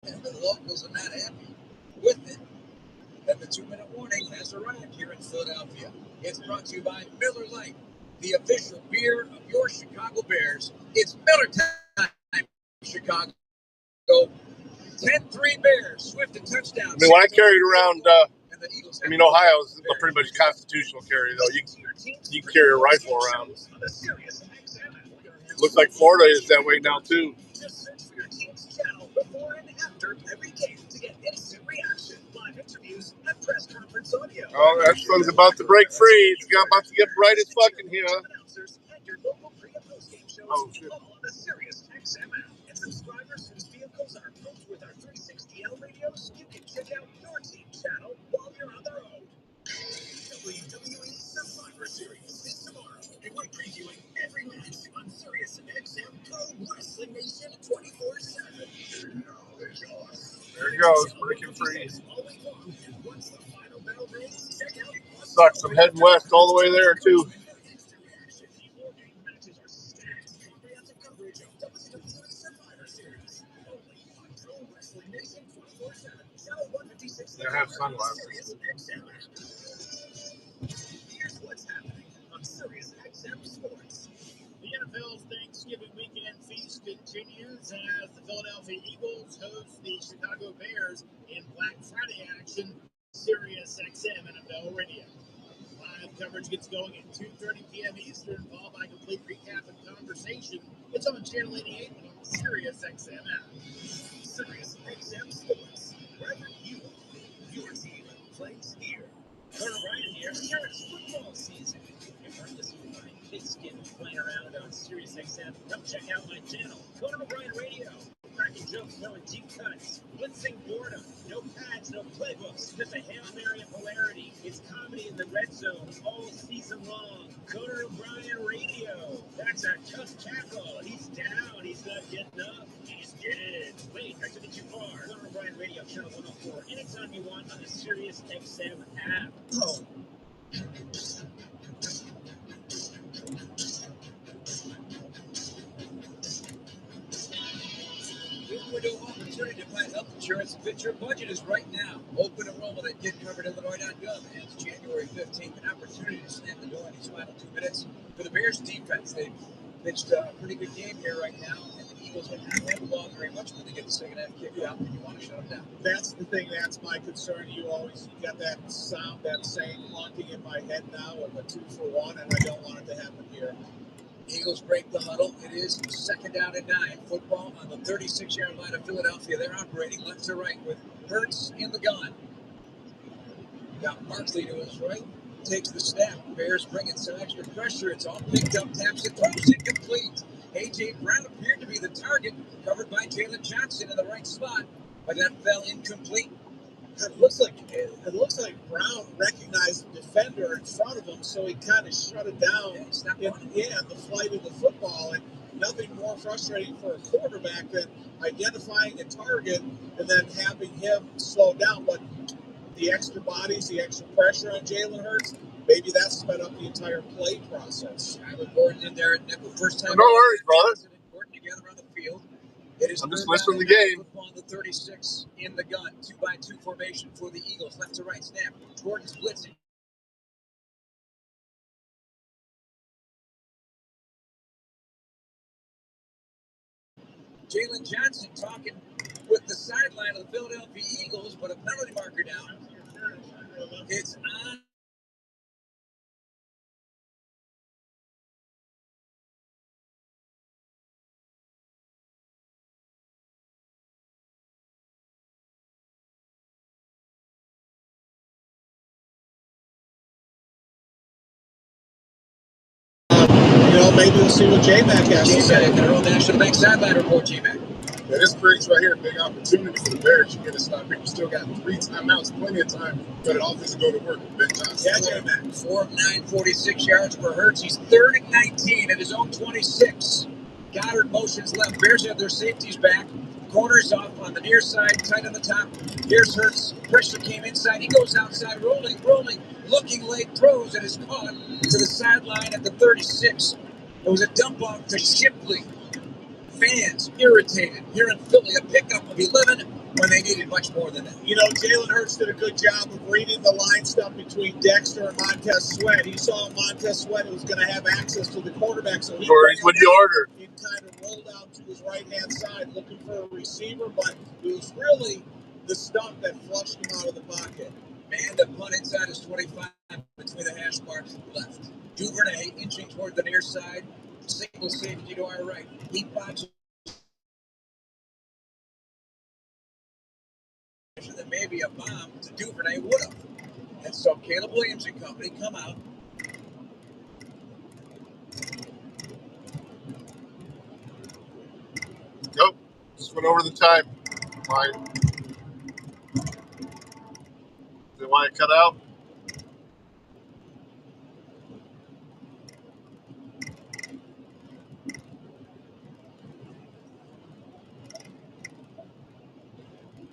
And the locals are not happy with it. That the 2-minute warning has arrived here in Philadelphia. It's brought to you by Miller Lite, the official beer of your Chicago Bears. It's Miller time, Chicago. 10-3 Bears, swift and touchdown. I mean, when I carried around, Ohio is a pretty much constitutional carry, though. You can carry a rifle around. Looks like Florida is that way now too. Just search for your team's channel before and after every game to get instant reaction, live interviews, and press conference audio. Oh, that sun's about to break free. It's about to get bright as fuck in here. Announcers and your local pre- and post-game shows all on the Sirius XM app. And subscribers whose vehicles are equipped with our 360L radios, you can check out your team channel while you're on the road. WWE Survivor Series is tomorrow, and we're previewing every match on Sirius XM Pro Wrestling Nation 24/7. There it goes, breaking free. Sucks, I'm heading west all the way there too. I have sunglasses. Here's what's happening on Sirius XM Sports. The NFL's Thanksgiving weekend feast continues as the Philadelphia Eagles host the Chicago Bears in Black Friday action. Sirius XM NFL Radio. Live coverage gets going at 2:30 p.m. Eastern, followed by a complete recap and conversation. It's on Channel 88 on the Sirius XM app. Sirius XM Sports. Wherever you are, your team plays here. Connor Ryan here. Here it's football season. If you're listening to my kids getting playing around on Sirius XM, come check out my channel, Conan O'Brien Radio. Cracking jokes, throwing deep cuts, blitzing boredom, no pads, no playbooks, just a Hail Mary of hilarity. It's comedy in the red zone all season long. Conan O'Brien Radio. That's a tough tackle. He's down. He's not getting up. He's dead. Wait, I took it too far. Conan O'Brien Radio, channel 104. Anytime you want on the Sirius XM app. Oh. Window opportunity to find health insurance that fits your budget is right now. Open enrollment at getcoveredillinois.gov ends January 15th. An opportunity to slam the door in these final 2 minutes for the Bears defense. They've pitched a pretty good game here right now, and the Eagles have not had the ball very much when they get the second half kicked out, and you want to shut them down. That's the thing. That's my concern. You got that sound, that saying haunting in my head now of a 2-for-1, and I don't want it to happen here. Eagles break the huddle. It is second down and 9. Football on the 36-yard line of Philadelphia. They're operating left to right with Hurts in the gun. Got Markley to his right. Takes the snap. Bears bring inside extra pressure. It's all picked up. Taps it. Throws it complete. A.J. Brown appeared to be the target. Covered by Jalen Johnson in the right spot. But that fell incomplete. It looks like Brown recognized the defender in front of him, so he kind of shut it down in the flight of the football. And nothing more frustrating for a quarterback than identifying a target and then having him slow down. But the extra bodies, the extra pressure on Jalen Hurts, maybe that sped up the entire play process. I was born in there at nickel. First time. No worries, brother. Working together on the field. It is I'm just listening to the game. Football on the 36 in the gun. 2-by-2 formation for the Eagles. Left to right snap. Gordon's blitzing. Jalen Johnson talking with the sideline of the Philadelphia Eagles, but a penalty marker down. It's on. Maybe we'll see what J-Mac has to say. National Bank sideline report, J-Mac. Yeah, this creates right here a big opportunity for the Bears. You get a stop here. You still got 3 timeouts, plenty of time for the offense to go to work with Ben Johnson. Yeah, J-Mac. 4 of 9, 46 yards for Hurts. He's 3rd and 19 at his own 26. Goddard motions left. Bears have their safeties back. Corners off on the near side, tight on the top. Here's Hurts. Pressure came inside. He goes outside, rolling, looking late, throws, and is caught to the sideline at the 36. It was a dump off to Shipley. Fans irritated here in Philly, a pickup of 11 when they needed much more than that. You know, Jalen Hurts did a good job of reading the line stuff between Dexter and Montez Sweat. He saw Montez Sweat was going to have access to the quarterback, so he what you order. He kind of rolled out to his right-hand side looking for a receiver, but it was really the stump that flushed him out of the pocket. Man, the punt inside is 25 between the hash marks left. Duvernay inching toward the near side. Single safety to our right. He botches that maybe a bomb to Duvernay would have. And so Caleb Williams and company come out. Nope. Just went over the time line. They want it cut out?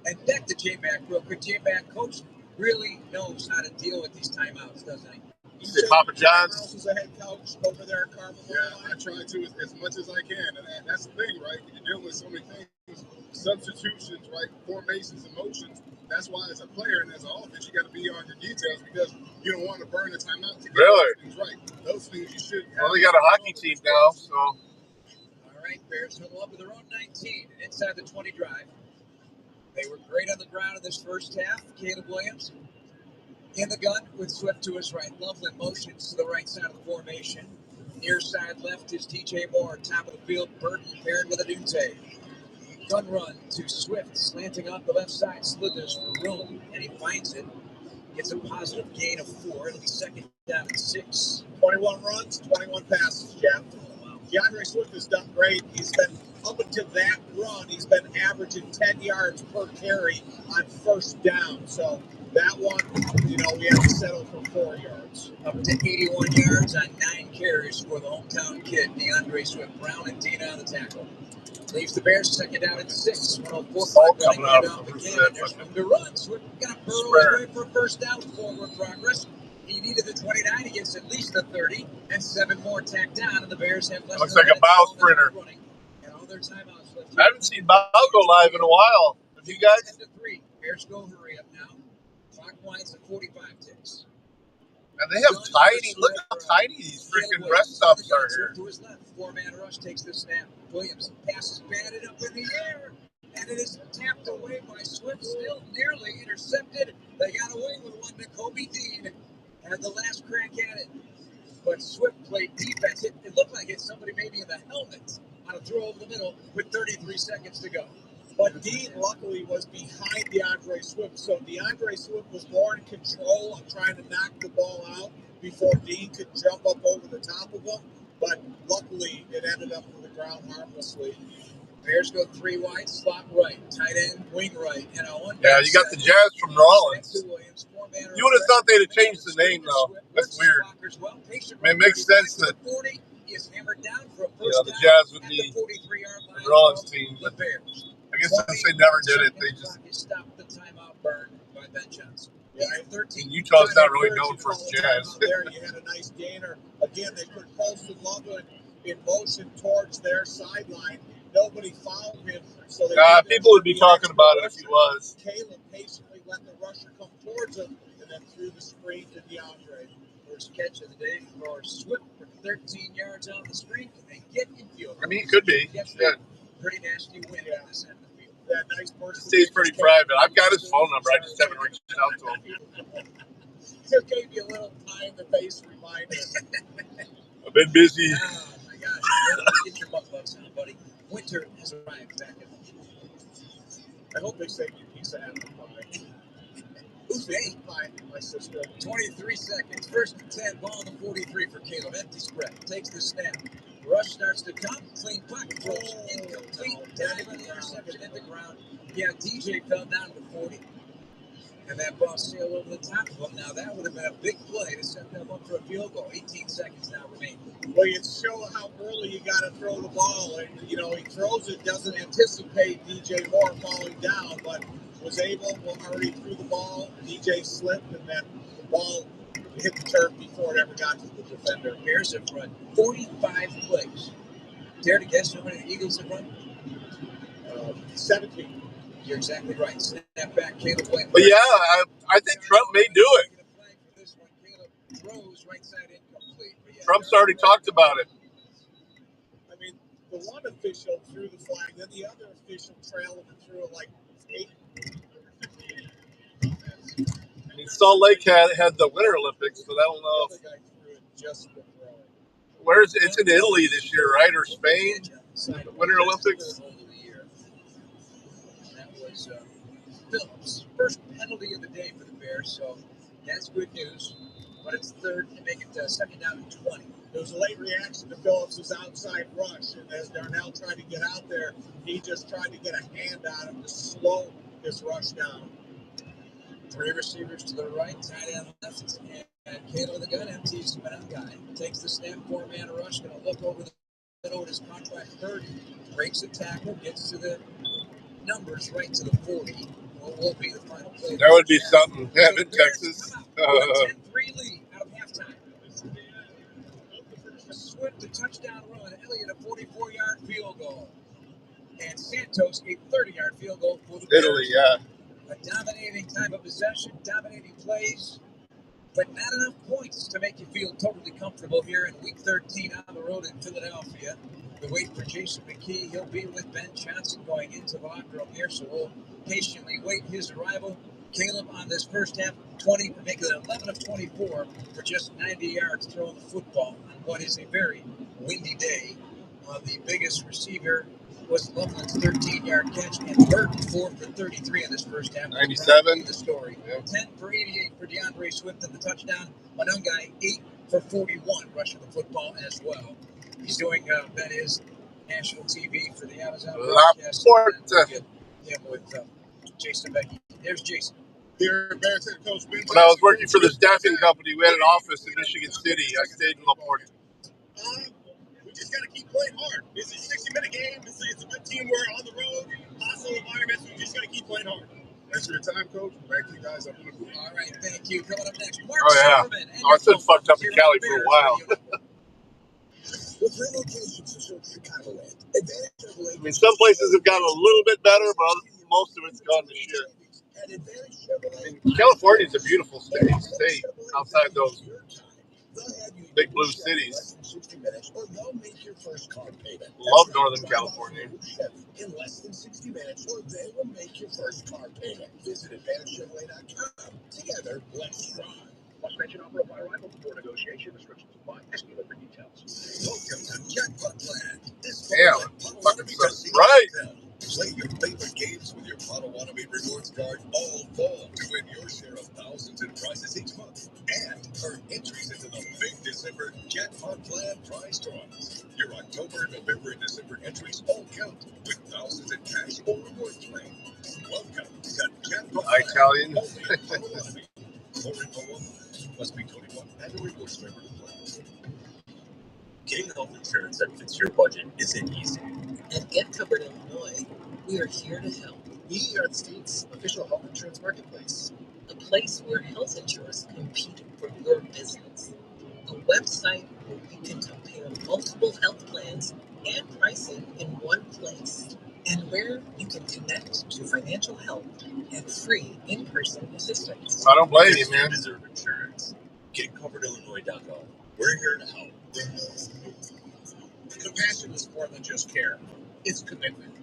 And back to J-Mac real quick. J-Mac coach really knows how to deal with these timeouts, doesn't he? You say Papa John's? Is a head coach over there at Carmel. Yeah, I try to as much as I can. And that's the thing, right? You're dealing with so many things, substitutions, right? Formations, emotions. That's why as a player and as an offense, you got to be on your details because you don't want to burn the timeout to get Really? things right. Those things you should have. Well, they got a hockey team now, so. All right, Bears huddle up with their own 19 inside the 20 drive. They were great on the ground in this first half. Caleb Williams in the gun with Swift to his right. Loveland motions to the right side of the formation. Near side left is TJ Moore. Top of the field, Burton paired with Adunze. Gun run to Swift, slanting off the left side. Slithers for room, and he finds it. Gets a positive gain of 4. It'll be second down and 6. 21 runs, 21 passes, Jeff. DeAndre Swift has done great. He's been, up until that run, he's been averaging 10 yards per carry on first down. So that one, we have to settle for 4 yards. Up to 81 yards on 9 carries for the hometown kid, DeAndre Swift. Brown and Dina on the tackle. Leaves the Bears second down at 6. 104 coming out of There's room to run. Swift got to burrow his way for a first down. Forward progress. He needed the 29. He gets at least the 30. And 7 more tacked down. And the Bears have less Looks than like a bow sprinter. And all their timeouts left. I haven't seen Bow go live in a while. Have you guys? 10-3. Bears go hurry up now. Clock winds at 45 ticks. And they have tiny, look how tiny these freaking rest stops are here. To his left, 4-man rush takes the snap. Williams passes batted up in the air, and it is tapped away by Swift, still nearly intercepted. They got away with one to Kobe Dean, had the last crack at it. But Swift played defense. It looked like it's somebody maybe in the helmet on a throw over the middle with 33 seconds to go. But Dean, luckily, was behind DeAndre Swift. So DeAndre Swift was more in control of trying to knock the ball out before Dean could jump up over the top of him. But luckily, it ended up on the ground harmlessly. Bears go 3 wide, slot right, tight end, wing right, and a one. Yeah, you got the Jazz from Rollins. You would have thought they'd have changed the name, though. That's weird. I mean, it makes sense that the Jazz would be the Rollins team, but I guess since they never did it, they just. Stopped the timeout burn by Ben Johnson. Yeah, 13. Utah's not really known for its Jazz. There, you had a nice gainer. Again, they put Colston Loveland in motion towards their sideline. Nobody fouled him, so they people would be talking about it if he was. Caleb patiently let the rusher come towards him and then threw the screen to DeAndre. First catch of the day for Swift for 13 yards on the screen and get in field. I mean, he could be. Yeah. Pretty nasty win on this end of the field. That nice person. Stays pretty private. I've got his phone number. I just haven't reached out to him. Just gave you a little time to face reminder. I've been busy. Oh my gosh! Get your butt bugs on, buddy. Winter has arrived back at home. I hope they save you a piece of apple pie. Who's they? My sister. 23 seconds. First and 10. Ball on the 43 for Caleb. Empty spread. Takes the snap. Rush starts to come. Clean pocket. Throws incomplete. Dive on the interception at the ground. Yeah, DJ fell down to 40. And that ball sailed over the top of him. Now, that would have been a big play to set them up for a field goal. 18 seconds now remain. Well, you show how early you got to throw the ball. And, he throws it, doesn't anticipate DJ Moore falling down, but was able, already threw the ball. DJ slipped, and then the ball hit the turf before it ever got to the defender. Bears have run 45 plays. Dare to guess how many the Eagles have run? 17. You're exactly right. Snap back, Caleb Williams. But yeah, I think Trump may do it. Trump's already talked about it. I mean, the one official threw the flag, then the other official trailed him and threw it like 8. I mean, Salt Lake had the Winter Olympics, but I don't know. The other guy threw it just for throwing. Where's it's in Italy this year, right? Or Spain? Winter Olympics? That was Phillips' first penalty of the day for the Bears, so that's good news. But it's third to make it second down and 20. There was a late reaction to Phillips' outside rush, and as Darnell tried to get out there, he just tried to get a hand on him to slow his rush down. Three receivers to the right, tight end left, and Cato the gun empties guy. Takes the snap, four-man rush, going to look over the middle of his contract third, breaks a tackle, gets to the numbers right to the 40. What will be the final play? That would be something. Yeah, in Texas. 10-3 lead out of halftime. Swift a touchdown run, Elliott a 44-yard field goal, and Santos a 30-yard field goal for the Bears. Italy, yeah. A dominating time of possession, dominating plays, but not enough points to make you feel totally comfortable here in Week 13 on the road in Philadelphia. We wait for Jason McKee. He'll be with Ben Johnson going into the locker room here, so we'll patiently wait his arrival. Caleb on this first half, 20, making it 11 of 24 for just 90 yards throwing the football on what is a very windy day. The biggest receiver was Loveland's 13-yard catch, and Burton 4 for 33 in this first half. 97. The story. Yeah. 10 for 88 for DeAndre Swift in the touchdown. Manungai 8 for 41 rushing the football as well. He's doing that is national TV for the Amazon broadcast. Him with Jason Becky. There's Jason. Here, Bears head coach Ben. When I was working for the staffing company, we had an office in Michigan City. I stayed in LaPorte. We just got to keep playing hard. It's a 60-minute game. It's a good team. We're on the road, hostile environments. We just got to keep playing hard. Thanks for your time, Coach. Back to you guys up in the booth. All right, thank you. Coming up next, Mark Silverman. I've been fucked up in Cali for a while. With relocations to serve Chicagoland, Advantage Chevrolet. I mean, some places have gotten a little bit better, but most of it's gone to shit. I mean, California's a beautiful state outside those big blue cities. Love Northern California. In less than 60 minutes, or they will make your first car payment. Visit AdvantageChevrolet.com. Together, let's ride. Suspension offer upon arrival before negotiation. Restrictions apply. Ask dealer for details. Welcome to Jackpot Land. Damn, fucking right. Play your favorite games with your Potawatomi Rewards card all fall to win your share of thousands in prizes each month and earn entries into the big December Jackpot Plan prize drawings. Your October, November, and December entries all count with thousands in cash or rewards claim. Welcome to Jackpot Italian. More info online. Must be 21 and a rewards member to play. Getting health insurance that fits your budget isn't easy. At Get Covered Illinois, we are here to help. We are the state's official health insurance marketplace. A place where health insurers compete for your business. A website where you can compare multiple health plans and pricing in one place. And where you can connect to financial help and free in-person assistance. I don't blame you, man. You deserve insurance. GetCoveredIllinois.com. We're here to help. Compassion is more than just care. It's commitment.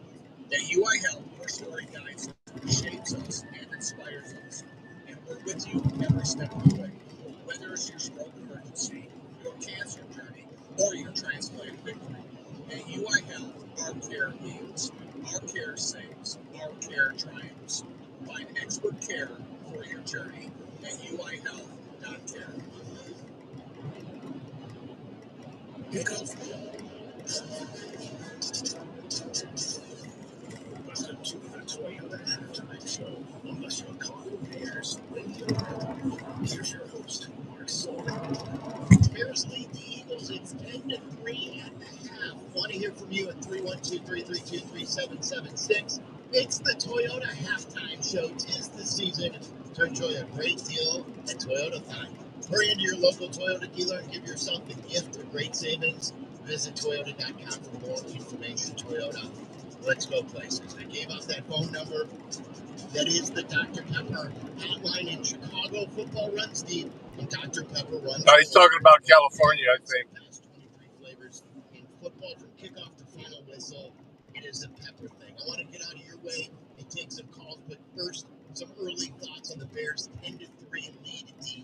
At UI Health, your story guides, shapes us, and inspires us. And we're with you every step of the way. Whether it's your stroke emergency, your cancer journey, or your transplant victory. At UI Health, our care heals, our care saves, our care triumphs. Find expert care for your journey at uihealth.care. Listen to the Toyota Halftime Show on the Chicago Bears radio. Here's your host, Mark Silver. Bears lead the Eagles. It's 10-3 at the half. Want to hear from you at 312-332-3776. It's the Toyota Halftime Show. 'Tis the season to enjoy a great deal at Toyota time. Hurry into your local Toyota dealer and give yourself the gift of great savings. Visit Toyota.com for more information. Toyota, let's go places. I gave out that phone number. That is the Dr. Pepper hotline in Chicago. Football runs deep, and Dr. Pepper runs. No, he's talking about California, I think. Past 23 flavors in football from kickoff to final whistle. It is a pepper thing. I want to get out of your way and take some calls, but first, some early thoughts on the Bears' 10-3 lead at the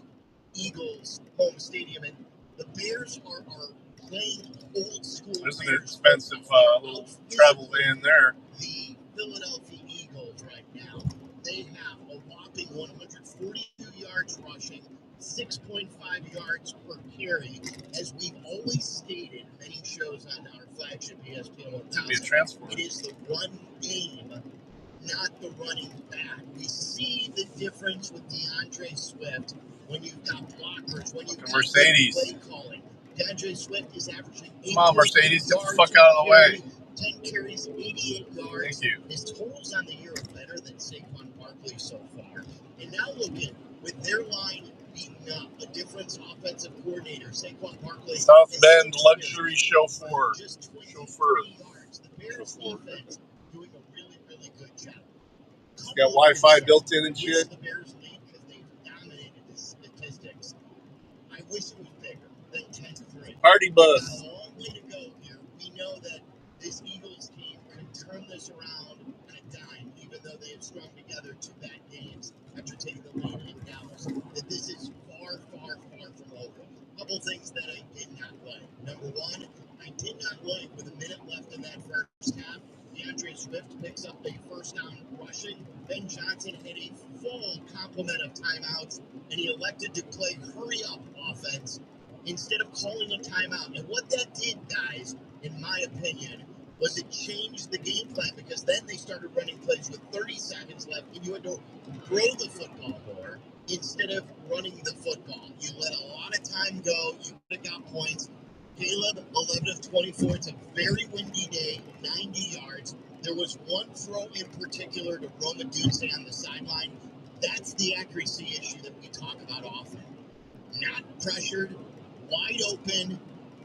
Eagles home stadium. And the Bears are our playing old school. There's an expensive little travel van there. The Philadelphia Eagles right now, they have a whopping 142 yards rushing, 6.5 yards per carry. As we've always stated, many shows on our flagship ESPN 1000, it is the run game, not the running back. We see the difference with DeAndre Swift when you've got blockers, when you've got Mercedes play calling. DeAndre Swift is averaging 8 Come on, Mercedes, get the fuck out of the way. 10 carries, 88 yards. Thank you. His totals on the year are better than Saquon Barkley so far. And now look with their line beating up a different offensive coordinator, Saquon Barkley. South Bend luxury chauffeur. Just 23 yards. The Bears defense doing a really, really good job. It's got Wi-Fi built in and shit. The Bears lead because they've dominated the statistics. I wish it was bigger than 10-3. Party bus. We've got a long way to go here. We know that this Eagles team can turn this around on a dime, even though they have strung together 2 bad games after taking the lead in Dallas. That this is far, far, far from over. A couple things that I did not like. Number one, I did not like with a minute left in that first half. DeAndre Swift picks up a first down rushing. Ben Johnson had a full complement of timeouts, and he elected to play hurry-up offense instead of calling a timeout. And what that did, guys, in my opinion, was it changed the game plan, because then they started running plays with 30 seconds left, and you had to throw the football more instead of running the football. You let a lot of time go. You could have got points. Caleb, 11 of 24. It's a very windy day, 90 yards. There was one throw in particular to Roma Dunze on the sideline. That's the accuracy issue that we talk about often. Not pressured, wide open,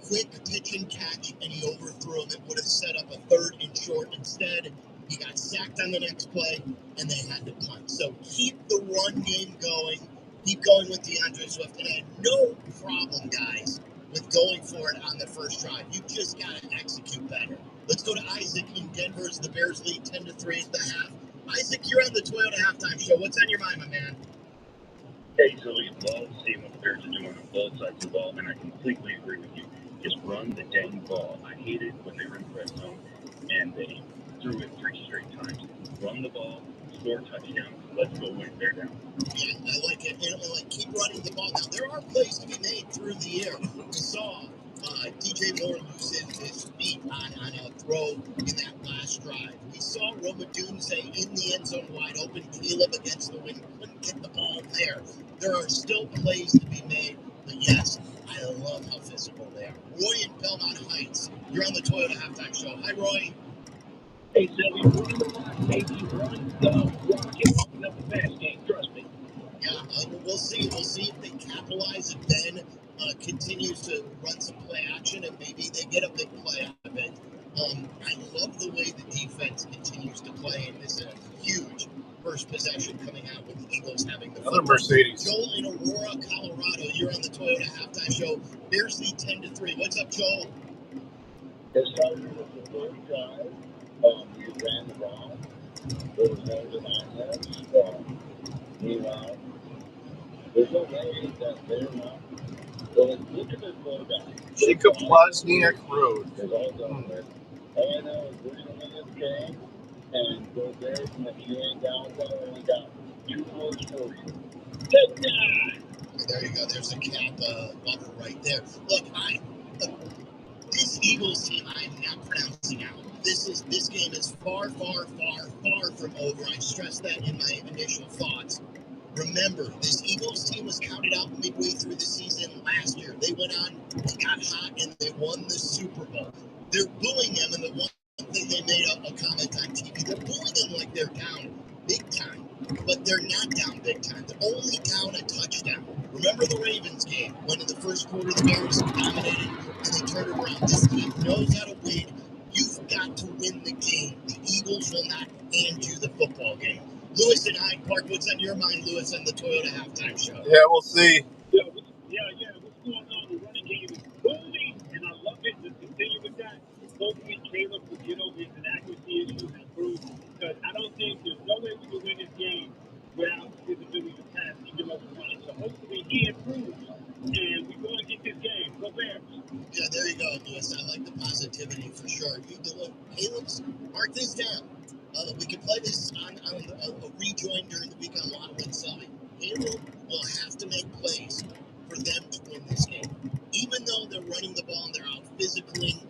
quick pitch and catch, and he overthrew him. It would have set up a 3rd and short. Instead, he got sacked on the next play, and they had to punt. So keep the run game going. Keep going with DeAndre Swift. And I had no problem, guys, with going for it on the first drive. You just got to execute better. Let's go to Isaac in Denver as the Bears lead 10-3 at the half. Isaac, you're on the Toyota Halftime Show. What's on your mind, my man? Hey, so we love seeing what the Bears are doing on both sides of the ball, and I completely agree with you. Just run the dang ball. I hated when they were in the red zone and they threw it 3 straight times. Run the ball, score touchdowns, let's go win. They're down. Yeah, I like it. And keep running the ball. Now, there are plays to be made through the air. We saw DJ Moore lose his feet on a throw in that last drive. We saw Roma Dunze in the end zone wide open. Caleb against the wind couldn't get the ball there. There are still plays to be made. But yes, I love how physical they are. Roy in Belmont Heights. You're on the Toyota Halftime Show. Hi, Roy. Hey, Sylvie, run the rock, baby, run the rock. It's open up the pass game, trust me. Yeah, we'll see. We'll see if they capitalize, if Ben continues to run some play action, and maybe they get a big play out of it. I love the way the defense continues to play, and this is a huge first possession coming out with the Eagles having the Another Mercedes. Joel in Aurora, Colorado. You're on the Toyota Halftime Show. Bears lead 10-3. What's up, Joel? It started with the 3rd drive. We ran the ball. There was no denying that. Meanwhile, there's no way that they're not. So look at this quarterback. Jacob Wozniak Road. There's all done with. All I know is we're going to win this game and go Bears, and if you ain't down with that, we got 2 votes for you. There you go. There's a cap bubble right there. Look, this Eagles team, I am not pronouncing out. This game is far, far, far, far from over. I stressed that in my initial thoughts. Remember, this Eagles team was counted out midway through the season last year. They went on, they got hot, and they won the Super Bowl. They're booing them, and the one thing they made a comment on TV, they're booing them like they're down big time, but they're not down big time. They're only down a touchdown. Remember the Ravens game, when in the first quarter the Bears dominated and they turned it around. This team knows how to win. You've got to win the game. The Eagles will not hand you the football game. Lewis in Hyde Park, what's on your mind, Lewis, on the Toyota Halftime Show? Yeah, we'll see. Yeah. What's going on? The running game is booming, and I love it. Let's continue with that. Hopefully, Caleb will get over his inaccuracy issues and improve, because I don't think there's no way we can win this game without his ability to pass, even though we run. So hopefully he improves, and we're going to get this game. Go Bears. Yeah, there you go. Lewis. I like the positivity for sure. Look, Caleb's, mark this down. We can play this on a rejoin during the week on Lotto Inside. Caleb will have to make plays for them to win this game. Even though they're running the ball and they're out physicaling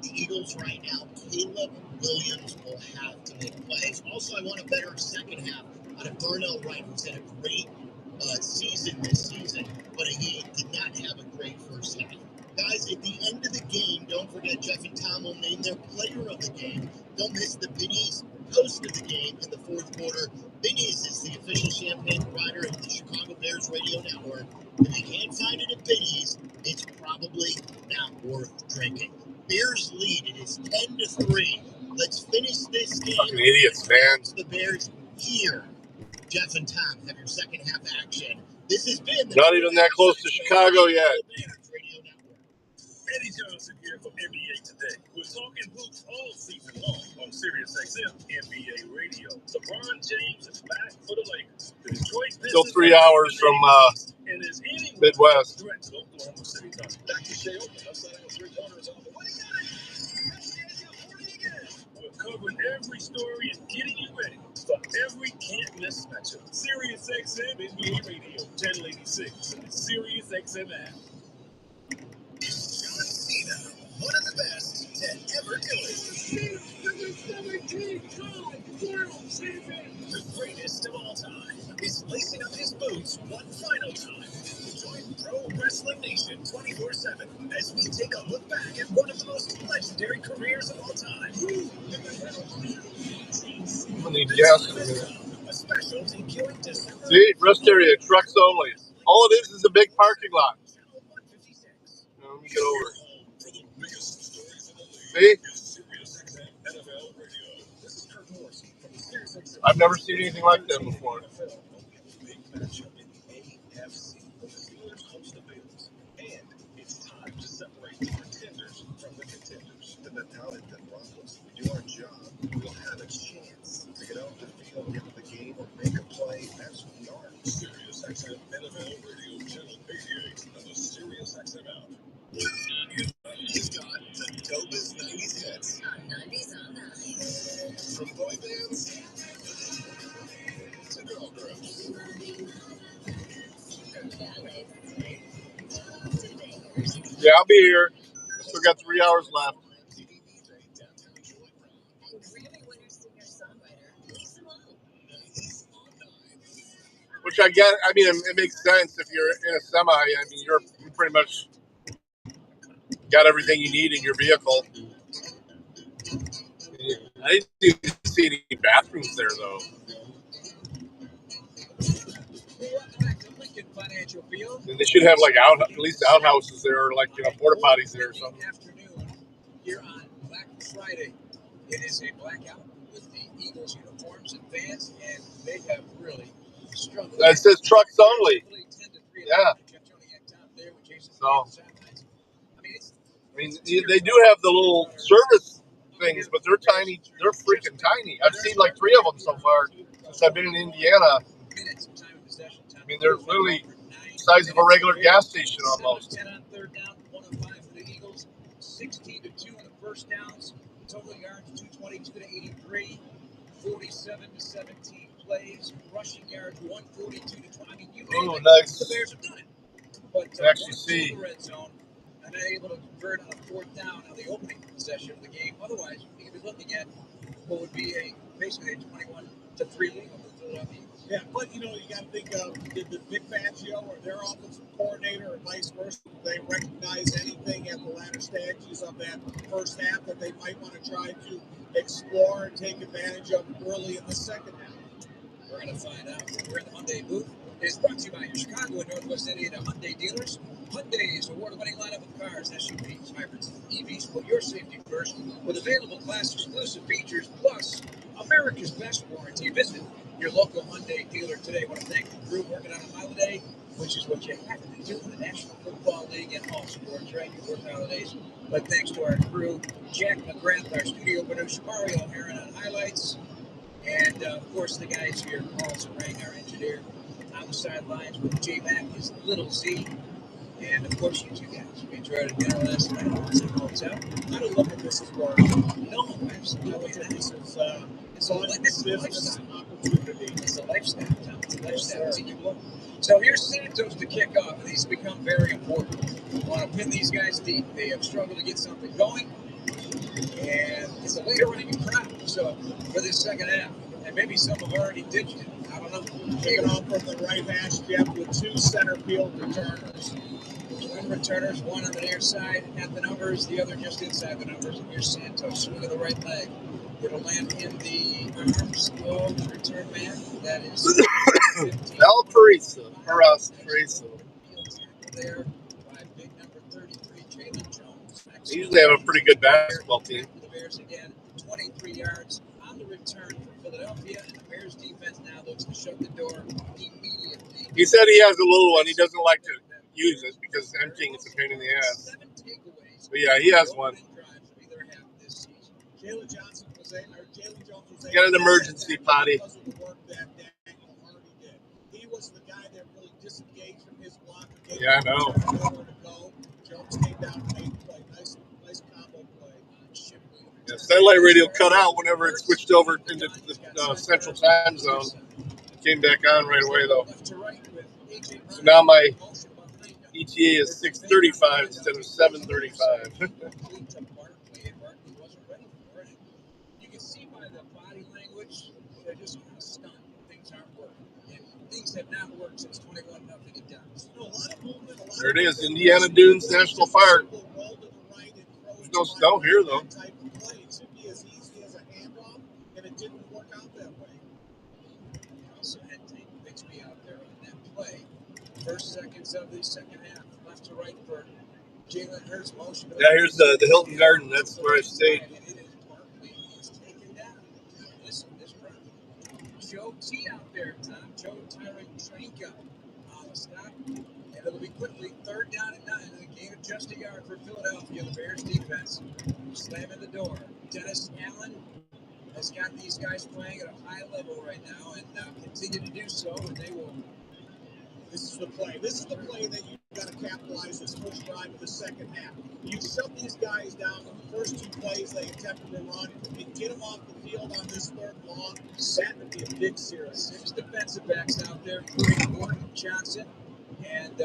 the Eagles right now, Caleb Williams will have to make plays. Also, I want a better second half out of Darnell Wright, who's had a great season this season, but he did not have a great first half. Guys, at the end of the game, don't forget Jeff and Tom will name their player of the game. Don't miss the Biddies host of the game in the fourth quarter. Biddies is the official champagne provider of the Chicago Bears radio network. If you can't find it at Biddies, it's probably not worth drinking. Bears lead. It is 10-3. Let's finish this game. Fucking idiots, man. The Bears here. Jeff and Tom have your second half action. This has been not even that close to Chicago yet. Eddie Johnson here for NBA Today. We're talking hoops all season long on SiriusXM NBA Radio. LeBron James is back for the Lakers. The Detroit Still 3 hours from Midwest. Dr. Shea Open, upside down 3 corners all the way. We're covering every story and getting you ready for every can't-miss matchup. SiriusXM NBA Radio, channel 86, and the SiriusXM app. John Cena, one of the best to ever do it. The greatest of all time is lacing up his boots one final time. Join Pro Wrestling Nation 24/7 as we take a look back at one of the most legendary careers of all time. I need gas in a minute. A special debuting December. See, rest area, trucks only. All it is a big parking lot. Let me get over. See? I've never seen anything like that before. It's time to separate the pretenders from the contenders. The talent that runs. We do our job, we'll have a chance to get out the field, get to the game, or make a play. That's who we are. SiriusXM NFL Radio, channel 88, and the SiriusXM app. He's got the dopest 90s hits. 90s on 9. From boy bands to girl groups. Yeah, I'll be here. Still got 3 hours left. Which I get. I mean, it makes sense if you're in a semi. I mean, you pretty much got everything you need in your vehicle. I didn't see any bathrooms there, though. And they should have like at least outhouses there, or like porta potties there or something. Afternoon here on Black Friday. It is a blackout with the Eagles uniforms and fans, and they have really struggled. It says trucks only. Yeah. So, I mean, they do have the little service things, but they're tiny. They're freaking tiny. I've seen like 3 of them so far since I've been in Indiana. I mean, they're literally the size of a regular gas station almost. 10 on third down, 105 for the Eagles, 16-2 on the first downs, total yards 222 to 83, 47 to 17 plays, rushing yards 142 to 20. I mean, you nice. The Bears have done it. But to actually see the red zone and they're able to convert on a fourth down on the opening possession of the game. Otherwise, you could be looking at what would be basically a 21-3 lead over the Philadelphia. Yeah, but you got to think of did Vic Fangio or their offensive coordinator or vice versa, they recognize anything at the latter stages of that first half that they might want to try to explore and take advantage of early in the second half? We're going to find out. We're in the Hyundai booth. It's brought to you by your Chicago and Northwest Indiana Hyundai dealers. Hyundai's award-winning lineup of cars, SUVs, hybrids, EVs. Put your safety first with available class-exclusive features, plus America's best warranty. Visit your local Hyundai dealer today. I want to thank the crew working on a holiday, which is what you have to do in the National Football League and all sports, right? You work holidays. But thanks to our crew, Jack McGrath, our studio producer, Mario Heron on highlights, and of course the guys here, Paul Sarang, our engineer, on the sidelines with J-Mac, his little Z, And of course, you two guys. We enjoyed a dinner last night at the hotel. How do you look at this as work? No, absolutely. This is it's all like this business opportunity. It's a lifestyle, Tom. It's a lifestyle. It's you look. So here's Santos to kick off, and these become very important. I want to pin these guys deep. They have struggled to get something going, and it's a later running crowd. So for this second half, and maybe some have already ditched it. I don't know. Kicking off from the right hash, Jeff, with 2 center field returners. One returners, one on the near side at the numbers, the other just inside the numbers. And here's Santos, swing of the right leg. It'll land in the arms of the return man. That is El Parisa. there by big number 33, Jalen Jones. They usually have a pretty good basketball team. The Bears again, 23 yards on the return for Philadelphia, and the Bears defense now looks to shut the door immediately. He said he has a little one. He doesn't like to use it because emptying is a pain in the ass. But yeah, he has one. Jalen Jones was Get an emergency potty. Because of the work that Daniel Hardy did. He was the guy that really disengaged from his block. Yeah, I know. Jones came down and made a play. Nice combo play. Yeah, satellite radio cut out whenever it switched over into the central time zone. It came back on right away though. So now my ETA is 6:35 instead of 7:35. You can see by the body language, they're just kind of stunned. Things aren't working. And things have not worked since 21-0 at Dallas. There it is, Indiana Dunes National Park. There's no snow here though. It'd be as easy as a handoff, and it didn't work out that way. Also had Tank Bixby out there on that play. First seconds of the second half, left to right for Jalen Hurts motion. Yeah, here's the Hilton Garden. That's where I stayed. Joe T out there, Tom. Joe Tyranka on the stop. And it'll be quickly 3rd down and 9. And a gain of just a yard for Philadelphia. The Bears defense slamming the door. Dennis Allen has got these guys playing at a high level right now and continue to do so. And they will. This is the play. This is the play that you've got to capitalize this first drive of the second half. You shut these guys down on the first 2 plays they attempted to run and get them off the field on this 3rd long. That would be a big series. 6 defensive backs out there. Gordon Johnson and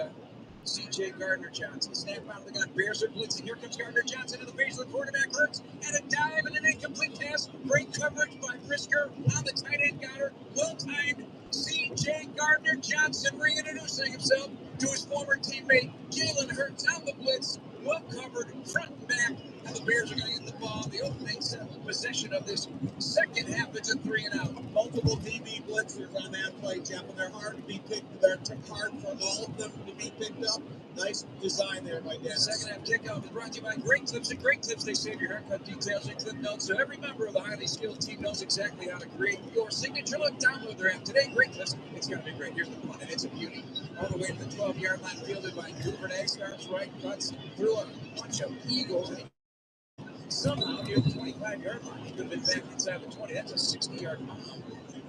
C.J. Gardner-Johnson. Snap out of the gun. Bears are blitzing. Here comes Gardner-Johnson to the face of the quarterback. Hurts and a dive and an incomplete pass. Great coverage by Brisker on the tight end. Got her. Well timed. C.J. Gardner-Johnson reintroducing himself to his former teammate Jalen Hurts on the blitz. Well covered front and back. And the Bears are going to get the ball. The opening possession of this second half. It's a 3-and-out. Multiple DB blitzers on that play, Jeff, and they're hard to be picked. They're hard for all of them to be picked up. Nice design there by Dennis. Second half kickoff is brought to you by Great Clips. At Great Clips, they save your haircut details and clip notes, so every member of the highly skilled team knows exactly how to create your signature look. Download their app today. Great Clips. It's going to be great. Here's the fun, and it's a beauty. All the way to the 12-yard line, fielded by Duvernay. Starts right, cuts through a bunch of Eagles. Somehow, near the 25-yard line, he could have been back inside the 20. That's a 60-yard bomb.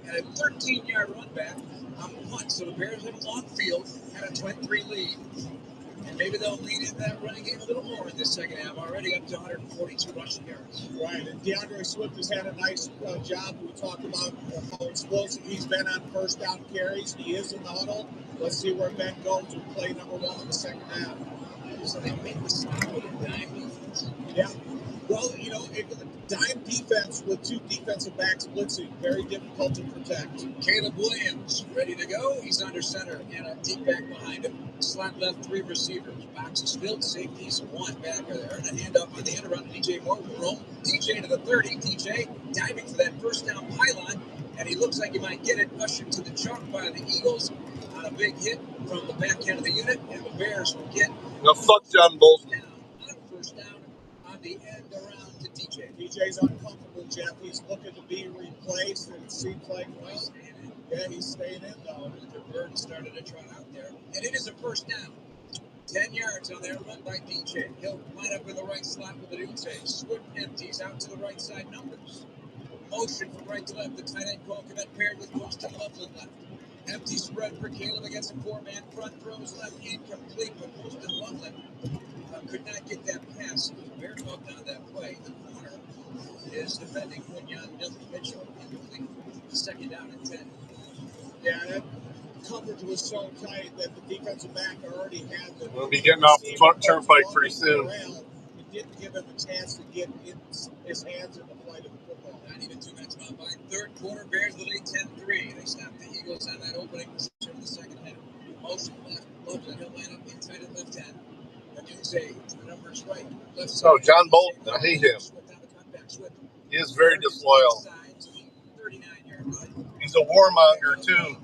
And a 13-yard run back on the punt. So the Bears have a long field and a 23 lead. And maybe they'll lean into that running game a little more in this second half. Already up to 142 rushing yards. Right, and DeAndre Swift has had a nice job. We talked about how explosive he's been on first down carries. He is in the huddle. Let's see where Ben goes with play number 1 in the second half. So they make the stop with a dime defense. Yeah. Well, you know, dime defense with 2 defensive backs blitzing, very difficult to protect. Caleb Williams ready to go. He's under center and a deep back behind him. Slot left 3 receivers. Box is filled. Safeties 1 backer there. And a handoff on the end around to DJ Moore. Roam. DJ to the 30. DJ diving for that first down pylon. And he looks like he might get it. Ushered to the chalk by the Eagles on a big hit from the back end of the unit. And the Bears will get. Now fuck John Bolton. On first down on the end around to DJ. DJ's uncomfortable, Jeff. He's looking to be replaced, and it seems like, well, yeah, he's staying in, though. The bird started to trot out there. And it is a first down. 10 yards on there, run by DJ. He'll line up in the right slot with the Dutse. Swift empties out to the right side numbers. Motion from right to left. The tight end Colquitt paired with Poston Loveland left. Empty spread for Caleb against a 4-man front. Throws left, incomplete, but Poston Loveland defending Quinyon Mitchell, incomplete. Second down and 10. Yeah, that coverage was so tight that the defensive back already had the. We'll be getting off the turnpike pretty soon. It didn't give him a chance to get his hands in the flight of the football. Not even 2 minutes gone by. Third quarter, Bears the lead 10-3. They stopped the Eagles on that opening position in the second half. Motion left, Loveland, he'll line up inside at left hand. Adunze to the numbers right, left side. Oh, John Bolton, I hate him. He is very disloyal. He's a warmonger, too.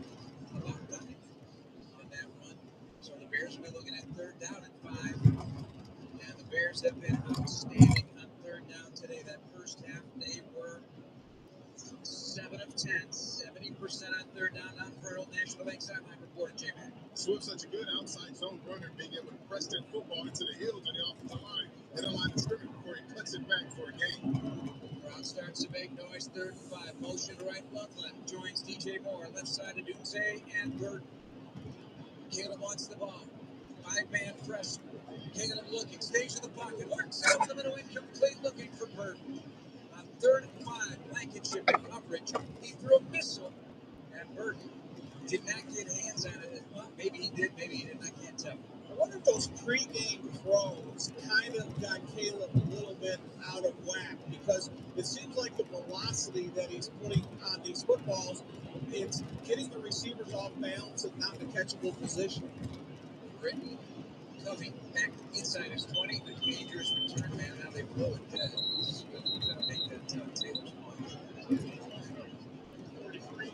So the Bears will be looking at third down and 5. And the Bears have been outstanding on third down today. That first half, they were 7 of 10, 70% on third down, not for Old National Bank sideline reporter, J-Man. Swift's such a good outside zone runner, being able to press that football into the heels on the offensive line and a line of scrimmage before he cuts it back for a gain. Crowd starts to make noise. Third and 5. Motion right, Loveland joins DJ Moore. Left side of Dunze and Burton. Caleb wants the ball. 5-man press. Caleb looking, stays in the pocket, works over the middle, incomplete, looking for Burton. On third and 5, Blankenship in coverage. He threw a missile, and Burton did not get hands on it. Well, maybe he did, maybe he didn't. I can't tell. I wonder if those pregame throws kind of got Caleb a little bit out of whack, because it seems like the velocity that he's putting on these footballs, it's getting the receivers off balance and not in a catchable position. Britton Covey back inside his 20. A dangerous return, man. Now they blow it dead. Got to make that Taylor's point. 43.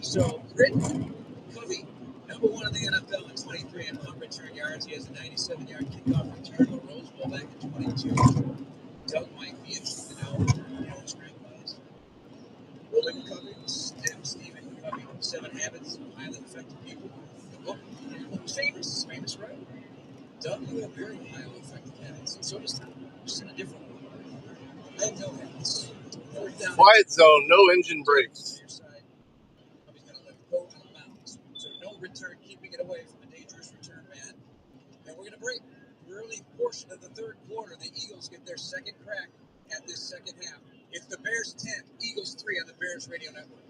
So, Britton Covey, number 1 in the NFL at 23 and punt return yards. He has a 97-yard kickoff return to the Rose Bowl back in 22. Doug might be interested to know his grandfather's. William Covey, Stephen Covey, 7 Habits of Highly Effective People. The book famous, right? Doug, you have very highly effective habits, and so does Tom, just in a different way. I have no habits. Quiet zone, no engine brakes. Covey's going to let it go out of bounds. So no return, keeping it away from a dangerous return man. And we're going to break the early portion of the third quarter. The Eagles get their second crack at this second half. It's the Bears 10, Eagles 3 on the Bears Radio Network.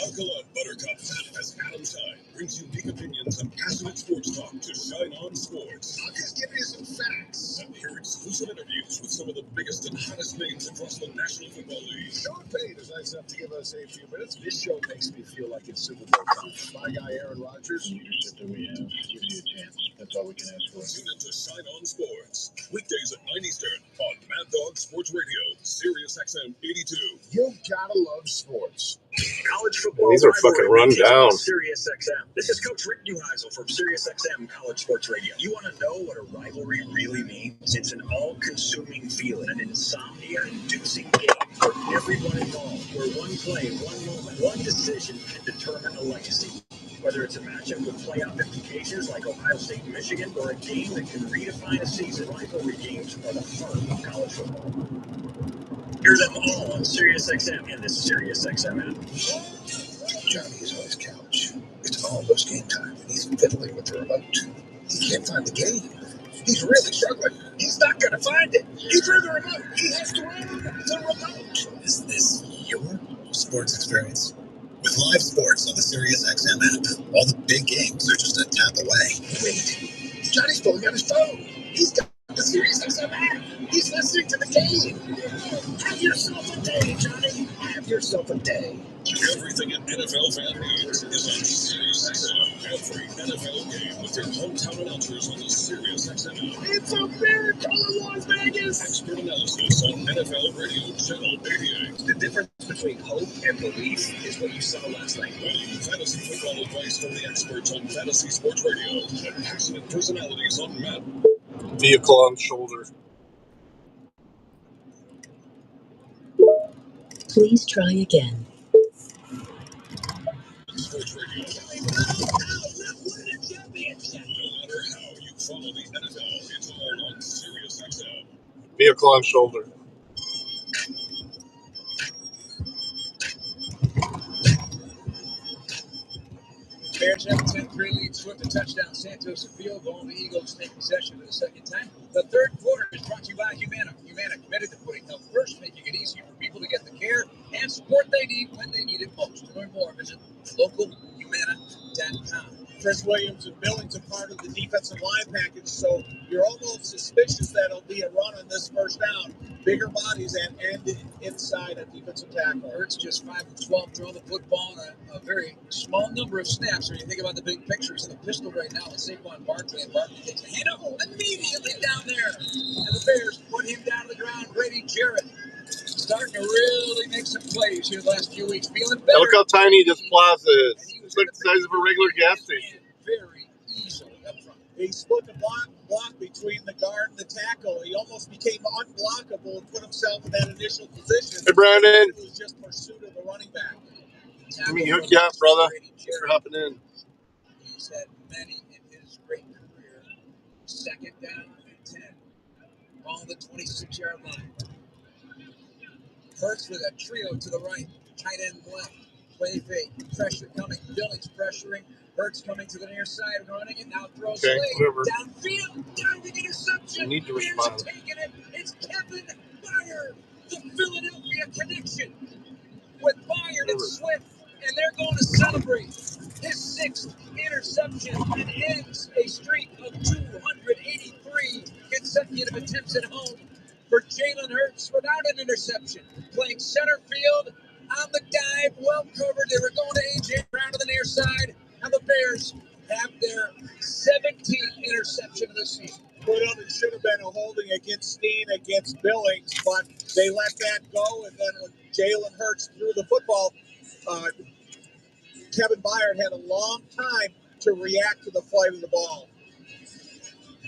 Alcala Buttercup, as Adam Shine brings unique opinions and passionate sports talk to Shine On Sports. I'll just give you some facts. And hear exclusive interviews with some of the biggest and hottest names across the National Football League. Sean Payne is nice enough to give us a few minutes. This show makes me feel like it's Super Bowl time. My guy Aaron Rodgers. The leadership that we have gives you a chance. That's all we can ask for. Tune into Shine On Sports. Weekdays at 9 Eastern on Mad Dog Sports Radio, Sirius XM 82. You gotta love sports. College football. These are fucking run down. Sirius XM. This is Coach Rick Neuheisel from Sirius XM College Sports Radio. You want to know what a rivalry really means? It's an all-consuming feeling, an insomnia-inducing game for everyone involved, where one play, one moment, one decision can determine a legacy. Whether it's a matchup with playoff implications like Ohio State and Michigan, or a game that can redefine a season, rivalry games are the heart of college football. Hear them all on SiriusXM and the SiriusXM app. Johnny's on his couch. It's almost game time, and he's fiddling with the remote. He can't find the game. He's really struggling. He's not going to find it. He threw the remote. He has to run the remote. Is this your sports experience? With live sports on the SiriusXM app, all the big games are just a tap away. Wait, Johnny's pulling out his phone. He's got the SiriusXM app. He's listening to the game. Have yourself a day, Johnny. Have yourself a day. Everything an NFL fan needs is on SiriusXM. Every NFL game with their hometown announcers on the SiriusXM app. It's a miracle in Las Vegas. Expert analysis on NFL Radio Channel 88. The difference between hope and belief is what you saw last night. Fantasy football advice from the experts on Fantasy Sports Radio and passionate personalities on Mad. Vehicle on shoulder. Please try again. Sports Radio. No matter how you follow the NFL, it's all on SiriusXM. Vehicle on shoulder. Bears have a 10-3 lead. Swift a touchdown. Santos a field goal. The Eagles take possession for the second time. The third quarter is brought to you by Humana. Humana committed to putting health first, making it easier for people to get the care and support they need when they need it most. To learn more, visit localhumana.com. Chris Williams and Billings are part of the defensive line package, so you're almost suspicious that it'll be a run on this first down. Bigger bodies and inside a defensive tackle. Hurts just 5 of 12 throwing the football on a very small number of snaps. When you think about the big pictures in the pistol right now, it's Saquon Barkley, and Barkley takes a handoff immediately down there. And the Bears put him down to the ground. Brady Jarrett starting to really make some plays here the last few weeks. Feeling better. Look how tiny this plaza is. It's like the size of a regular gas station. Very easily up front. He split the block between the guard and the tackle. He almost became unblockable and put himself in that initial position. Hey, Brandon. It was just pursuit of the running back. Let me hook you up, brother. Thanks for hopping in. He's had many in his great career. Second down and 10. On the 26-yard line. Hurts with a trio to the right. Tight end left. Play fake. Pressure coming. Billings pressuring. Hurts coming to the near side, running it. Now throws late. Downfield. Diving interception. You need to respond. Taking it. It's Kevin Byard. The Philadelphia connection. With Byard and Swift. And they're going to celebrate his 6th interception and ends a streak of 283 consecutive attempts at home for Jalen Hurts without an interception. Playing center field on the dive, well covered. They were going to A.J. Brown to the near side, and the Bears have their 17th interception of the season. Put up, it should have been a holding against Steen, against Billings, but they let that go, and then when Jalen Hurts threw the football, Kevin Byard had a long time to react to the flight of the ball.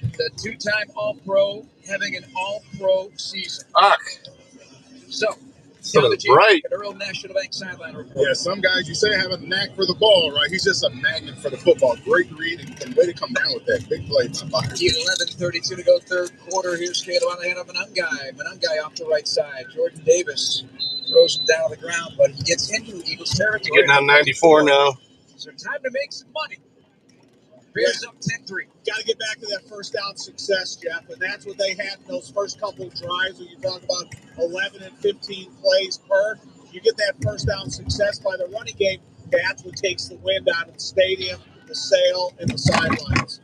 The two-time All-Pro having an All-Pro season. So, right. Earl National Bank sideline report. Yeah, some guys you say have a knack for the ball, right? He's just a magnet for the football. Great read and way to come down with that. Big play by Byard. 11:32 to go, third quarter. Here's Caleb on the hand of Manungai. Manungai off the right side. Jordan Davis throws him down to the ground, but he gets into Eagles territory. Getting on 94 now. So time to make some money. Bears up 10-3. Got to get back to that first down success, Jeff, and that's what they had in those first couple of drives when you talk about 11 and 15 plays per. You get that first down success by the running game, that's what takes the wind out of the stadium, the sail, and the sidelines.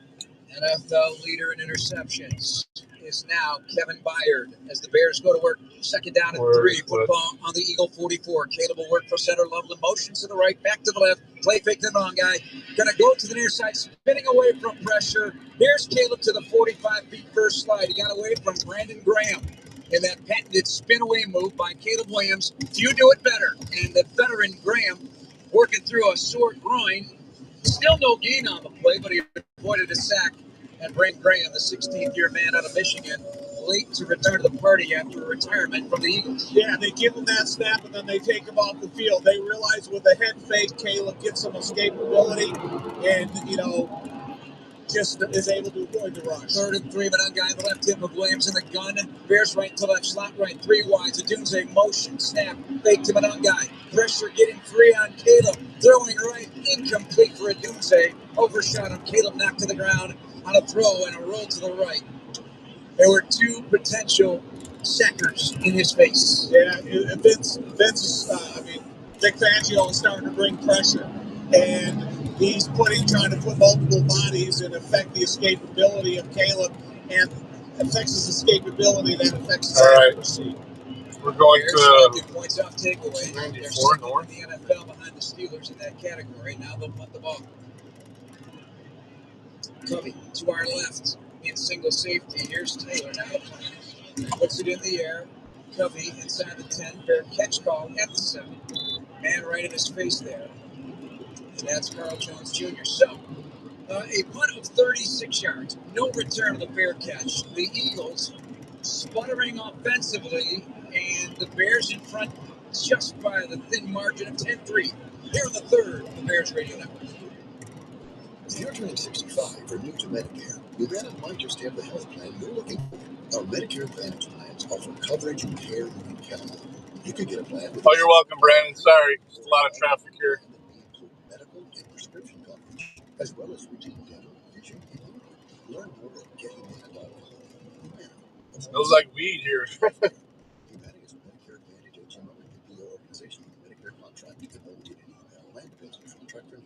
NFL leader in interceptions is now Kevin Byard as the Bears go to work. Second down and 3. Football on the Eagle 44. Caleb will work for center. Loveland motions to the right, back to the left. Play fake to the wrong guy. Going to go to the near side, spinning away from pressure. Here's Caleb to the 45 feet first slide. He got away from Brandon Graham in that patented spin away move by Caleb Williams. Few do it better. And the veteran Graham working through a sore groin. Still no gain on the play, but he avoided a sack. And Brandon Graham, the 16th-year man out of Michigan, late to return to the party after retirement from the Eagles. Yeah, they give him that snap, and then they take him off the field. They realize with a head fake, Caleb gets some escapability and, just is able to avoid the rush. 3rd and 3, Manungai, the left hip of Williams in the gun. Bears right to left, slot right, 3 wide. Adunze motion, snap, fake to Manungai. Pressure getting 3 on Caleb. Throwing right, incomplete for Adunze. Overshot him. Caleb knocked to the ground on a throw and a roll to the right. There were 2 potential sackers in his face. Yeah, Vince Vic Fangio is starting to bring pressure, and he's trying to put multiple bodies and affect the escapability of Caleb, and affects his escapability, that affects his accuracy. We're going to points off takeaway. 94 north. The NFL behind the Steelers in that category. Now they'll punt the ball. Covey to our left in single safety. Here's Taylor now the punt. Puts it in the air. Covey inside the 10. Fair catch call at the 7. Man right in his face there. And that's Carl Jones Jr. So, a punt of 36 yards. No return of the fair catch. The Eagles sputtering offensively, and the Bears in front just by the thin margin of 10-3. Here in the third, the Bears Radio Network. If you're turning 65 or new to Medicare, Humana might just have the health plan you're looking for. Our Medicare Advantage plans offer coverage and care you can count on. You could get a plan with... Oh, you're welcome, Brandon. Sorry. Just a lot of traffic here. Medical and prescription coverage. as well as routine dental, vision, and hearing. Learn more at getting.com. Smells like weed here. Humana is a Medicare Advantage HMO and PPO organization with Medicare contract to promote in an email land business from Truck for Me.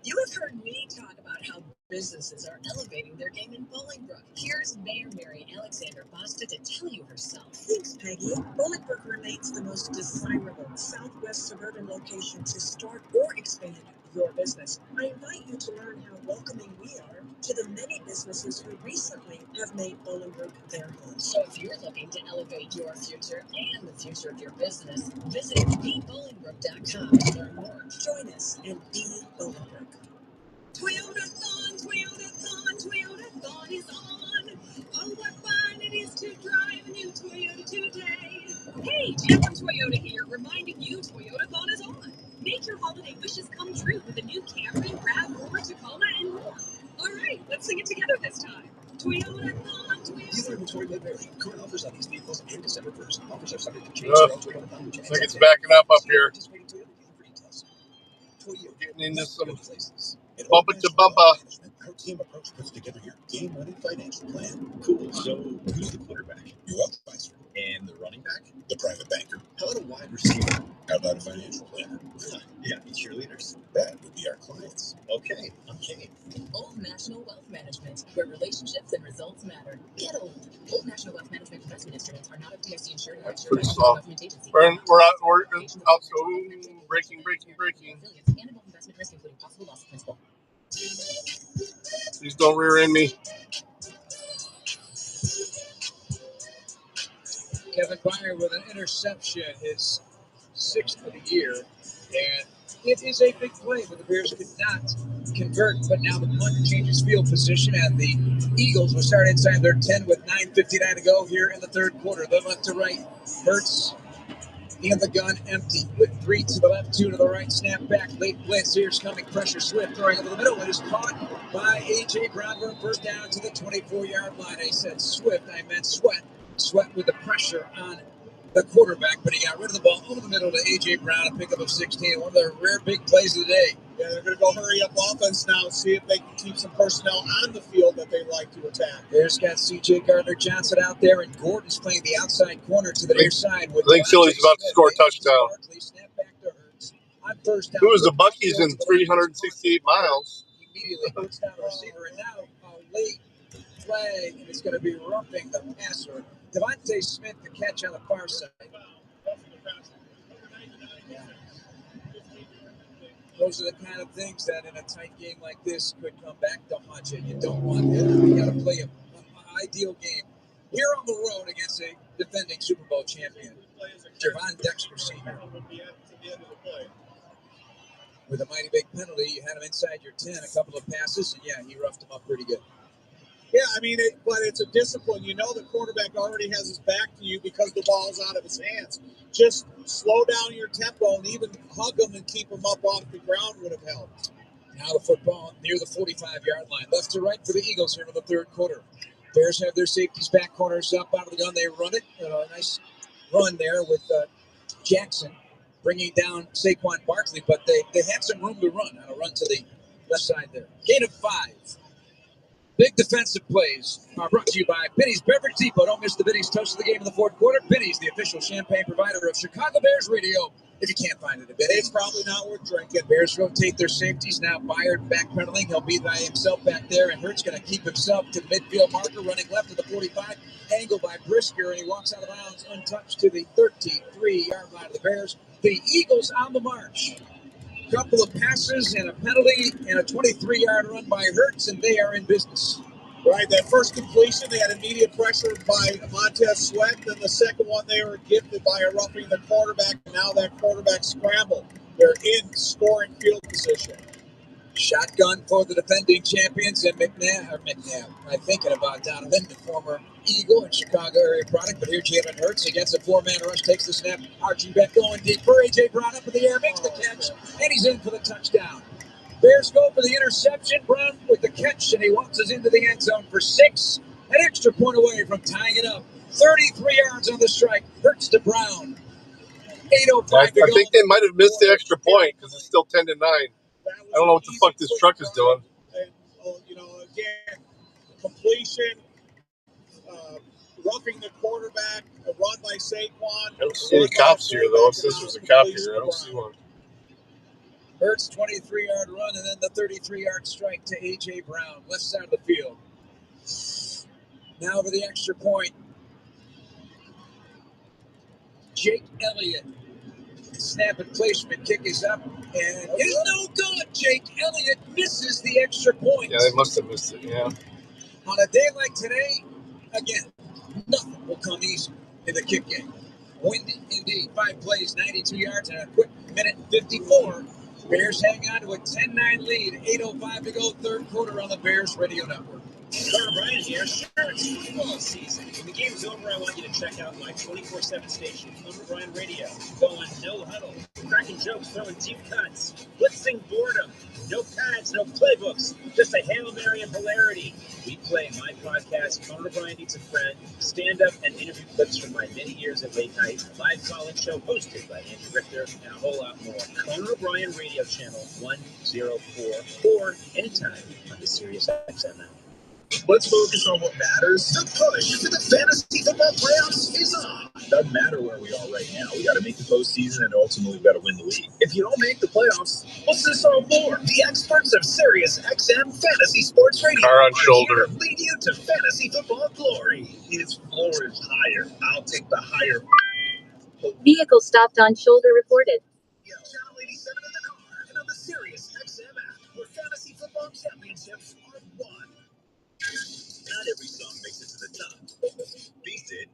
You have heard me talk about how businesses are elevating their game in Bolingbrook. Here's Mayor Mary Alexander Basta to tell you herself. Thanks, Peggy. Bolingbrook remains the most desirable southwest suburban location to start or expand your business. I invite you to learn how welcoming we are to the many businesses who recently have made Bolingbrook their home. So if you're looking to elevate your future and the future of your business, visit BeBolingbrook.com to learn more. Join us and be Bolingbrook. Toyota-thon is on. Oh, what fun it is to drive a new Toyota today. Hey, Jen from Toyota here, reminding you Toyota-thon is on. Make your holiday wishes come true with a new Camry, RAV4, Tacoma, and more. All right, let's sing it together this time. Toyota-thon, Toyota. Dealer inventory may vary. Current offers on these vehicles end December 1st. Offers are subject to change. Looks like it's backing up here. Getting into some bumper to bumper. Our team approach puts together your game-winning financial plan. Cool. So, who's the quarterback? Your advisor. And the running back? The private banker. How about a wide receiver? How about a financial planner? Yeah, cheerleaders. That would be our clients. Okay, I'm game. Old National Wealth Management, where relationships and results matter. Get old. Old National Wealth Management investment instruments are not FDIC insured. That's pretty soft. We're out. So breaking. And investment risk, including possible loss of principal. Please don't rear end me. Kevin Byard with an interception, his 6th of the year. And it is a big play, but the Bears could not convert. But now the punt changes field position, and the Eagles will start inside their 10 with 9:59 to go here in the third quarter. The left to right, Hurts in the gun, empty, with 3 to the left, 2 to the right, snap back, late blitz, here's coming, pressure, Swift throwing over the middle, it is caught by A.J. Brown for a first down to the 24-yard line. I said Swift, I meant Sweat. Sweat with the pressure on the quarterback, but he got rid of the ball over the middle to A.J. Brown, a pickup of 16, one of the rare big plays of the day. Yeah, they're going to go hurry up offense now, see if they can keep some personnel on the field that they like to attack. There's got C.J. Gardner-Johnson out there, and Gordon's playing the outside corner to the near side. I think Philly's about to score a touchdown. Who was the Buckies in 368 miles? Immediately puts down the receiver, and now a late flag, and it's going to be roughing the passer. Devontae Smith, the catch on the far side. Those are the kind of things that in a tight game like this could come back to haunt you. You don't want it. You got to play an ideal game here on the road against a defending Super Bowl champion, Javon Dexter Sr. With a mighty big penalty, you had him inside your 10, a couple of passes, and yeah, he roughed him up pretty good. Yeah, I mean, but it's a discipline. You know the quarterback already has his back to you because the ball's out of his hands. Just slow down your tempo and even hug him and keep him up off the ground would have helped. Now the football near the 45-yard line. Left to right for the Eagles here in the third quarter. Bears have their safeties back, corners up out of the gun. They run it. A nice run there with Jackson bringing down Saquon Barkley, but they had some room to run on a run to the left side there. Gain of 5. Big defensive plays are brought to you by Benny's Beverage Depot. Don't miss the Benny's Toast of the game in the fourth quarter. Benny's, the official champagne provider of Chicago Bears radio. If you can't find it at Benny's, it's probably not worth drinking. Bears rotate their safeties. Now Byard backpedaling. He'll be by himself back there, and Hurts going to keep himself to the midfield marker, running left to the 45. Angle by Brisker, and he walks out of bounds untouched to the 33-yard line of the Bears. The Eagles on the march. Couple of passes and a penalty and a 23-yard run by Hurts, and they are in business. Right, that first completion, they had immediate pressure by Montez Sweat. Then the second one, they were gifted by a roughing the quarterback. And now that quarterback scrambled. They're in scoring field position. Shotgun for the defending champions, and McNabb. I'm thinking about Donovan, the former Eagle and Chicago area product, but here Jalen Hurts against a 4-man rush, takes the snap, arching back, going deep for A.J. Brown up in the air, makes the catch, and he's in for the touchdown. Bears go for the interception, Brown with the catch, and he launches into the end zone for 6, an extra point away from tying it up. 33 yards on the strike, Hurts to Brown. 8:05 to go. I think they might have missed the extra point because it's still 10-9. I don't know what the fuck this truck is doing. And, you know, again, completion, roughing the quarterback, a run by Saquon. I don't see any cops here, though. If this was a cop here, I don't see one. Hurts 23-yard run and then the 33-yard strike to A.J. Brown, left side of the field. Now for the extra point. Jake Elliott. Snap and placement kick is up and it's no good. Jake Elliott misses the extra point. Yeah, they must have missed it, yeah. On a day like today, again, nothing will come easy in the kick game. Windy, indeed. 5 plays, 92 yards, and a quick minute 54. Bears hang on to a 10-9 lead. 8:05 to go, third quarter on the Bears Radio Network. Connor Bryan here. Sure, it's football season. When the game's over, I want you to check out my 24/7 station, Connor Bryan Radio. Go on No Huddle, cracking jokes, throwing deep cuts, blitzing boredom. No pads, no playbooks, just a Hail Mary of hilarity. We play my podcast, Connor Bryan Needs a Friend, stand-up and interview clips from my many years at late night, a live call-in show hosted by Andrew Richter, and a whole lot more. Connor Bryan Radio Channel 104, or anytime on the Sirius XM app. Let's focus on what matters. The push to the fantasy football playoffs is on. Doesn't matter where we are right now. We got to make the postseason and ultimately we got to win the league. If you don't make the playoffs, what's this all for? The experts of Sirius XM Fantasy Sports Radio Car on shoulder. lead you to fantasy football glory. His floor is higher. I'll take the higher. Vehicle stopped on shoulder reported. Channel 87 in the car and on the Sirius XM app, where fantasy football championships are won. Not every song makes it to the top. These did.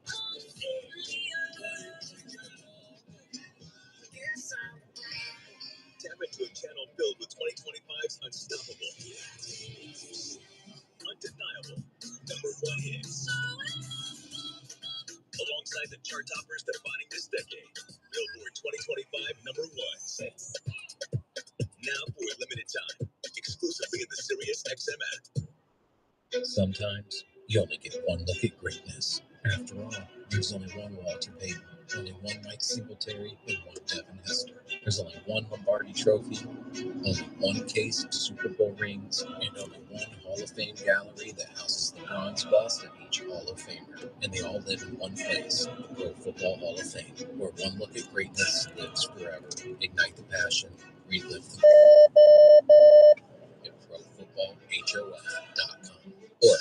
Tap into a channel filled with 2025's unstoppable, undeniable #1 hits. Alongside the chart toppers defining this decade, Billboard 2025 #1. Now for a limited time, exclusively in the Sirius XM app. Sometimes you only get one look at greatness. After all, there's only one Walter Payton, only one Mike Singletary, and one Devin Hester. There's only one Lombardi Trophy, only one case of Super Bowl rings, and only one Hall of Fame gallery that houses the bronze bust of each Hall of Famer. And they all live in one place, the Pro Football Hall of Fame, where one look at greatness lives forever. Ignite the passion, relive the at ProFootballHOF.com. Or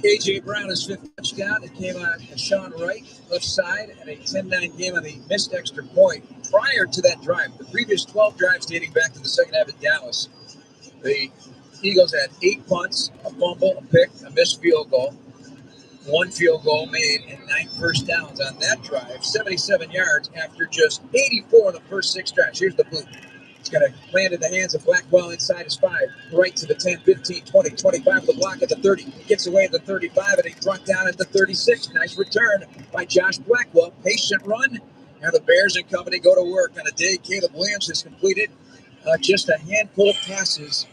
A.J. Brown, his 5th touchdown. It came on Sean Wright, left side, and a 10-9 game on the missed extra point. Prior to that drive, the previous 12 drives dating back to the second half at Dallas, the Eagles had 8 punts, a fumble, a pick, a missed field goal, 1 field goal made, and 9 first downs on that drive, 77 yards after just 84 in the first 6 drives. Here's the boot. It's going to land in the hands of Blackwell inside his 5, right to the 10, 15, 20, 25 with the block at the 30. Gets away at the 35, and he brought down at the 36. Nice return by Josh Blackwell. Patient run. Now the Bears and company go to work on a day Caleb Williams has completed just a handful of passes.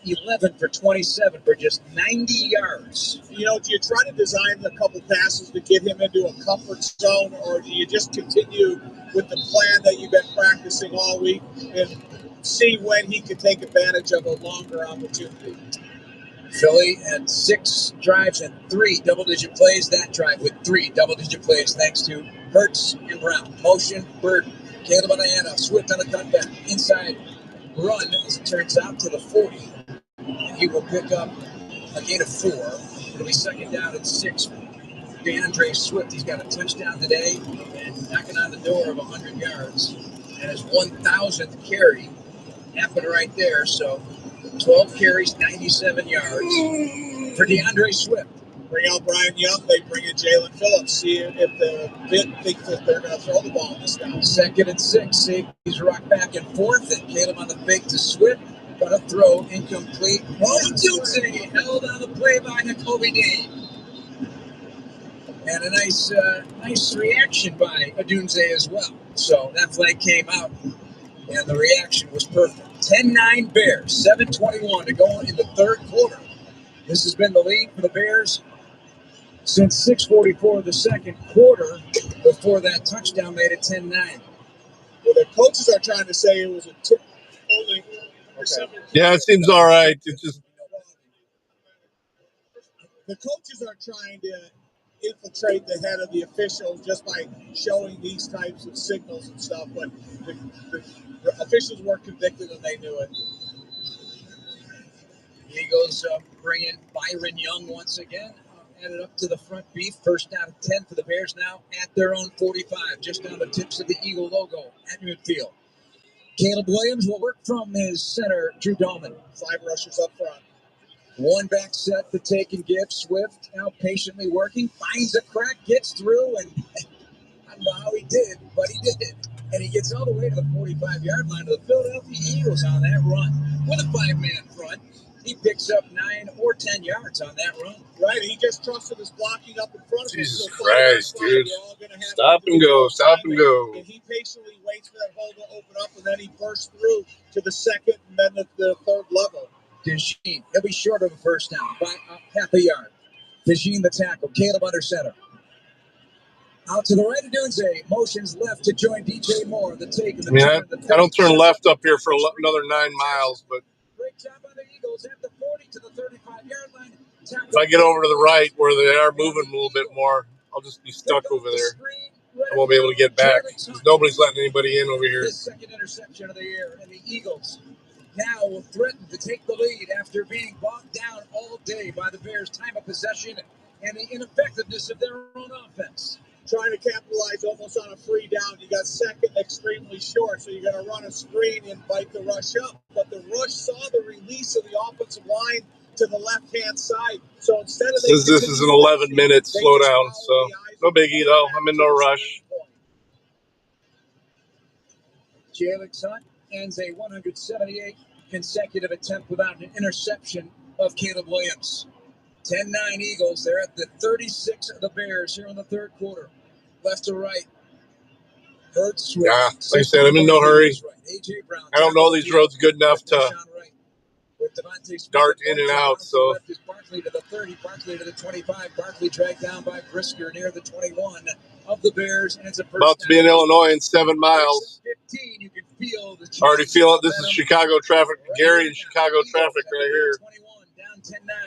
11 for 27 for just 90 yards. You know, do you try to design a couple passes to get him into a comfort zone, or do you just continue with the plan that you've been practicing all week and see when he can take advantage of a longer opportunity? Philly had 6 drives and 3 double-digit plays. That drive with 3 double-digit plays thanks to Hurts and Brown. Motion, Burton, Caleb Diana, Swift on the cutback. Inside run, as it turns out, to the 40. He will pick up a gain of 4. It'll be second down and 6. DeAndre Swift, he's got a touchdown today and knocking on the door of 100 yards. And his 1,000th carry happened right there. So 12 carries, 97 yards for DeAndre Swift. Bring out Brian Young. They bring in Jalen Phillips. See if the Big think that they're going to throw the ball in this down. Second and 6. Safeties rock back and forth. And Caleb on the fake to Swift. Got a throw incomplete. Odunze held on the play by Nakobe Dean. And a nice reaction by Odunze as well. So that flag came out, and the reaction was perfect. 10-9 Bears, 7:21 to go in the third quarter. This has been the lead for the Bears since 6:44 of the second quarter before that touchdown made it 10-9. Well, the coaches are trying to say it was a tip holding. Okay. Yeah, it seems all right. It's just the coaches are trying to infiltrate the head of the officials just by showing these types of signals and stuff, but the officials were convicted and they knew it. The Eagles bring in Byron Young once again. Added up to the front beef. First down and 10 for the Bears now at their own 45, just on the tips of the Eagle logo at midfield. Caleb Williams will work from his center, Drew Dahlman. 5 rushers up front. One back set to take and give. Swift now patiently working, finds a crack, gets through, and I don't know how he did, but he did. And he gets all the way to the 45-yard line of the Philadelphia Eagles on that run. With a 5-man front, he picks up 9 or 10 yards on that run. Right, he just trusted his blocking up in front of him. Jesus so Christ, dude. Stop and go, stop and go. And he patiently waits for that hole to open up, and then he bursts through to the second and then the third level. DeJean, he'll be short of a first down by half a yard. DeJean the tackle, Caleb under center. Out to the right of Dunze, motions left to join DJ Moore. The take. I don't turn left up here for another 9 miles, but great job on the Eagles at the 40 to the 35-yard line. If I get over to the right where they are moving a little bit more, I'll just be stuck over there. I won't be able to get back because nobody's letting anybody in over here. His second interception of the year, and the Eagles now will threaten to take the lead after being bogged down all day by the Bears' time of possession and the ineffectiveness of their own offense. Trying to capitalize almost on a free down. You got second extremely short, so you're going to run a screen and bite the rush up. But the rush saw the release of the offensive line to the left-hand side. So instead of this is an 11-minute slowdown, so no biggie though. I'm in no rush. Jalen Hunt ends a 178 consecutive attempt without an interception of Caleb Williams. 10-9 Eagles. They're at the 36 of the Bears here in the third quarter. Left to right. Hurts. Yeah, like I said, I'm in no hurry. I don't know these roads good enough to dart in and out. So Barkley to the 30, Barkley to the 25. Barkley dragged down by Brisker near the 21 of the Bears, and it's a about to be in Illinois in 7 miles. 15, you can feel the already feel it. This is Chicago traffic, Gary and Chicago traffic right here. 21 down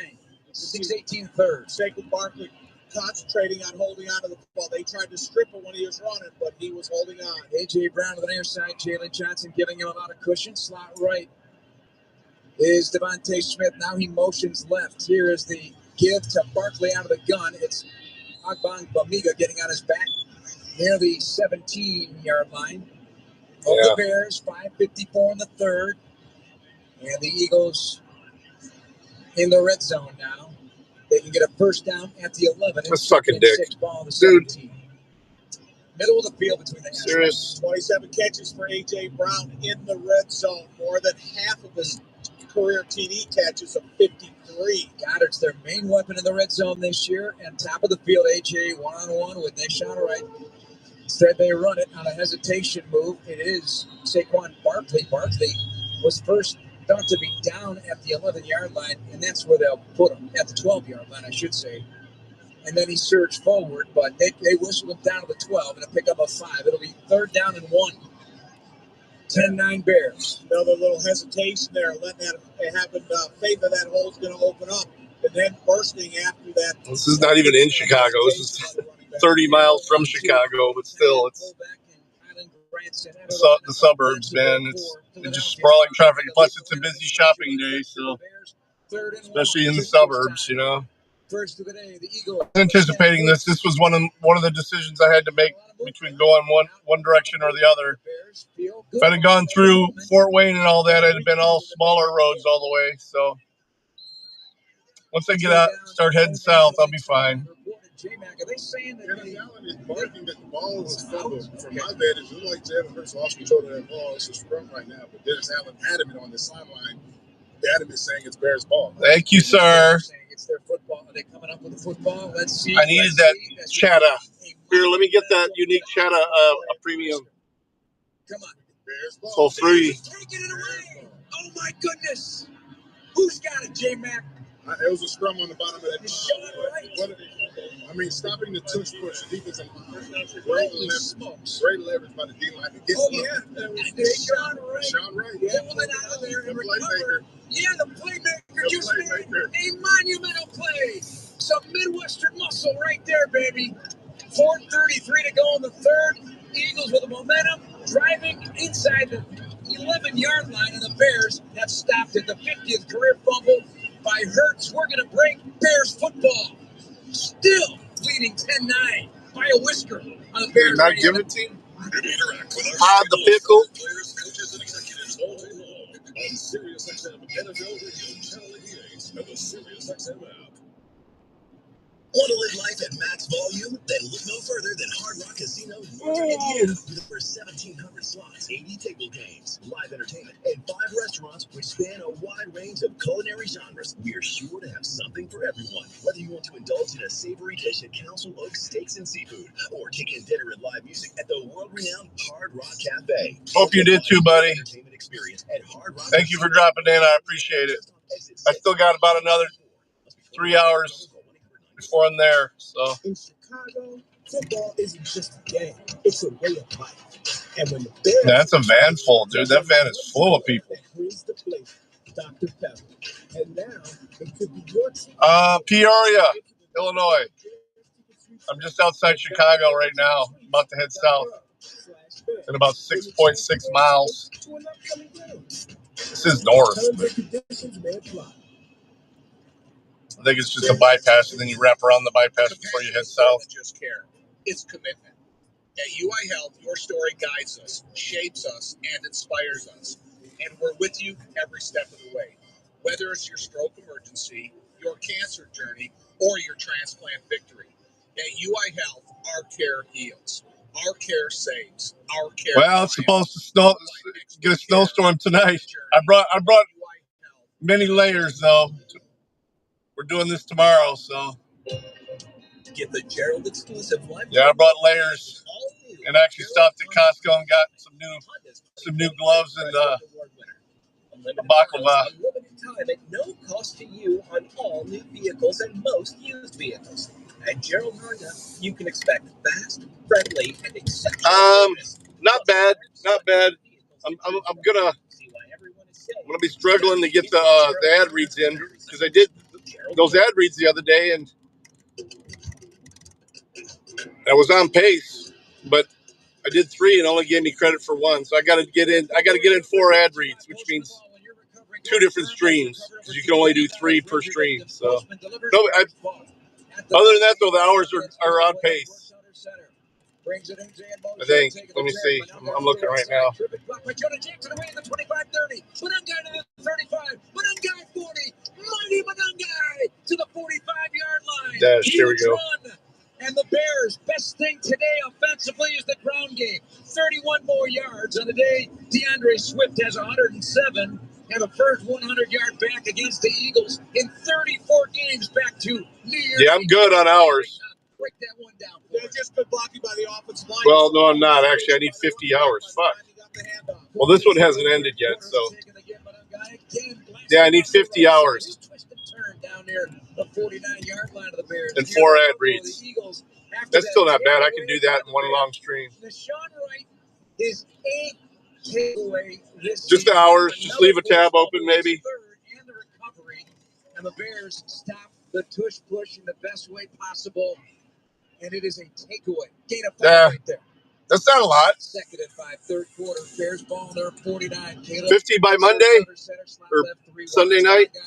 10-9. 6-18 third. Saquon Barkley concentrating on holding on to the ball. They tried to strip it when he was running, but he was holding on. A.J. Brown to the near side. Jalen Johnson giving him a lot of cushion. Slot right is Devontae Smith. Now he motions left. Here is the give to Barkley out of the gun. It's Agbang Bamiga getting on his back near the 17-yard line of the Bears. 5:54 in the third. And the Eagles in the red zone now. They can get a first down at the 11. That's fucking dick. Ball the 17. Middle of the field between the serious. 27 catches for A.J. Brown in the red zone. More than half of his career TD catches of 53. Goddard's their main weapon in the red zone this year. And top of the field, A.J. one-on-one with Nashon Wright. Instead, they run it on a hesitation move. It is Saquon Barkley. Barkley was first thought to be down at the 11-yard line, and that's where they'll put him, at the 12-yard line, I should say. And then he surged forward, but they whistled him down to the 12 and a pick up a 5. It'll be third down and 1. 10-9 Bears. Another little hesitation there, letting that happen. Faith that hole's going to open up, and then bursting after that. This is not even in Chicago. This is 30 miles from Chicago, but still, it's the suburbs, man. It's just sprawling traffic. Plus, it's a busy shopping day, so especially in the suburbs, you know. First of the day, the Eagles. Anticipating this was one of the decisions I had to make between going one direction or the other. If I'd have gone through Fort Wayne and all that, it'd have been all smaller roads all the way. So once I get out, start heading south, I'll be fine. J-Mac, are they saying that Allen is barking that the ball was fumbled. From my vantage, it looked like Jalen Hurts lost control of that ball. It's a scrum right now, but Dennis Allen adamant on the sideline. Adamant saying it's Bears ball. Thank you, sir. It's their football. Are they coming up with a football? Let's see. I needed that Chatta. Here, let me get that unique Chatta, a premium. Come on. Bears ball. So free. Taking it away. Oh, my goodness. Who's got it, J-Mac? It was a scrum on the bottom of that. Nashon Wright. I mean, stopping the tush push, the defensive line. Holy smokes. Great leverage by the D-line to get Deshaun Wright pulling it out of there and recover. Yeah, the playmaker just made a monumental play. Some Midwestern muscle right there, baby. 4:33 to go in the third. Eagles with the momentum, driving inside the 11-yard line, and the Bears have stopped at the 50th career fumble by Hurts. We're going to break Bears football. Still leading 10-9 by a whisker on the Bears. Not give it to him. Pod the pickle. Players, coaches, and executives all day long on SiriusXM NFL Radio Channel 88 and the SiriusXM app. Want to live life at max volume? Then look no further than Hard Rock Casino Northern Indiana with over 1,700 slots, 80 table games, live entertainment, and 5 restaurants which span a wide range of culinary genres. We are sure to have something for everyone. Whether you want to indulge in a savory dish at Council Oaks Steaks and Seafood or take in dinner and live music at the world-renowned Hard Rock Cafe. Hope you did too, buddy. Thank you for dropping in. I appreciate it. I still got about another 3 hours before I'm there. So in Chicago, football isn't just a game; it's a way of life. And when the Bears, that's a van full, dude. That van is full of people. Here's the place, Dr. Pepper, and now it could be your team. Peoria, Illinois. I'm just outside Chicago right now. I'm about to head south in about 6.6 miles. This is north. I think it's just a bypass, and then you wrap around the bypass before you head south. Just care. It's commitment. At UI Health, your story guides us, shapes us, and inspires us. And we're with you every step of the way. Whether it's your stroke emergency, your cancer journey, or your transplant victory. At UI Health, our care heals. Our care saves. Our care. Well, it's supposed to get a snowstorm tonight. I brought many layers, though. We're doing this tomorrow, so. Get the Gerald exclusive live. Yeah, I brought layers, and actually stopped at Costco and got some new gloves and a baklava. Unlimited time at no cost to you on all new vehicles and most used vehicles. At Gerald Honda, you can expect fast, friendly, and exceptional service. Not bad. I'm gonna be struggling to get the ad reads in because I did those ad reads the other day and I was on pace, but I did 3 and only gave me credit for 1. So I got to get in 4 ad reads, which means 2 different streams because you can only do 3 per stream. So other than that, though, the hours are on pace. I think. Let me see. I'm looking right now. To the 45-yard line. Dash, here we go. And the Bears' best thing today offensively is the ground game. 31 more yards on the day. DeAndre Swift has 107 and the first 100-yard back against the Eagles in 34 games back to New Year's. Yeah, I'm good on hours. Break that one down. They're just been blocking by the offensive line. Well, no, I'm not. Actually, I need 50 hours. Fuck. Well, this one hasn't ended yet, so. Yeah, I need 50 hours. Down near the 49-yard line of the Bears. And 4 ad reads. That's still not bad. I can do that in one long stream. Deshaun Wright is 8 takeaway this just the hours. Just leave a tab open, maybe. And the recovery. And the Bears stop the tush push in the best way possible. And it is a takeaway. Gain of 5 right there. That's not a lot. Second and 5, third quarter. Bears ball there, 49. 50 by Monday or Sunday night.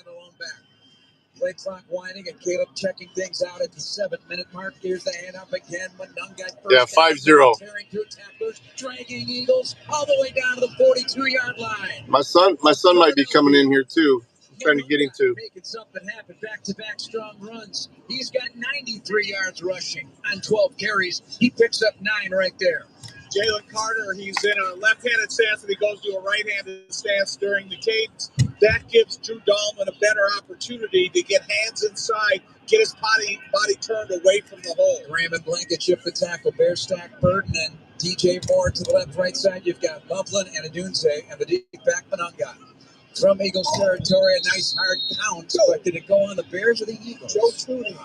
Play clock winding and Caleb checking things out at the 7-minute mark. Here's the handoff again. Mununga first. Yeah, 5-0. Tearing through tacklers, dragging Eagles all the way down to the 42-yard line. My son might be coming in here too. I'm trying to get him to. Making something happen. Back-to-back strong runs. He's got 93 yards rushing on 12 carries. He picks up 9 right there. Jalen Carter, he's in a left-handed stance and he goes to a right-handed stance during the cadence. That gives Drew Dahlman a better opportunity to get hands inside, get his body turned away from the hole. Raymond Blankenship the tackle, Bear stack Burton and DJ Moore to the left-right side. You've got Loveland and Adunze and the deep back Mununga. From Eagles territory, a nice hard pound. But did it go on the Bears or the Eagles? Joe Tooney.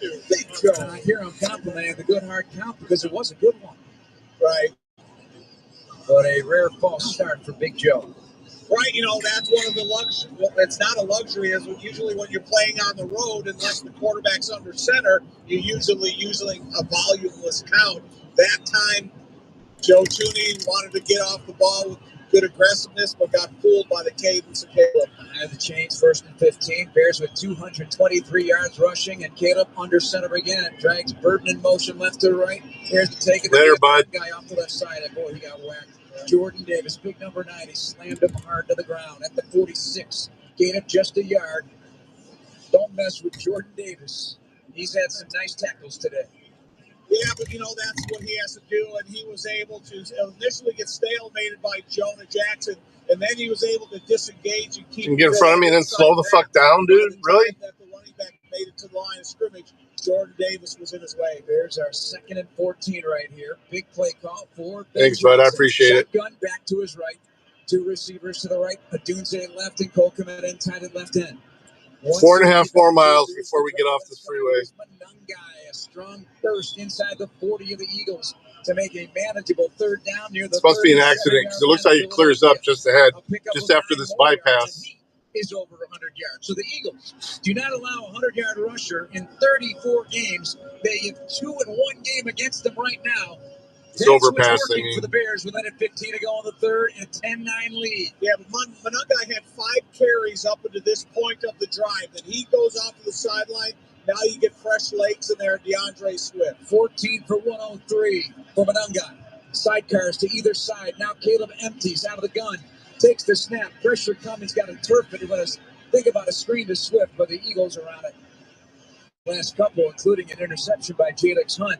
Big Joe. And I hear him complimenting the good hard count because it was a good one. Right. But a rare false start for Big Joe. Right, that's one of the luxury. Well, it's not a luxury, as usually when you're playing on the road, unless the quarterback's under center, you're usually using a volumeless count. That time, Joe Tooney wanted to get off the ball with good aggressiveness, but got fooled by the cadence of Caleb. Behind the chains, 1st and 15. Bears with 223 yards rushing, and Caleb under center again. Drags Burton in motion left to right. Here's the take of the Later, bud. guy off the left side. And boy, he got whacked. Jordan Davis, big number 9. He slammed him hard to the ground at the 46. Gain of just a yard. Don't mess with Jordan Davis. He's had some nice tackles today. Yeah, but that's what he has to do, and he was able to initially get stalemated by Jonah Jackson, and then he was able to disengage and keep. And get in front of me and then slow the fuck down, dude. Really? That the running back made it to the line of scrimmage. Jordan Davis was in his way. There's our 2nd and 14 right here. Big play call for. Thanks, bud. I appreciate it. Shotgun back to his right. 2 receivers to the right. Adunze left and Cole Komet inside at left end. 4.5 more miles before we get off this freeway. A strong burst inside the 40 of the Eagles to make a manageable 3rd down near the. This must be an accident because it looks like it clears up just ahead, just after this bypass. Is over 100 yards. So the Eagles do not allow a 100-yard rusher in 34 games. They have 2 in 1 game against them right now. It's overpassing for the Bears with 15 to go in the 3rd and 10-9 lead. Yeah, but Monungai had 5 carries up into this point of the drive. Then he goes off to the sideline. Now you get fresh legs in there, DeAndre Swift. 14 for 103 for Monungai. Sidecars to either side. Now Caleb empties out of the gun. Takes the snap. Pressure coming. He's got to turf it. Think about a screen to Swift, but the Eagles are on it. Last couple, including an interception by Jalix Hunt.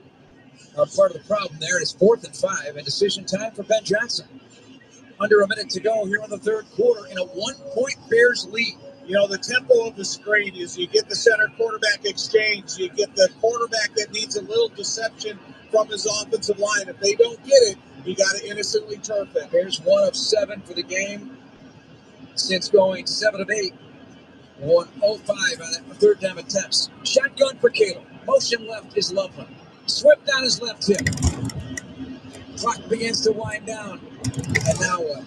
Part of the problem there is 4th and 5, and decision time for Ben Johnson. Under a minute to go here in the 3rd quarter in a 1-point Bears lead. The tempo of the screen is you get the center quarterback exchange. You get the quarterback that needs a little deception from his offensive line. If they don't get it, you got to innocently turf it. Bears 1 of 7 for the game since going 7 of 8. 105 on 3rd down attempts. Shotgun for Caleb. Motion left is Loveland. Swift on his left hip. Clock begins to wind down. And now what?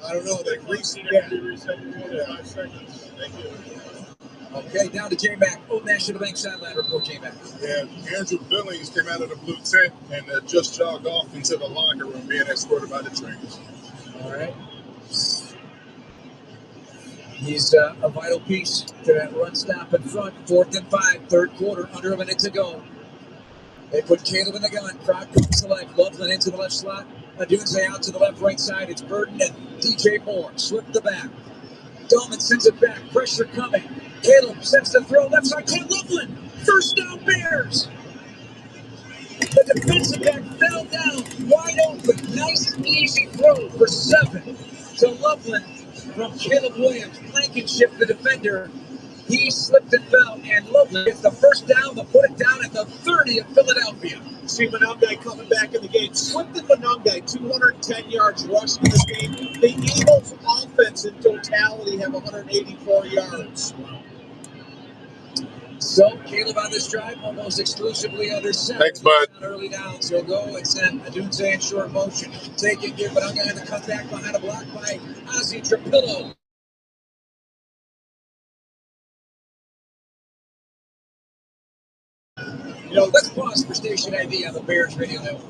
I don't know. They reset. Okay, down to J-Mac. Old National Bank sideline report, J-Mac. Yeah, Andrew Billings came out of the blue tent and just jogged off into the locker room being escorted by the trainers. All right. He's a vital piece to that run stop in front. 4th and 5, 3rd quarter, under a minute to go. They put Caleb in the gun. Crowd comes to life. Loveland into the left slot. Adunze out to the left-right side. It's Burton and DJ Moore. Swift the back. Dolman sends it back. Pressure coming. Caleb sets the throw. Left side. Ken Loveland. 1st down Bears. The defensive back fell down. Wide open. Nice, easy throw for 7 to Loveland from Caleb Williams. Blankenship, the defender. He slipped and fell, and Loveland gets the 1st down to put it down at the 30 of Philadelphia. See Monungai coming back in the game. Swift and Monungai, 210 yards rushing in this game. The Eagles' offense in totality have 184 yards. So, Caleb on this drive almost exclusively under center. Thanks, bud. Early downs, he'll go and send Adunze in short motion. Take it, give Monungai had to cut back behind a block by Ozzie Trapillo. Let's pause for station ID on the Bears radio network.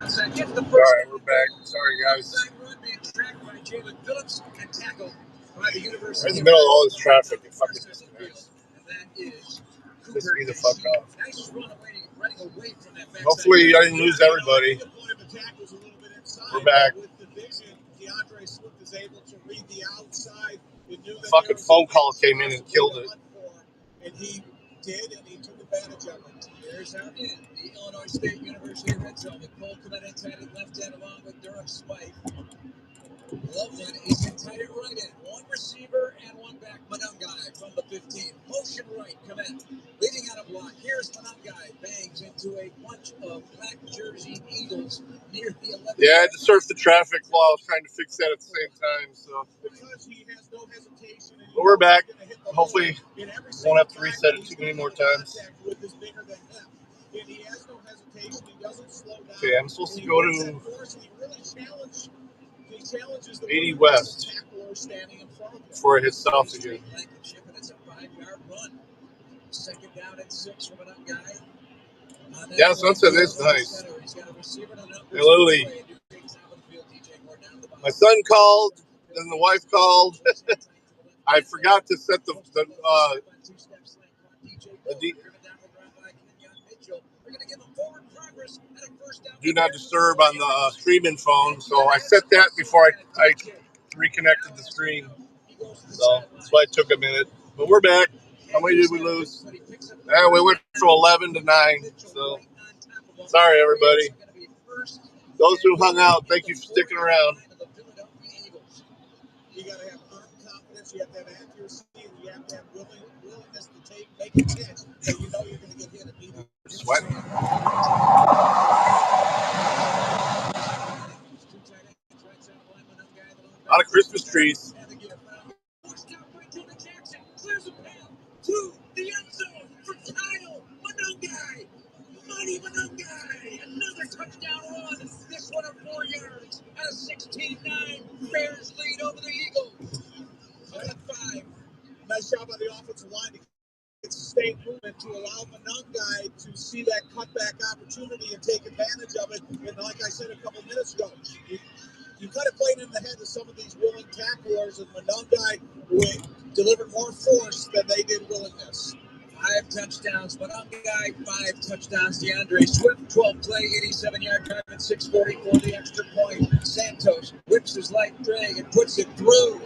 outside. Gets the All first. right, we're back. Sorry, guys. Run being tracked by Jalen Phillips and tackled by the We're University. in the middle of all this traffic. It fucking disconnects. And that is Piss me the fuck off. nice run away, running away from that backside. Hopefully, I didn't lose everybody. We're back. With the vision, DeAndre Swift is able to read the outside. Fucking phone call came in and killed it. And he did, and he took advantage of it. Here's how in the Illinois State University red zone with Cole Clement inside at left end along with Durham Spike. Loveland is in tight at right end. One receiver and one back. Manungai from the 15. Motion right. Clement leading out a block. Here's Manungai. Bangs into a bunch of black jersey Eagles near the 11. Yeah, I had to surf the traffic while I was trying to fix that at the same time. So, Because he has no hesitation. but we're back. Hopefully, won't have to reset it too many more times. Okay, I'm supposed to go to 80 West before I hit south again. It's a 5-yard run. Second down and 6 from Manungai. Yeah, Sunset is nice. They literally, my son called, then the wife called. I forgot to set the do not disturb on the streaming phone, so I set that before I reconnected the screen. So that's why it took a minute. But we're back. How many did we lose? We went from 11 to 9. So sorry, everybody. Those who hung out, thank you for sticking around. You got to have confidence, you have to have accuracy, and you have to have willingness to make a catch, so you know you're going to get hit immediately. Sweating. A lot of Christmas trees. To the end zone for Kyle Manungai. Money Manungai. Another touchdown run. This one of 4 yards. A 16-9. Bears lead over the Eagles. 5. Nice job by the offensive line to get sustained movement to allow Manungai to see that cutback opportunity and take advantage of it. And like I said a couple minutes ago, you kind of played in the head of some of these willing tacklers, and Manungai delivered more force than they did willingness. 5 touchdowns. Manungai, 5 touchdowns. DeAndre Swift, 12 play, 87-yard drive at 6:44 the extra point. Santos whips his light drag and puts it through.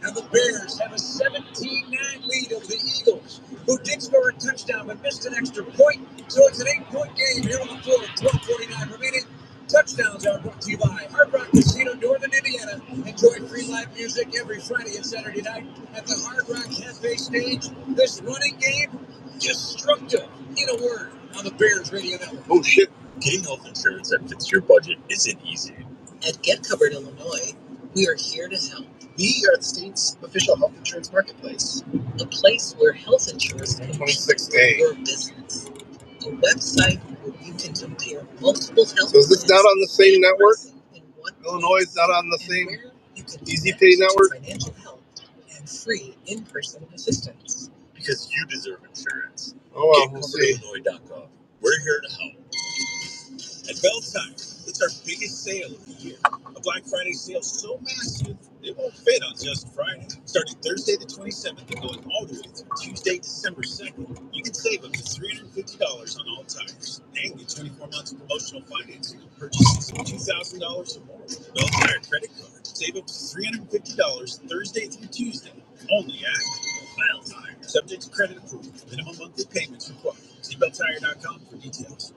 And the Bears have a 17-9 lead over the Eagles, who did score a touchdown but missed an extra point. So it's an 8-point game here on the floor. 12:49 remaining. Touchdowns are brought to you by Hard Rock Casino, Northern Indiana. Enjoy free live music every Friday and Saturday night at the Hard Rock Cafe stage. This running game, destructive, in a word, on the Bears Radio Network. Oh, shit. Getting health insurance that fits your budget isn't easy. At Get Covered Illinois, we are here to help. We are the state's official health insurance marketplace. A place where health insurance can be your business. A website where you can compare multiple health So is this not on the same network? Illinois is not on the same Easy Pay network? Financial help and free in-person assistance. Because you deserve insurance. Oh, well, we'll see. GetCoveredIllinois.com. We're here to help. At Bell Tire, it's our biggest sale of the year. A Black Friday sale so massive, it won't fit on just Friday. Starting Thursday the 27th and going all the way through Tuesday, December 2nd, you can save up to $350 on all tires. And get 24 months of promotional financing on purchases of $2,000 or more. Bell Tire credit card. Save up to $350 Thursday through Tuesday. Only at Bell Tire. Subject to credit approval. Minimum monthly payments required. See BellTire.com for details.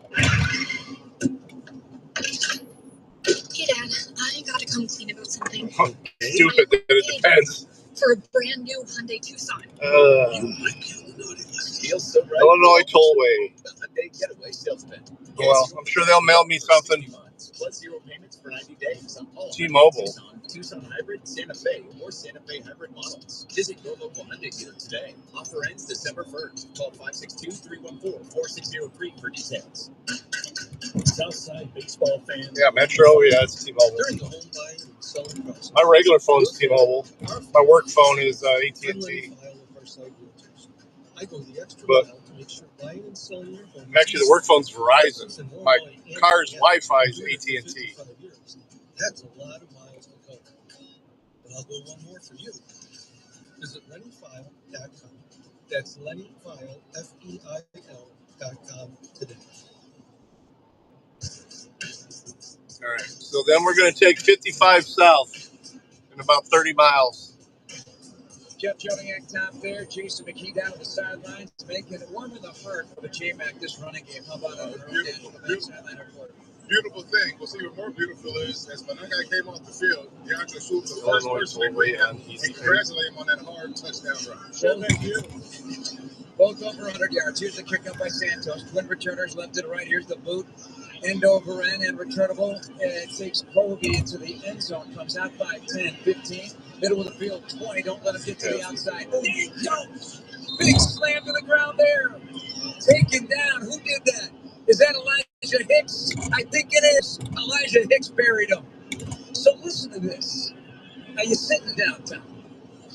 Hey, Dad, I gotta come clean about something. Stupid that it depends. For a brand new Hyundai Tucson. You might be on the naughty list. Feels so right. Illinois Tollway. The Hyundai Getaway salesman. Well, I'm sure they'll mail me something. Plus 0 payments for 90 days on all T-Mobile. Tucson Hybrid, Santa Fe, or Santa Fe Hybrid models. Visit your local Hyundai dealer today. Offer ends December 1st. Call 562-314-4603 for details. Southside baseball fans. Yeah, Metro. Yeah, it's T-Mobile. During the home buying and selling process. My regular phone is T-Mobile. My work phone is AT&T. I go the extra But mile to Actually, the work phone's Verizon. My car's Wi-Fi is AT&T. That's a lot of miles to cover. But I'll go one more for you. Visit LennyFile.com. That's LennyFile, FEIL.com today. All right. So then we're going to take 55 south in about 30 miles. Jeff Joniak top there, Jason McKee down the sidelines, making it warm in the heart of a J-Mac this running game. How about it? Beautiful thing. What's even more beautiful is, as when that guy came off the field, DeAndre Swift, the first person to greet him and congratulate him on that hard touchdown run. Both over 100 yards. Here's the kick up by Santos. Twin returners left to the right. Here's the boot. End over end and returnable. It takes Colby into the end zone. Comes out 5, 10, 15. Middle of the field, 20. Don't let him get to the outside. Oh, he goes. Big slam to the ground there. Taken down. Who did that? Is that Elijah Hicks? I think it is. Elijah Hicks buried him. So listen to this. Are you sitting downtown?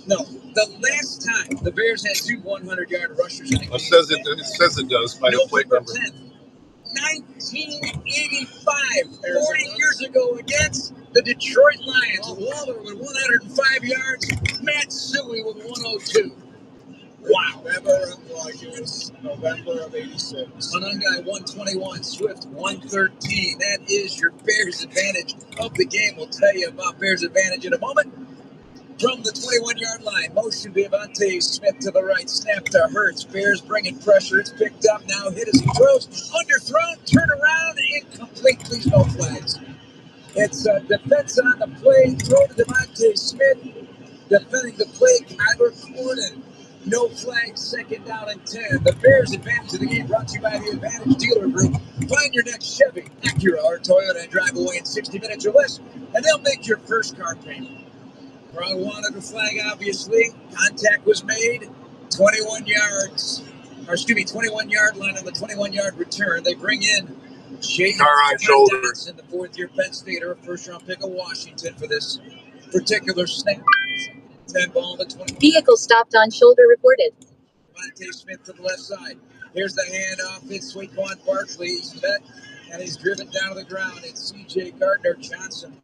No. The last time the Bears had 2 100-yard rushers in a game. It says it does by the plate number. 1985, 40 years ago against the Detroit Lions. Waller with 105 yards, Matt Suey with 102. Wow. November of 86. Monongai 121, Swift 113. That is your Bears advantage of the game. We'll tell you about Bears advantage in a moment. From the 21-yard line, motion to Devontae Smith to the right, snap to Hurts. Bears bringing pressure. It's picked up now. Hit as he throws. Underthrown, turn around, incomplete. Please no flags. It's defense on the play. Throw to Devontae Smith. Defending the play, Kyler Gordon. No flags, second down and 10. The Bears advantage of the game brought to you by the Advantage Dealer Group. Find your next Chevy, Acura, or Toyota and drive away in 60 minutes or less, and they'll make your first car payment. Crowd wanted a flag, obviously. Contact was made. 21 yard line on the 21-yard return. They bring in Jake Johnson, the fourth-year Penn Stater, first-round pick of Washington for this particular snap. 10 ball to 20. Vehicle stopped on shoulder reported. Devontae Smith to the left side. Here's the handoff. It's Saquon Barkley. He's met and he's driven down to the ground. It's C.J. Gardner-Johnson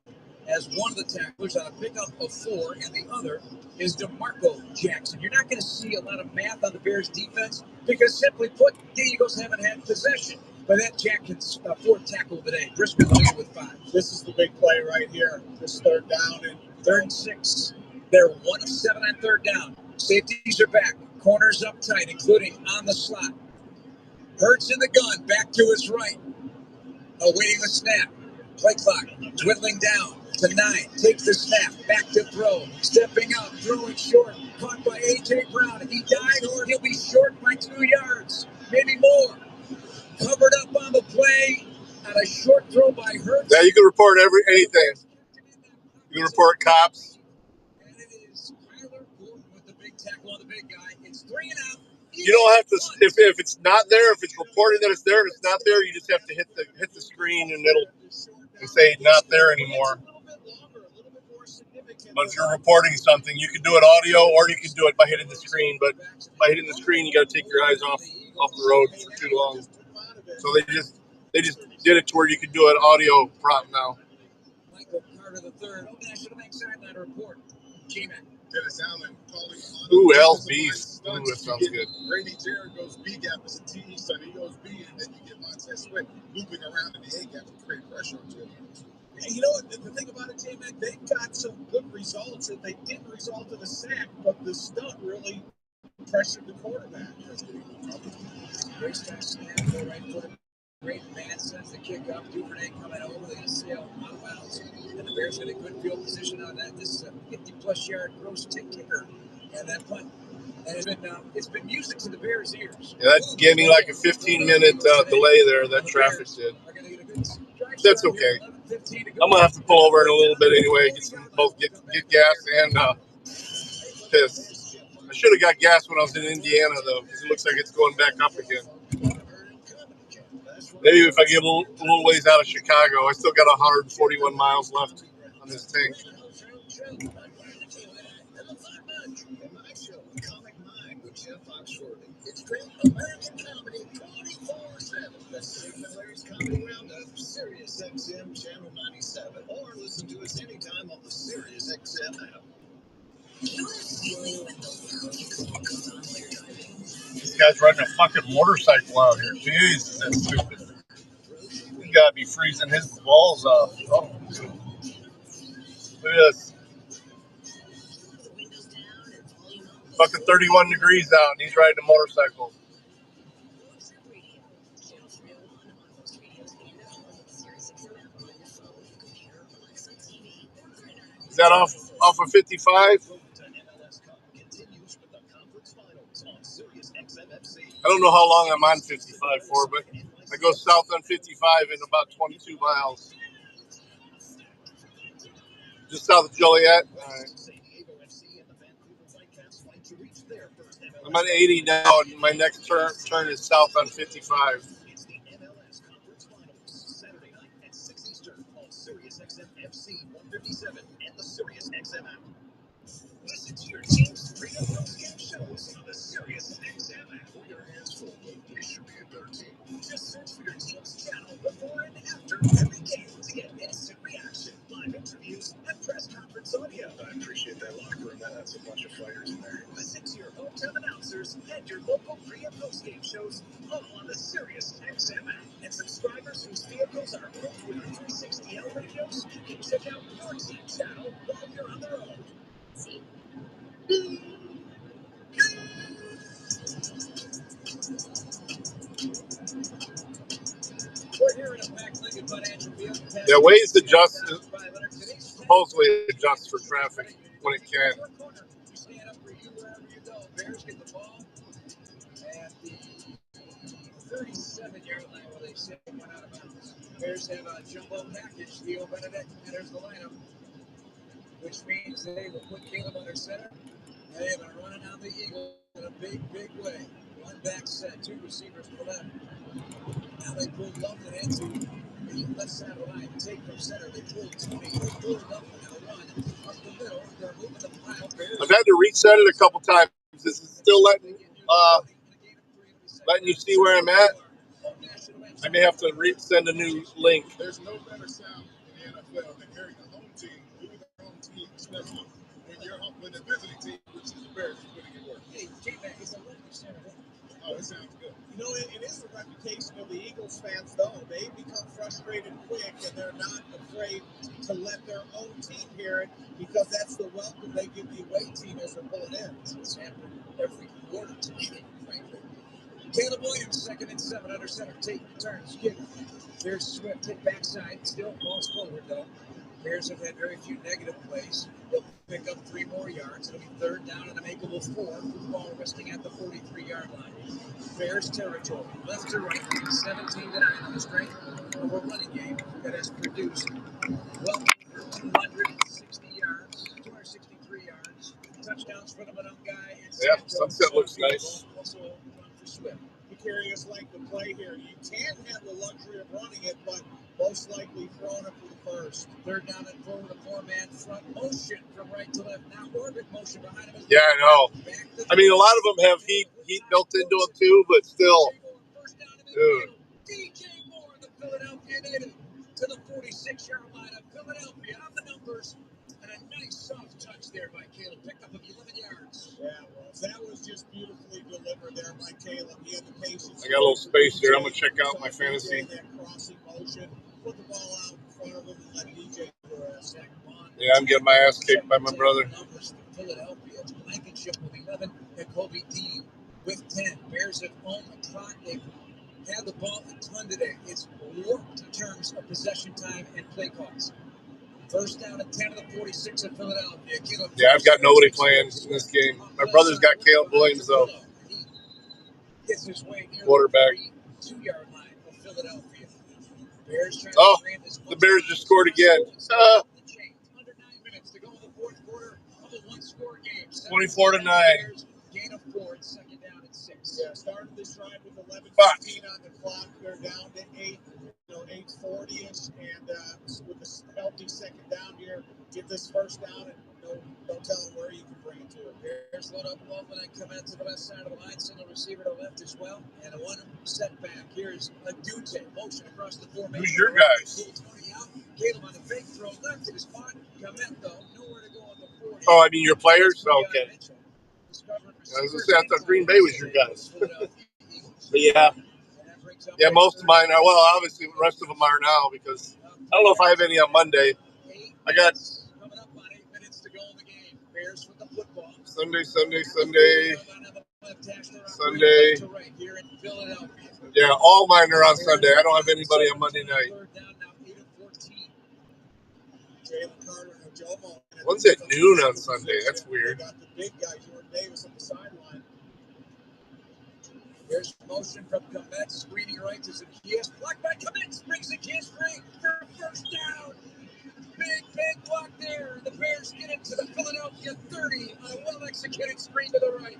as one of the tacklers on a pickup of 4, and the other is DeMarco Jackson. You're not going to see a lot of math on the Bears defense because, simply put, the Eagles haven't had possession. But that Jackson's 4th tackle today. Briscoe leading with 5. This is the big play right here. This third down and 3rd and 6. They're 1 of 7 on 3rd down. Safeties are back. Corners up tight, including on the slot. Hurts in the gun, back to his right. Awaiting the snap. Play clock dwindling down to 9. Takes the snap, back to throw. Stepping up, throwing short. Caught by A.J. Brown. If he died, or he'll be short by 2 yards, maybe more. Covered up on the play on a short throw by Hurts. Yeah, you can report anything. You can report cops. And it is Kyler Gordon with the big tackle on the big guy. It's 3 and out. You don't have to, if it's not there, if it's reported that it's there, and it's not there, you just have to hit the screen and it'll say not there anymore. But if you're reporting something, you can do it audio or you can do it by hitting the screen. But by hitting the screen, you got to take your eyes off the road for too long. So they just did it to where you can do an audio prompt now. Michael Carter III, National Bank sideline report. J-Man. Dennis Allen calling. Ooh, LB. Ooh, that sounds good. Brady Jarrett goes B gap as a TE, so he goes B, and then you get Montez Swift looping around in the A gap to create pressure on Jalen. And you know what? The thing about it, J-Mac, they've got some good results, and they didn't result in a sack, but the stunt really pressured the quarterback. Great start snap, go right footed. Great man sends the kick up. Duvernay coming over. They sail out of bounds. And the Bears get a good field position on that. This is a 50-plus yard gross tick kicker. And that punt. And it's been music to the Bears' ears. Yeah, that gave me like a 15-minute delay there. That traffic did. That's okay. I'm gonna have to pull over in a little bit anyway. Get gas and piss. I should have got gas when I was in Indiana though, because it looks like it's going back up again. Maybe if I get a little ways out of Chicago, I still got 141 miles left on this tank. Jeff Foxworthy. It's great American comedy 24/7. The Steve Miller's Comedy Roundup, Sirius XM Channel 97, or listen to us anytime on the Sirius XM app. You know that feeling when the loud call comes on while you're driving? This guy's riding a fucking motorcycle out here. Jesus, that's stupid. He gotta be freezing his balls off. Oh, look at this. Fucking 31 degrees out, and he's riding a motorcycle. Is that off of 55? I don't know how long I'm on 55 for, but I go south on 55 in about 22 miles. Just south of Joliet. All right. I'm on 80 now, and my next turn is south on 55. Listen to your team's freedom game shows on the Sirius XM app. For your hands full, they should be a better team. Just search for your team's channel before and after every game to get instant reaction, live interviews, and press conference audio. I appreciate that locker room. That has a bunch of fighters in there. Listen to your hometown announcers and your local pre- and post-game shows all on the Sirius XM app. And subscribers whose vehicles are equipped with 360L radios can check out your team channel while you're on the road. Yeah, ways to supposedly adjust for traffic when it can. Bears get the ball at the 37-yard line where they say it went out of bounds. Bears have a jumbo package. Theo Benedict enters the lineup, which means they will put Caleb under center. They have been running out the Eagles in a big, big way. One back set, two receivers to the left. Now they pulled Lupton into the left side of the line. Take from center. They pulled Tony. They pulled Lupton and a run up the middle. They're moving the pile. I've had to reset it a couple times. This is still letting you see where I'm at. I may have to send a new link. There's no better sound in the NFL than hearing a home team do their own team, especially when the visiting team, which is the Bears, is putting in work. Hey, J-Mac, it's a lovely center. Oh, it sounds good. You know, it is the reputation of the Eagles fans, though. They become frustrated quick, and they're not afraid to let their own team hear it because that's the welcome they give the away team as they're pulling in. It's happened every quarter to me, frankly. Caleb Williams, 2nd and 7 under center. Take turns, kick. There's Swift, hit backside. Still falls forward, though. Bears have had very few negative plays. They'll pick up 3 more yards. It'll be 3rd down and a makeable 4. Ball resting at the 43-yard line. Bears territory, left to right, 17-9 on the strength of a running game that has produced well over 263 yards, touchdowns for the Madon guy. Yeah, sunset looks nice. Also run for Swift. Precarious like the play here. You can have the luxury of running it, but most likely throwing it for the first. 3rd down and 4 with a 4-man front motion from right to left. Now orbit motion behind him. Yeah, I know. I mean, a lot of them have heat built into them too, but still. Dude. DJ Moore, the Philadelphia native, to the 46-yard line of Philadelphia on the numbers. And a nice soft touch there by Caleb. Pickup of 11 yards. Yeah, well, that was just beautifully delivered there by Caleb. He had the patience. I got a little space here. I'm going to check out my fantasy. That crossing motion, put the ball out in front of him and let DJ do a second one. Yeah, I'm getting my ass kicked by my brother. Philadelphia, Blankenship with 11, and Kobe D with 10. Bears have owned the clock. They've had the ball a ton today. It's warped in terms of possession time and play calls. 1st down and 10 of the 46 of Philadelphia. Yeah, I've got nobody playing in this game. My brother's got Caleb Williams, though. Gets his way near Quarterback. the 2-yard line of Philadelphia. Bears Oh, the Bears just scored again. Under 9 minutes to go in the 4th quarter of a 1-score game. 24-9. Gain of 4 and 2nd down and 6. Yeah, started this drive with 11:15 on the clock. They're down to 8:40ish, and with a healthy 2nd down here, get this 1st down, and no telling where you can bring it to him. Bears load up Baldwin and come out to the left side of the line, send a receiver to left as well. And a one setback. Here's inDOCtriNATION motion across the formation. Who's your guys? Tony out. Caleb on the fake throw left to the spot. Commit though, nowhere to go on the 40. Oh, I mean your players? Okay. I was gonna say I thought Green Bay was your guys. But yeah. Yeah, most of mine are, well, obviously the rest of them are now because I don't know if I have any on Monday. I got Sunday. Yeah, all mine are on Sunday. I don't have anybody on Monday night. One's at noon on Sunday. That's weird. There's motion from Komet, screening right to Zacchaeus. Blocked by Komet, brings Zacchaeus free for first down. Big block there. The Bears get it to the Philadelphia 30 on a well-executed screen to the right.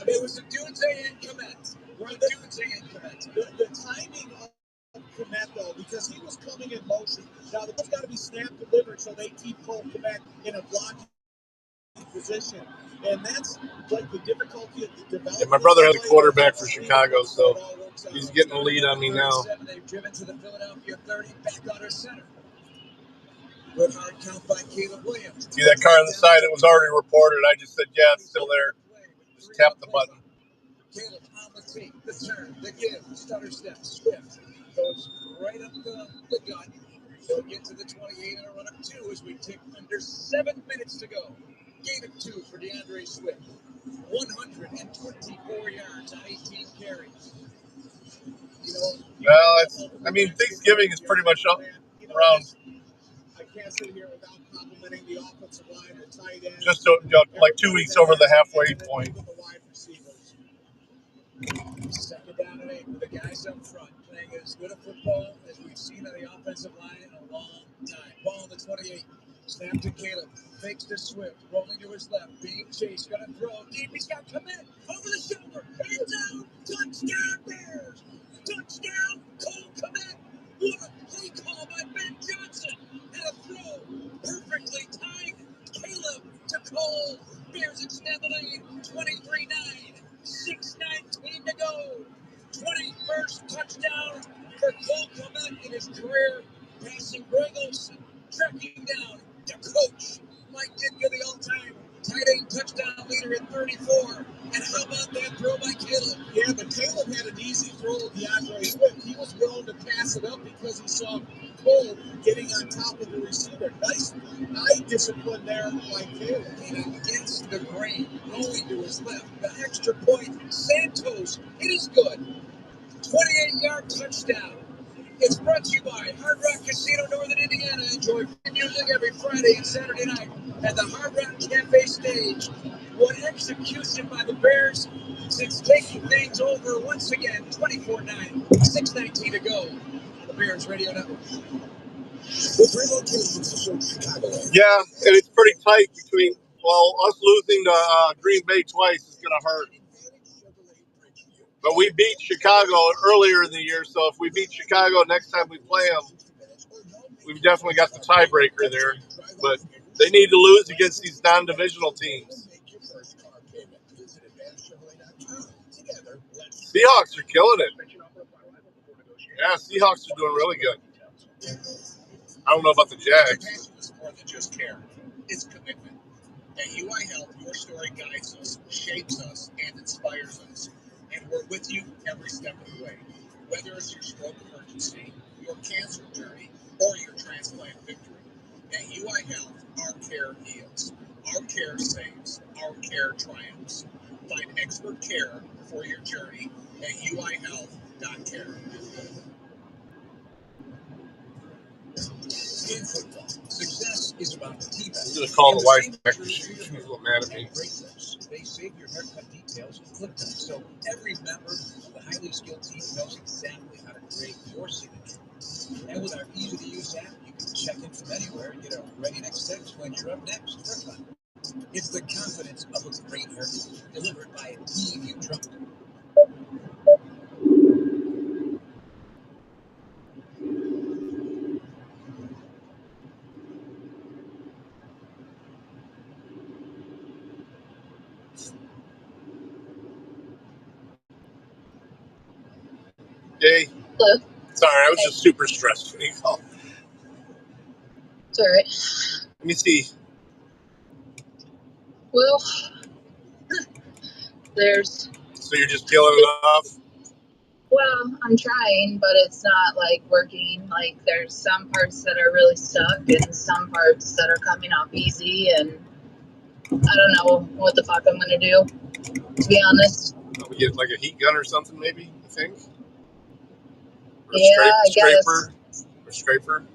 I mean, it was inDOCtriNATION and Komet. inDOCtriNATION and Komet. The timing of Komet, though, because he was coming in motion. Now, the ball's got to be snap delivered, so they keep Cole Komet in a blocking position. And that's like the difficulty of the development. Yeah, my brother has a quarterback for Chicago, so he's getting a lead on me now. They've driven to the Philadelphia 30, back on her center. Good hard count by Caleb Williams. See that car on the side? It was already reported. I just said, yeah, it's still there. Just tap the button. Caleb on the tape, the turn, the give, stutter step, Swift goes right up the gut. They'll get to the 28 and a run up 2 as we tick under 7 minutes to go. Gain of 2 for DeAndre Swift. 124 yards on 18 carries. Well, I mean, Thanksgiving is pretty much up around. I can't sit here without complimenting the offensive line or tight end. Just like 2 weeks over the halfway point. Second down and 8 with the guys up front playing as good a football as we've seen on the offensive line in a long time. Ball on the 28. Snap to Caleb. Fakes to Swift. Rolling to his left. Being chased. Gonna throw. Deep. He's got Komet. Over the shoulder. End zone. Touchdown Bears. Touchdown Cole Komet. What a play call by Ben Johnson. And a throw. Perfectly timed. Caleb to Cole. Bears extend the lead. 23-9. 6:19 to go. 21st touchdown for Cole Komet in his career. Passing Greg Olsen. Tracking down to Coach Mike Ditka, the all-time tight end touchdown leader at 34. And how about that throw by Caleb? Yeah, but Caleb had an easy throw to DeAndre Swift. He was willing to pass it up because he saw Cole getting on top of the receiver. Nice eye discipline there by Caleb. And against the grain, going to his left. The extra point, Santos, it is good. 28-yard touchdown. It's brought to you by Hard Rock Casino, Northern Indiana. Enjoy free music every Friday and Saturday night at the Hard Rock Cafe stage. What execution by the Bears since taking things over once again. 24-9, 6:19 to go on the Bears Radio Network. With relocations to serve Chicagoland. Yeah, and it's pretty tight between, well, us losing to Green Bay twice is going to hurt. But we beat Chicago earlier in the year, so if we beat Chicago next time we play them, we've definitely got the tiebreaker there. But they need to lose against these non-divisional teams. Seahawks are killing it. Yeah, Seahawks are doing really good. I don't know about the Jags. It's more than just care. It's commitment. At UI Health, your story guides us, shapes us, and inspires us. And we're with you every step of the way. Whether it's your stroke emergency, your cancer journey, or your transplant victory. At UI Health, our care heals. Our care saves. Our care triumphs. Find expert care for your journey at uihealth.care. In football, success is about the team. I'm going to call the wife back. She's a little mad at me. They save your haircut details and clip them, so every member of the highly skilled team knows exactly how to create your signature. And with our easy-to-use app, you can check in from anywhere and get a ready next text when you're up next for a cut. It's the confidence of a great haircut, delivered by a team you trust. Yay. Hello. Sorry, I was just super stressed when you called. It's all right. Let me see. Well, there's. So you're just peeling it off? Well, I'm trying, but it's not like working. Like there's some parts that are really stuck and some parts that are coming off easy, and I don't know what the fuck I'm gonna do, to be honest. We get like a heat gun or something, maybe, you think? Or Yeah, I guess. scraper? Or scraper?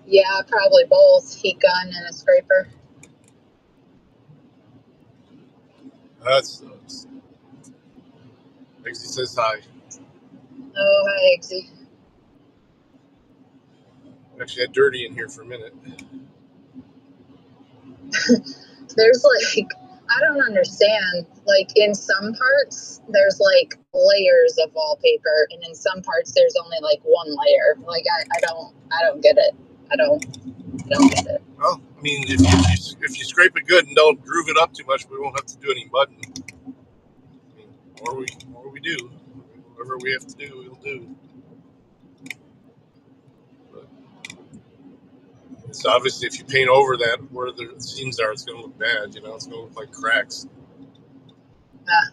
Yeah, probably both, heat gun and a scraper. That's Eggsy says hi. Oh, hi, Eggsy. Actually had Dirty in here for a minute. There's like, I don't understand. Like in some parts, there's like layers of wallpaper, and in some parts, there's only like one layer. Like I don't get it. I don't get it. Well, I mean, if you scrape it good and don't groove it up too much, we won't have to do any mudding. I mean, or we do. Whatever we have to do, we'll do. But it's obviously if you paint over that where the seams are, it's going to look bad. You know, it's going to look like cracks. Yeah.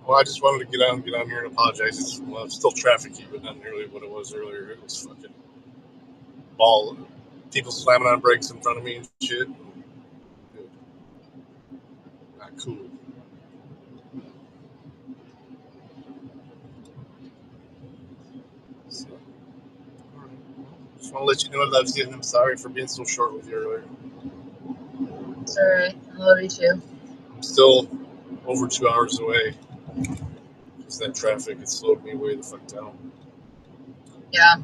Well, I just wanted to get on here and apologize. It's still trafficy, but not nearly what it was earlier. It was fucking ball. People slamming on brakes in front of me and shit. Not cool. So, all right. Just want to let you know I love you, and I'm sorry for being so short with you earlier. It's all right. I love you too. I'm still over 2 hours away. Because that traffic has slowed me way the fuck down. Yeah.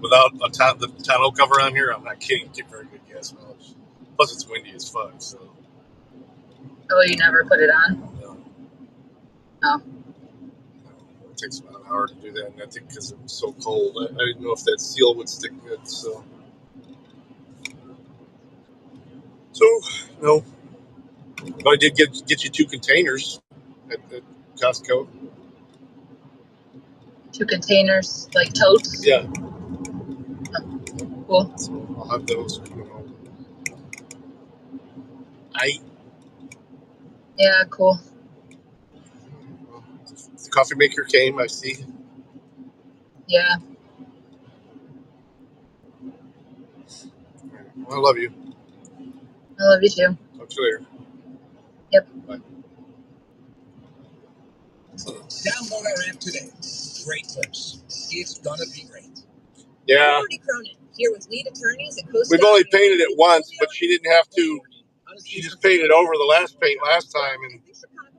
Without the tonneau cover on here, I'm not kidding. Get very good gas mileage. Plus, it's windy as fuck. So. Oh, you never put it on? No. No. It takes about an hour to do that, and I think because it was so cold, I didn't know if that seal would stick good. So no. But I did get you 2 containers at Costco. 2 containers, like totes? Yeah. Oh, cool. So I'll have those. Yeah, cool. The coffee maker came, I see. Yeah. Well, I love you. I love you too. Talk to you later. Yep. Bye. Download our app today. Great tips. It's gonna be great. Yeah. Here with lead attorneys at Coast We've only painted it once, but she didn't have to. She just painted over the last paint last time, and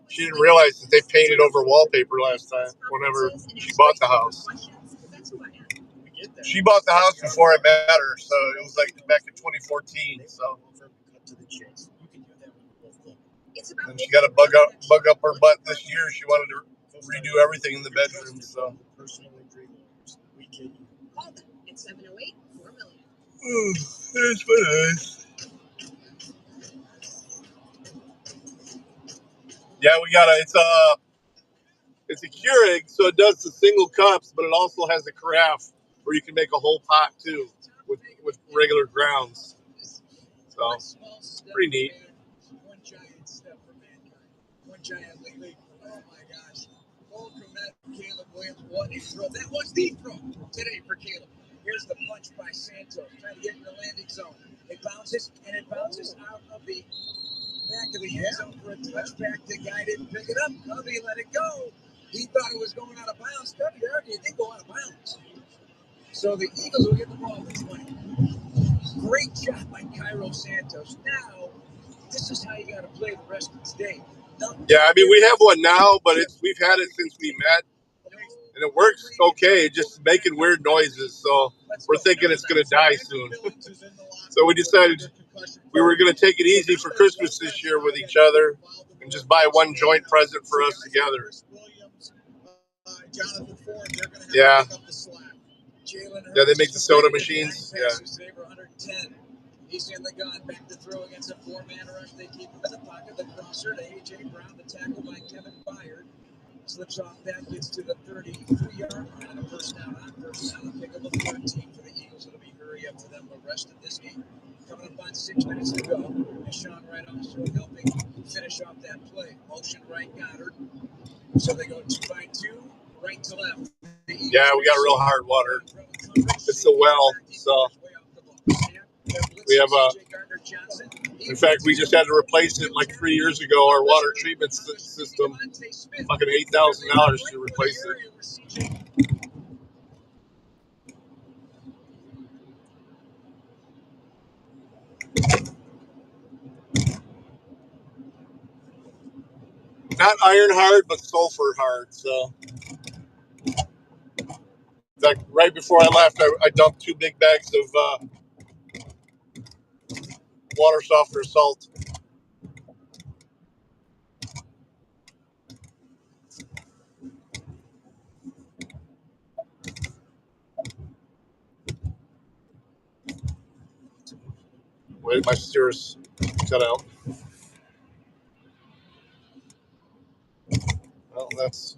she didn't realize that they painted over wallpaper last time whenever she bought the house. She bought the house before I met her, so it was like back in 2014. So. And she got a bug up her butt this year. She wanted to redo everything in the bedroom. So. Call them at 708-4-million. That's nice. Yeah, we got it's a Keurig, so it does the single cups, but it also has a carafe where you can make a whole pot too with regular grounds. So pretty neat. One giant step for mankind. One giant leap. Oh my gosh. Gold from that Caleb Williams. What a throw. That was the throw today for Caleb. Here's the punch by Santos. Trying to get in the landing zone. It bounces out of the back of the end zone for a touchback. The guy didn't pick it up. Covey let it go. He thought it was going out of bounds. Covey already did go out of bounds. So the Eagles will get the ball at the 20. Great job by Cairo Santos. Now, this is how you got to play the rest of the day. Yeah, I mean, we have one now, but we've had it since we met, and it works okay, just making weird noises. So we're thinking it's going to die soon. So we decided we were going to take it easy for Christmas this year with each other and just buy one joint present for us together. Yeah. Yeah, they make the soda machines. Yeah. He's in the gun. Back to throw against a four-man rush. They keep him in the pocket. The crosser to A.J. Brown. The tackle by Kevin Byard. Slips off that, gets to the 33-yard line. And a first down on first down. A pick up of 13 for the Eagles. It'll be hurry up for them the rest of this game. Coming up on 6 minutes to go. And Sean Wright also helping finish off that play. Motion right, Goddard. So they go 2 by 2, right to left. Yeah, we got real hard water. It's a well, so we have in fact, we just had to replace it like 3 years ago. Our water treatment system, fucking $8,000 to replace it. Not iron hard, but sulfur hard. So, in fact, right before I left, I dumped 2 big bags of water softener salt. Wait, my steer's cut out. Well, that's,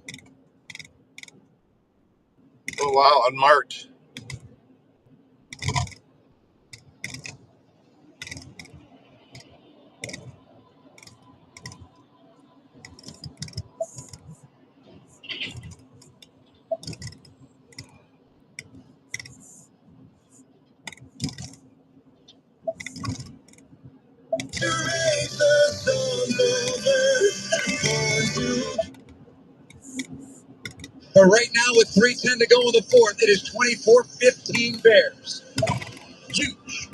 oh wow, unmarked. But right now, with 3:10 to go in the fourth, it is 24-15 Bears. Huge.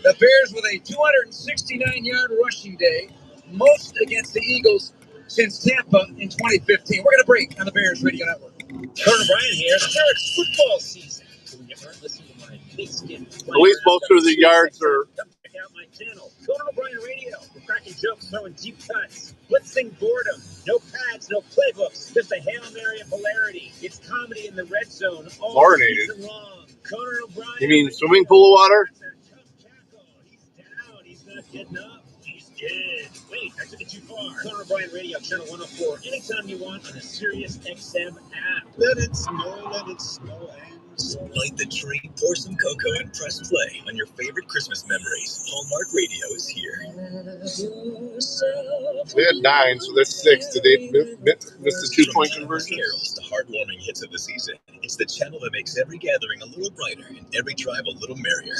The Bears with a 269-yard rushing day, most against the Eagles since Tampa in 2015. We're going to break on the Bears Radio Network. Colonel Brian here. It's football season. When you aren't listening to my pigskin, At least most of the yards are. check out my channel, Colonel Brian Radio. We're cracking jokes, throwing deep cuts, blitzing boredom. No pads, no playbooks, just a Hail Mary of hilarity. It's comedy in the red zone all Chlorinated. season long. Colonel Brian. You mean swimming pool water? He's down. He's not getting up. He's dead. Wait, I took it too far. Colonel Brian Radio, channel 104. Anytime you want on the Sirius XM app. Let it snow, and light the tree, pour some cocoa, and press play on your favorite Christmas memories. Hallmark Radio is here. We had 9, so that's 6. Did they miss the 2-point conversion? Carols, the heartwarming hits of the season. It's the channel that makes every gathering a little brighter and every tribe a little merrier.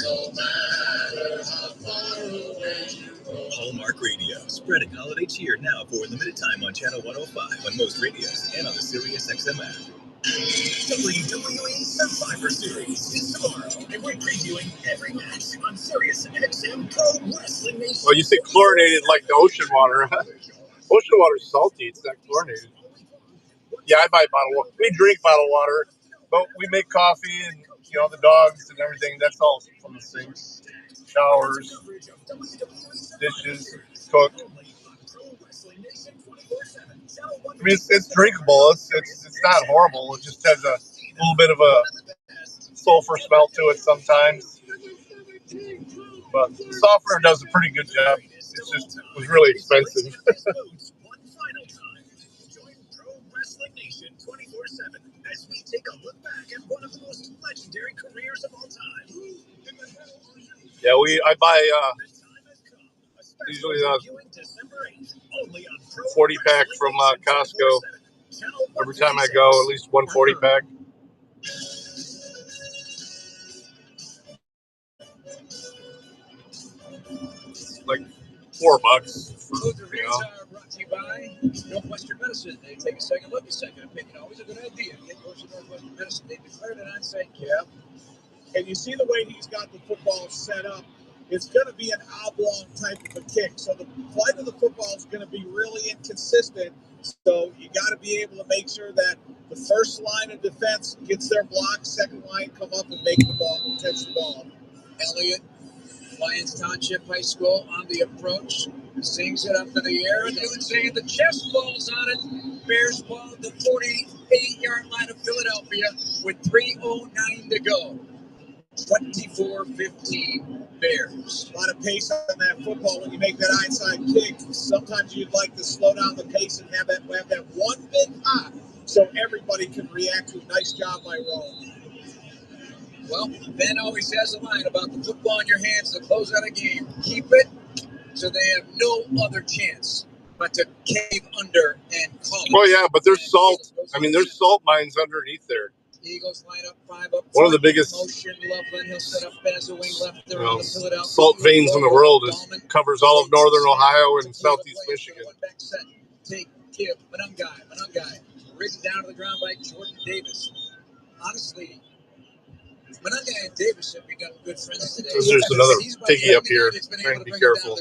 Hallmark Radio, spreading holiday cheer now for a limited time on channel 105 on most radios and on the Sirius XM app. WWE Survivor Series is tomorrow, and we're previewing every match on Sirius XM Pro Wrestling Nation. Well, you say chlorinated like the ocean water. Ocean water's salty. It's not chlorinated. Yeah, I buy bottled water. We drink bottled water, but we make coffee and, you know, the dogs and everything. That's all from the sink. Showers, dishes, cook. I mean, it's drinkable. It's not horrible. It just has a little bit of a sulfur smell to it sometimes. But the softener does a pretty good job. It's just, it was really expensive. One final time. Join Pro Wrestling Nation 24/7 as we take a look back at one of the most legendary careers of all time. Yeah, I buy usually a 40-pack from Costco. Every time I go, at least one 40-pack. Like $4. You know. Brought to you by Northwestern Medicine. They take a second look, a second opinion. Always a good idea. Get yours to Northwestern Medicine. They declared an onside kick. Yeah. And you see the way he's got the football set up. It's going to be an oblong type of a kick. So the flight of the football is going to be really inconsistent. So you got to be able to make sure that the first line of defense gets their block, second line come up and make the ball, catch the ball. Elliott, Lyons Township High School on the approach. Sings it up in the air, and they would say the chest falls on it. Bears ball at the 48-yard line of Philadelphia with 3:09 to go. 24-15 Bears. A lot of pace on that football when you make that onside kick. Sometimes you'd like to slow down the pace and have that one big pop so everybody can react to it. Nice job by Rome. Well, Ben always has a line about the football in your hands to close out a game. Keep it so they have no other chance but to cave under and call it. Well, yeah, but there's salt. I mean, there's salt mines underneath there. Eagles line up 5 up. One of the biggest salt veins in the world covers all of northern Ohio and southeast Michigan. Take, give, Manungai, ridden down to the ground by Jordan Davis. Honestly, Manungai and Davis have become good friends today. There's another piggy up here. Trying to be careful.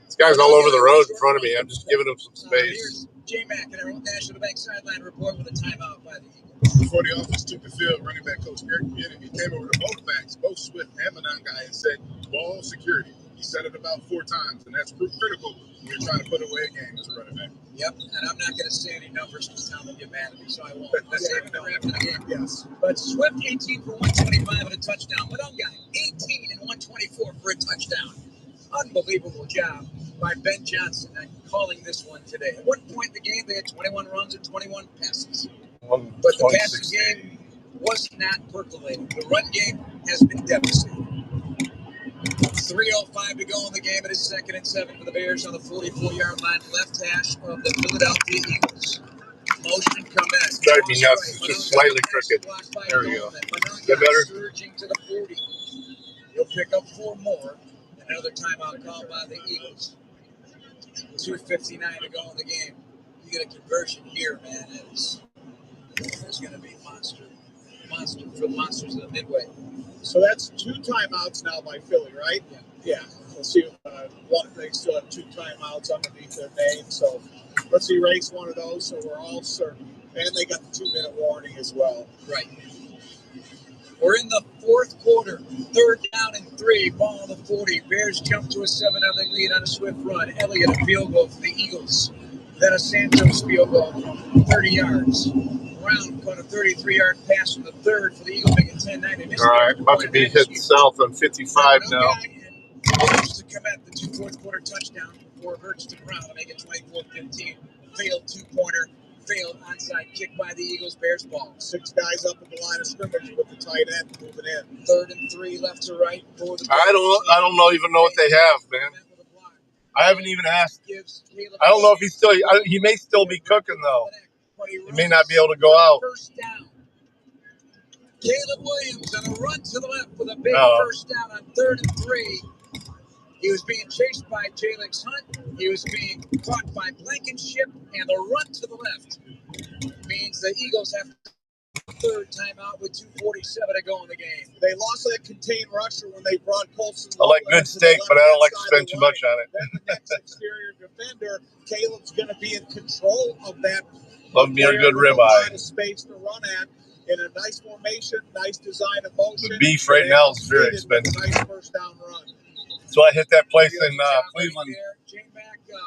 This guy's all over the road in front of me. I'm just giving him some space. Here's J-Mac and our own National Bank sideline report with a timeout by the Eagles. Before the offense took the field, running back coach Eric Kennedy came over to both backs, both Swift and Manungai, and said, ball security. He said it about 4 times, and that's critical when you're trying to put away a game as a running back. Yep, and I'm not going to say any numbers because Tom will get mad at me, so I won't. Let's save it for after the game. Yes. But Swift 18 for 125 and a touchdown. Manungai 18 and 124 for a touchdown. Unbelievable job by Ben Johnson on calling this one today. At one point in the game, they had 21 runs and 21 passes. But the passing game was not percolating. The run game has been devastating. 3:05 to go in the game. It is 2nd and 7 for the Bears on the 44-yard line, left hash of the Philadelphia Eagles. Motion comeback. It's driving me nuts. It's just slightly crooked. There we go. Is that better? Surging to the 40. He'll pick up 4 more. Another timeout called by the Eagles. 2:59 to go in the game. You get a conversion here, man. There's going to be monster for the monsters of the Midway. So that's 2 timeouts now by Philly, right? Yeah. Let's see. They still have 2 timeouts underneath their name. So let's erase one of those so we're all certain. And they got the 2-minute warning as well. Right. We're in the 4th quarter. 3rd down and 3. Ball on the 40. Bears jump to a 7-0 lead on a Swift run. Elliott a field goal for the Eagles. Then a Santos field goal from 30 yards. Brown caught a 33-yard pass from the 3rd for the Eagles, making 10-9. All right, about to be heading south on 55 now. Hurts to come at the 2 4th-quarter touchdown before Hurts to Brown to make it 24-15. Failed 2-pointer. Failed onside kick by the Eagles. Bears ball. 6 guys up at the line of scrimmage with the tight end moving in. 3rd and 3 left to right for the Bears. I don't even know what they have, man. I haven't even asked. I don't know if he may still be cooking though. He may not be able to go out. First down. Caleb Williams on a run to the left with a big first down on 3rd and 3. He was being chased by Jalix Hunt. He was being caught by Blankenship, and the run to the left means the Eagles have a 3rd timeout with 2:47 to go in the game. They lost that contained rusher when they brought Colson. I like good steak, but I don't like to spend too much on it. Then the next exterior defender, Caleb's going to be in control of that. Love me a good ribeye. A lot of space to run at in a nice formation, nice design of motion. The beef right now is very expensive. Nice first down run. So I hit that place in Cleveland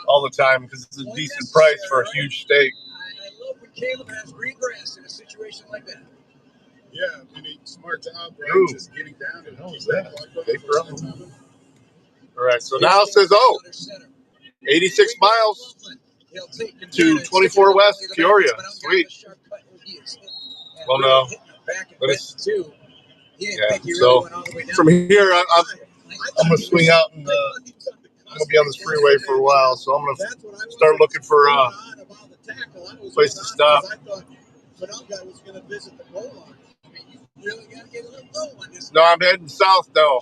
all the time because it's a decent price for a huge steak. I love when Caleb has green grass in a situation like that. Yeah, you need smart job, right? Just getting down and all right, so now it says 86 miles to 24 West Peoria. Sweet. Well, no. But it's, yeah, so from here, I'm going to swing out and I'm going to be on this freeway for a while, so I'm going to start looking for a place to stop. No, I'm heading south, though.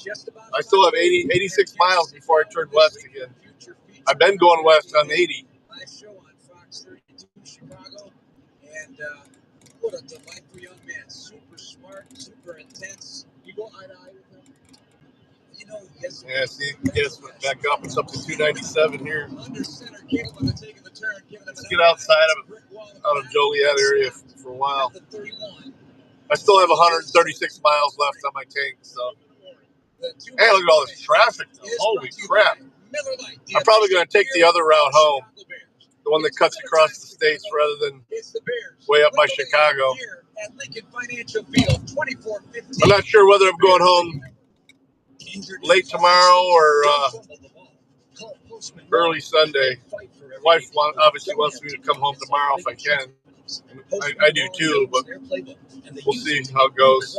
I still have 86 miles before I turn west again. I've been going west on 80. Live show on Fox 32 Chicago, and what a delightful young man. Super smart, super intense. You go eye to eye with him. You know, yes. Yeah, see, yes, back up. It's up to 297 here. Under center, Caleb taking the turn, Let's get outside of Joliet area for a while. I still have 136 miles left on my tank, so. Hey, look at all this traffic, though. Holy crap. I'm probably going to take the other route home, the one that cuts across the states rather than way up by Chicago. at Lincoln Financial Field, 24-15. I'm not sure whether I'm going home late tomorrow or early Sunday. My wife obviously wants me to come home tomorrow if I can. I do too, but we'll see how it goes.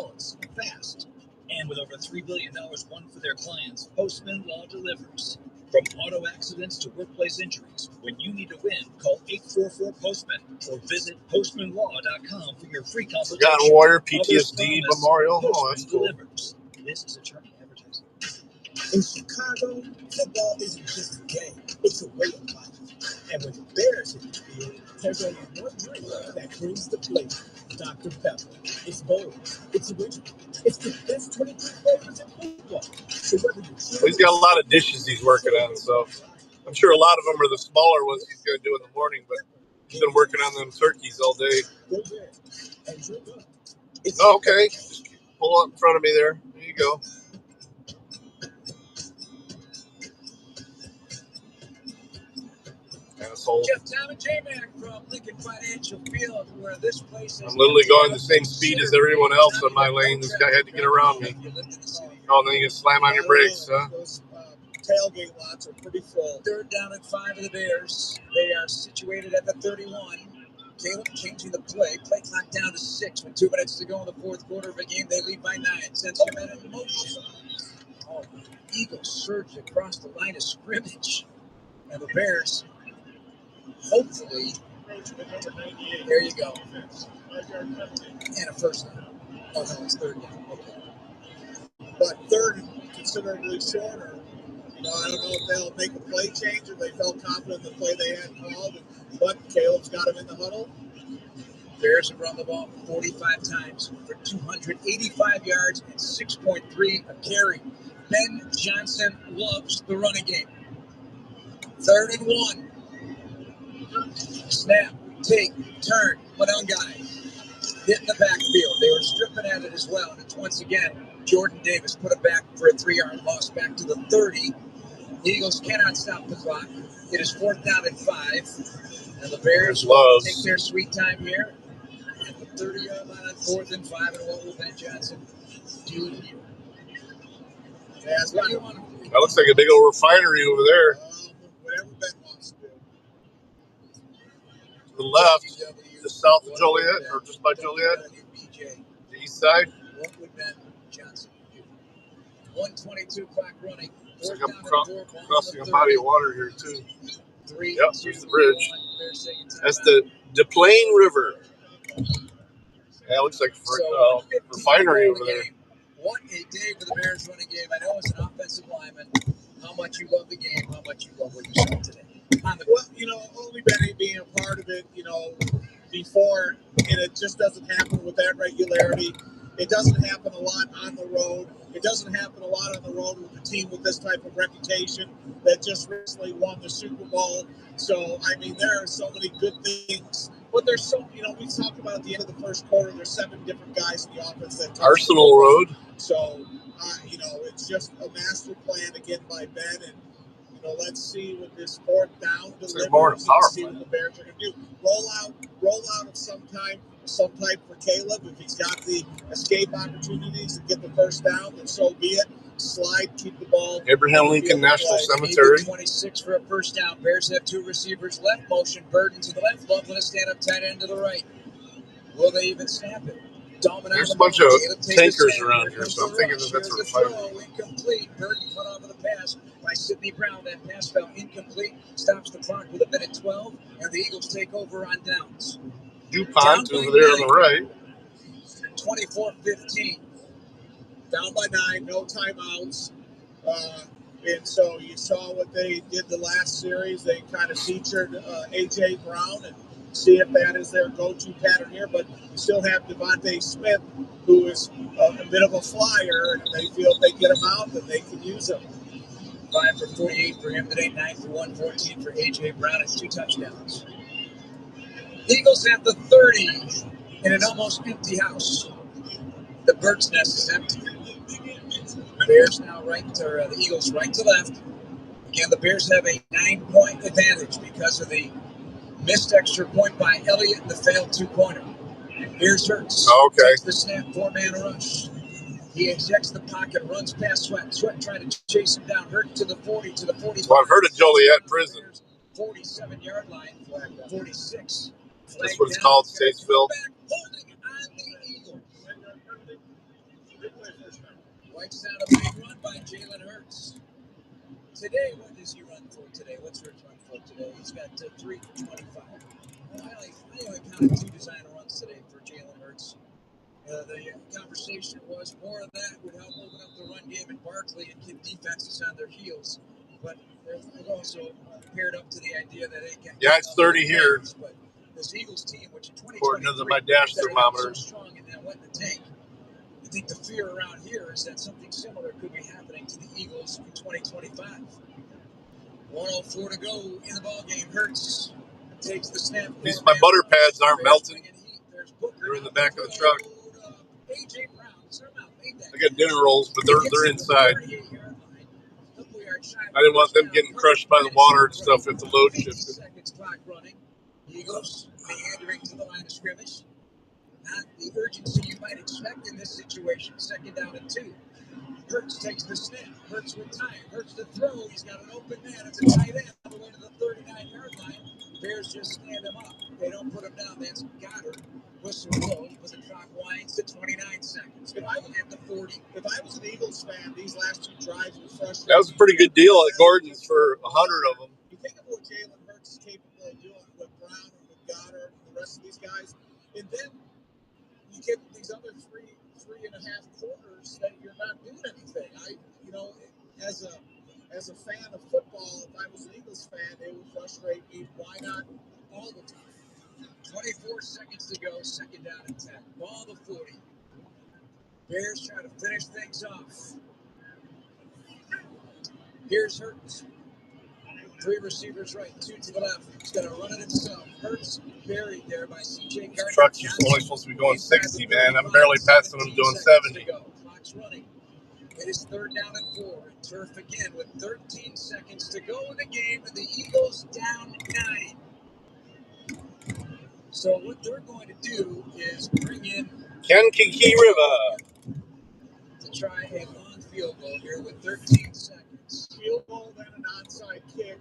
Fast. And with over $3 billion won for their clients, Postman Law delivers. From auto accidents to workplace injuries, when you need to win, call 844-POSTMAN or visit postmanlaw.com for your free consultation. Forgotten Warrior PTSD Memorial. Oh, that's cool. Delivers. This is attorney advertising. In Chicago, football isn't just a game, it's a way of life. And when the Bears hit the field, there's only one drink that brings the flavor. Dr. Pepper. It's bold. It's original. It's the best 23 flavors in football. So whether you He's got a lot of dishes he's working on, so I'm sure a lot of them are the smaller ones he's going to do in the morning, but he's been working on them turkeys all day. Oh, okay. Just pull up in front of me there. There you go. Asshole. Jeff Tom and J-Mac from Lincoln Financial Field, where this place is. I'm literally going the same speed as everyone else on my lane. This guy had to get around me. Oh, and then you can slam on your brakes, huh? Those tailgate lots are pretty full. Third down and 5 of the Bears. They are situated at the 31. Caleb changing the play. Play clock down to 6 with 2 minutes to go in the fourth quarter of a game. They lead by 9. Sends command in motion. Oh, Eagles surge across the line of scrimmage. And the Bears, hopefully, there you go. And a first down. Oh, no, it's third down. Okay. But third, considerably shorter. You know, I don't know if they'll make a play change or they felt confident in the play they had called. But Caleb's got him in the huddle. Bears have run the ball 45 times for 285 yards and 6.3 a carry. Ben Johnson loves the running game. 3rd and 1. Snap, take, turn, Madungai. Hit in the backfield. They were stripping at it as well. And it's once again, Jordan Davis put it back for a 3-yard loss back to the 30. The Eagles cannot stop the clock. It is 4th down and 5. And the Bears will take their sweet time here at the 30-yard line on 4th and 5. And what will Ben Johnson do here? What do you want to do? That looks like a big old refinery over there. Whatever Ben wants to do. To the left, just south of Joliet, or just by Joliet. The east side. What would Ben Johnson do? 1:22 clock running. Looks like I'm crossing a body of water here, too. Yep, there's the bridge. That's the Des Plaines River. Yeah, it looks like a refinery over there. What a day for the Bears running game. I know as an offensive lineman, how much you love the game, how much you love what you saw today. Well, you know, only Benny being a part of it, you know, before, and it just doesn't happen with that regularity. It doesn't happen a lot on the road. It doesn't happen a lot on the road with a team with this type of reputation that just recently won the Super Bowl. So, I mean, there are so many good things. But there's so, you know, we talked about at the end of the first quarter, there's 7 different guys in the offense that touch Arsenal Road. So, you know, it's just a master plan again by Ben. And, you know, let's see what this 4th down delivers. Let's see what the Bears are going to do. Roll out of some type for Caleb. If he's got the escape opportunities to get the first down, then so be it. Slide, keep the ball. Abraham Lincoln National Cemetery. 26 for a first down. Bears have 2 receivers left. Motion Burden to the left. Love with a stand-up tight end to the right. Will they even snap it? There's a bunch of tankers around here, so I'm thinking that that's a refinery. Incomplete. Burden cut off of the pass by Sidney Brown. That pass fell incomplete. Stops the clock with a minute 12, and the Eagles take over on downs. DuPont over there on the right. 24-15. Down by 9, no timeouts. And so you saw what they did the last series. They kind of featured A.J. Brown and see if that is their go-to pattern here. But you still have Devontae Smith, who is a bit of a flyer. And they feel if they get him out, then they can use him. 5 for 48 for him today, 9 for 114 for A.J. Brown and 2 touchdowns. Eagles at the 30 in an almost empty house. The bird's nest is empty. Bears now the Eagles right to left. Again, the Bears have a 9-point advantage because of the missed extra point by Elliott and the failed 2-pointer. Here's Hurts. Okay. Takes the snap, 4-man rush. He ejects the pocket, runs past Sweat. Sweat trying to chase him down. Hurt to the 40, to the 45. Well, I've heard of Joliet Prison. 47-yard line, 46. That's what it's called, Statesville. Holding on the Eagle. White's out a big run by Jalen Hurts. Today, what does he run for today? What's Hurts run for today? He's got 3 for 25. I only counted 2 designer runs today for Jalen Hurts. The conversation was more of that would help open up the run game in Barkley and keep defenses on their heels. But they've also paired up to the idea that they can. Yeah, it's 30 here. But this Eagles team, which in 2023 according to my dash thermometer. so strong and then went in the tank. I think the fear around here is that something similar could be happening to the Eagles in 2025. 1:04 to go in the ball game. Hurts takes the snap. At least my butter pads aren't melting. They're in the back of the truck. I got dinner rolls, but they're inside. I didn't want them getting crushed by the water and stuff if the load shifted. Eagles meandering to the line of scrimmage. Not the urgency you might expect in this situation. 2nd down and 2. Hurts takes the snap. Hurts with time. Hurts the throw. He's got an open man. It's a tight end all the way to the 39-yard line. Bears just stand him up. They don't put him down. That's Goddard. Whistle blows, but the clock winds to 29 seconds. If I was at the 40, if I was an Eagles fan, these last 2 drives were frustrating. That was a pretty good deal at Gordon's for 100 of them. You think of what Jalen Hurts is capable of doing with Brown and with Goddard and the rest of these guys, and then you get these other three and a half quarters that you're not doing anything. As a fan of football, if I was an Eagles fan, it would frustrate me. Why not all the time? 24 seconds to go, 2nd down and 10. Ball the 40. Bears trying to finish things off. Here's Hurts. 3 receivers right, 2 to the left. He's going to run it himself. Hurts buried there by C.J. Gardner. This truck's only supposed to be going 60, man. I'm barely passing them doing 70. Clock's running. It is 3rd down and 4. And turf again with 13 seconds to go in the game, and the Eagles down 9. So what they're going to do is bring in Kankakee River to try a long field goal here with 13 seconds. Field goal, then an onside kick.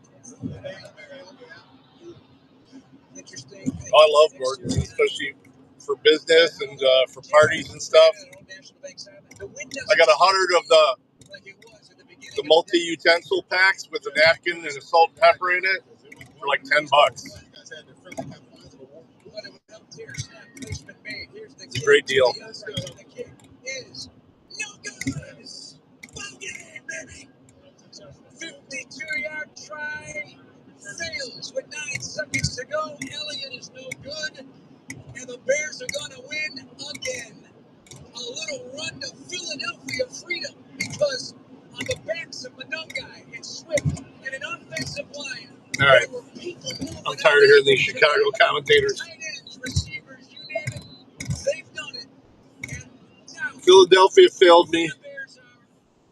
Interesting. Oh, I love Gordon's, especially for business and for parties and stuff. I got 100 of the multi-utensil packs with a napkin and a salt and pepper in it for like $10. It's a great deal. 52-yard try fails with 9 seconds to go. Elliott is no good, and the Bears are going to win again. A little run to Philadelphia freedom because on the backs of Monongai and Swift and an offensive line, all right. I'm tired of hearing these Chicago commentators. Tight ends, receivers, you name it, they've done it. And now, Philadelphia failed me.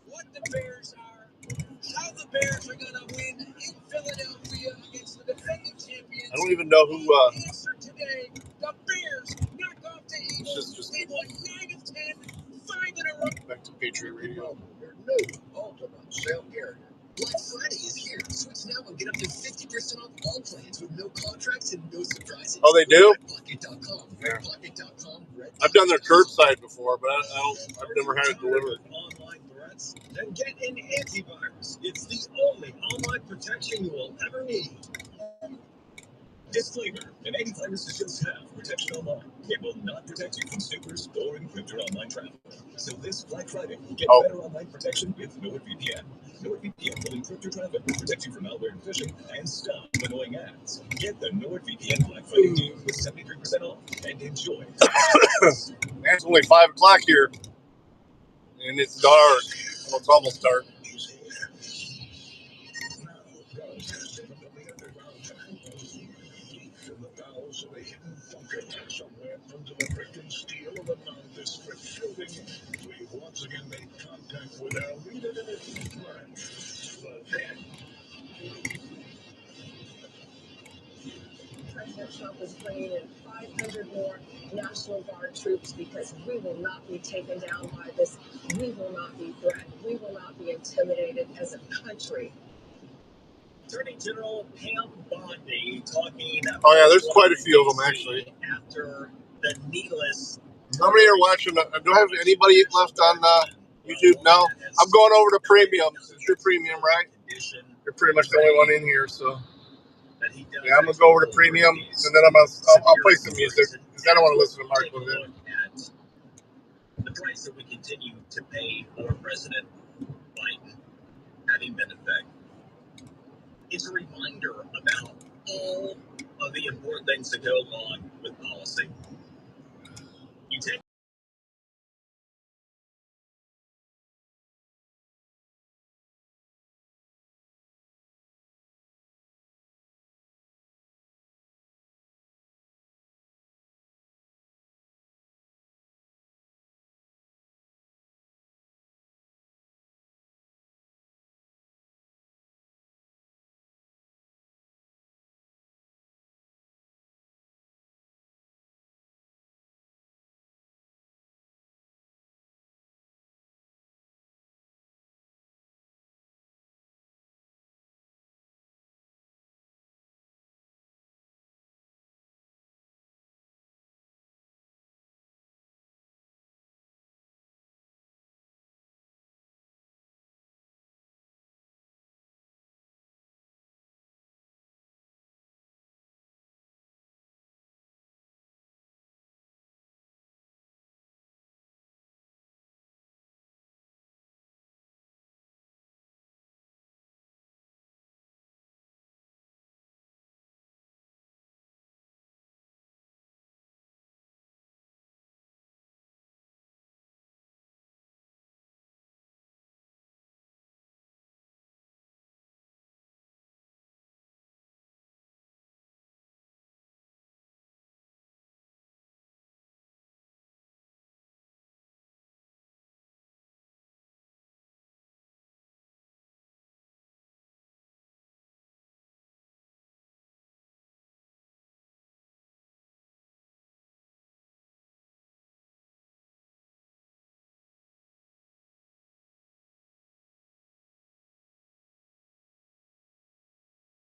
What the Bears are, how the Bears are going to win in Philadelphia against the defending champions. I don't even know who. Answer today, the Bears knock off the Eagles. They won 9 of 10, 5 in a row. Back to Patriot Radio. Your new ultimate sale carrier. Black Friday is here, so it's now and get up to 50% off all plans with no contracts and no surprises. Oh, they do? RedPocket.com. Yeah. RedPocket.com. I've done their curbside before, but I've never had it delivered. Online threats, then get an antivirus. It's the only online protection you will ever need. Disclaimer: an antivirus is just half protection online. It will not protect you from snoopers or encrypted online traffic. So this Black Friday, get better online protection with NordVPN. NordVPN will encrypt your traffic, protect you from malware and phishing, and stop annoying ads. Get the NordVPN Black Friday deal with 73% off and enjoy. It's only 5 o'clock here, and it's dark. Well, it's almost dark. Somewhere under the breaking steel of a nondescript building, we've once again made contact with our leader in its crime. But then, President Trump is bringing in 500 more National Guard troops because we will not be taken down by this. We will not be threatened. We will not be intimidated as a country. Attorney General Pam Bondi talking about Oh yeah, there's quite a few of them actually. after the needless. How many are watching? Do I have anybody left on YouTube? No. I'm going over to premium since you're premium, right? You're pretty much the only one in here, so yeah, I'm gonna go over to premium and then I'll play some music because I don't want to listen to Mark Levin. The price that we continue to pay for President Biden having been effective. It's a reminder about all of the important things that go along with policy.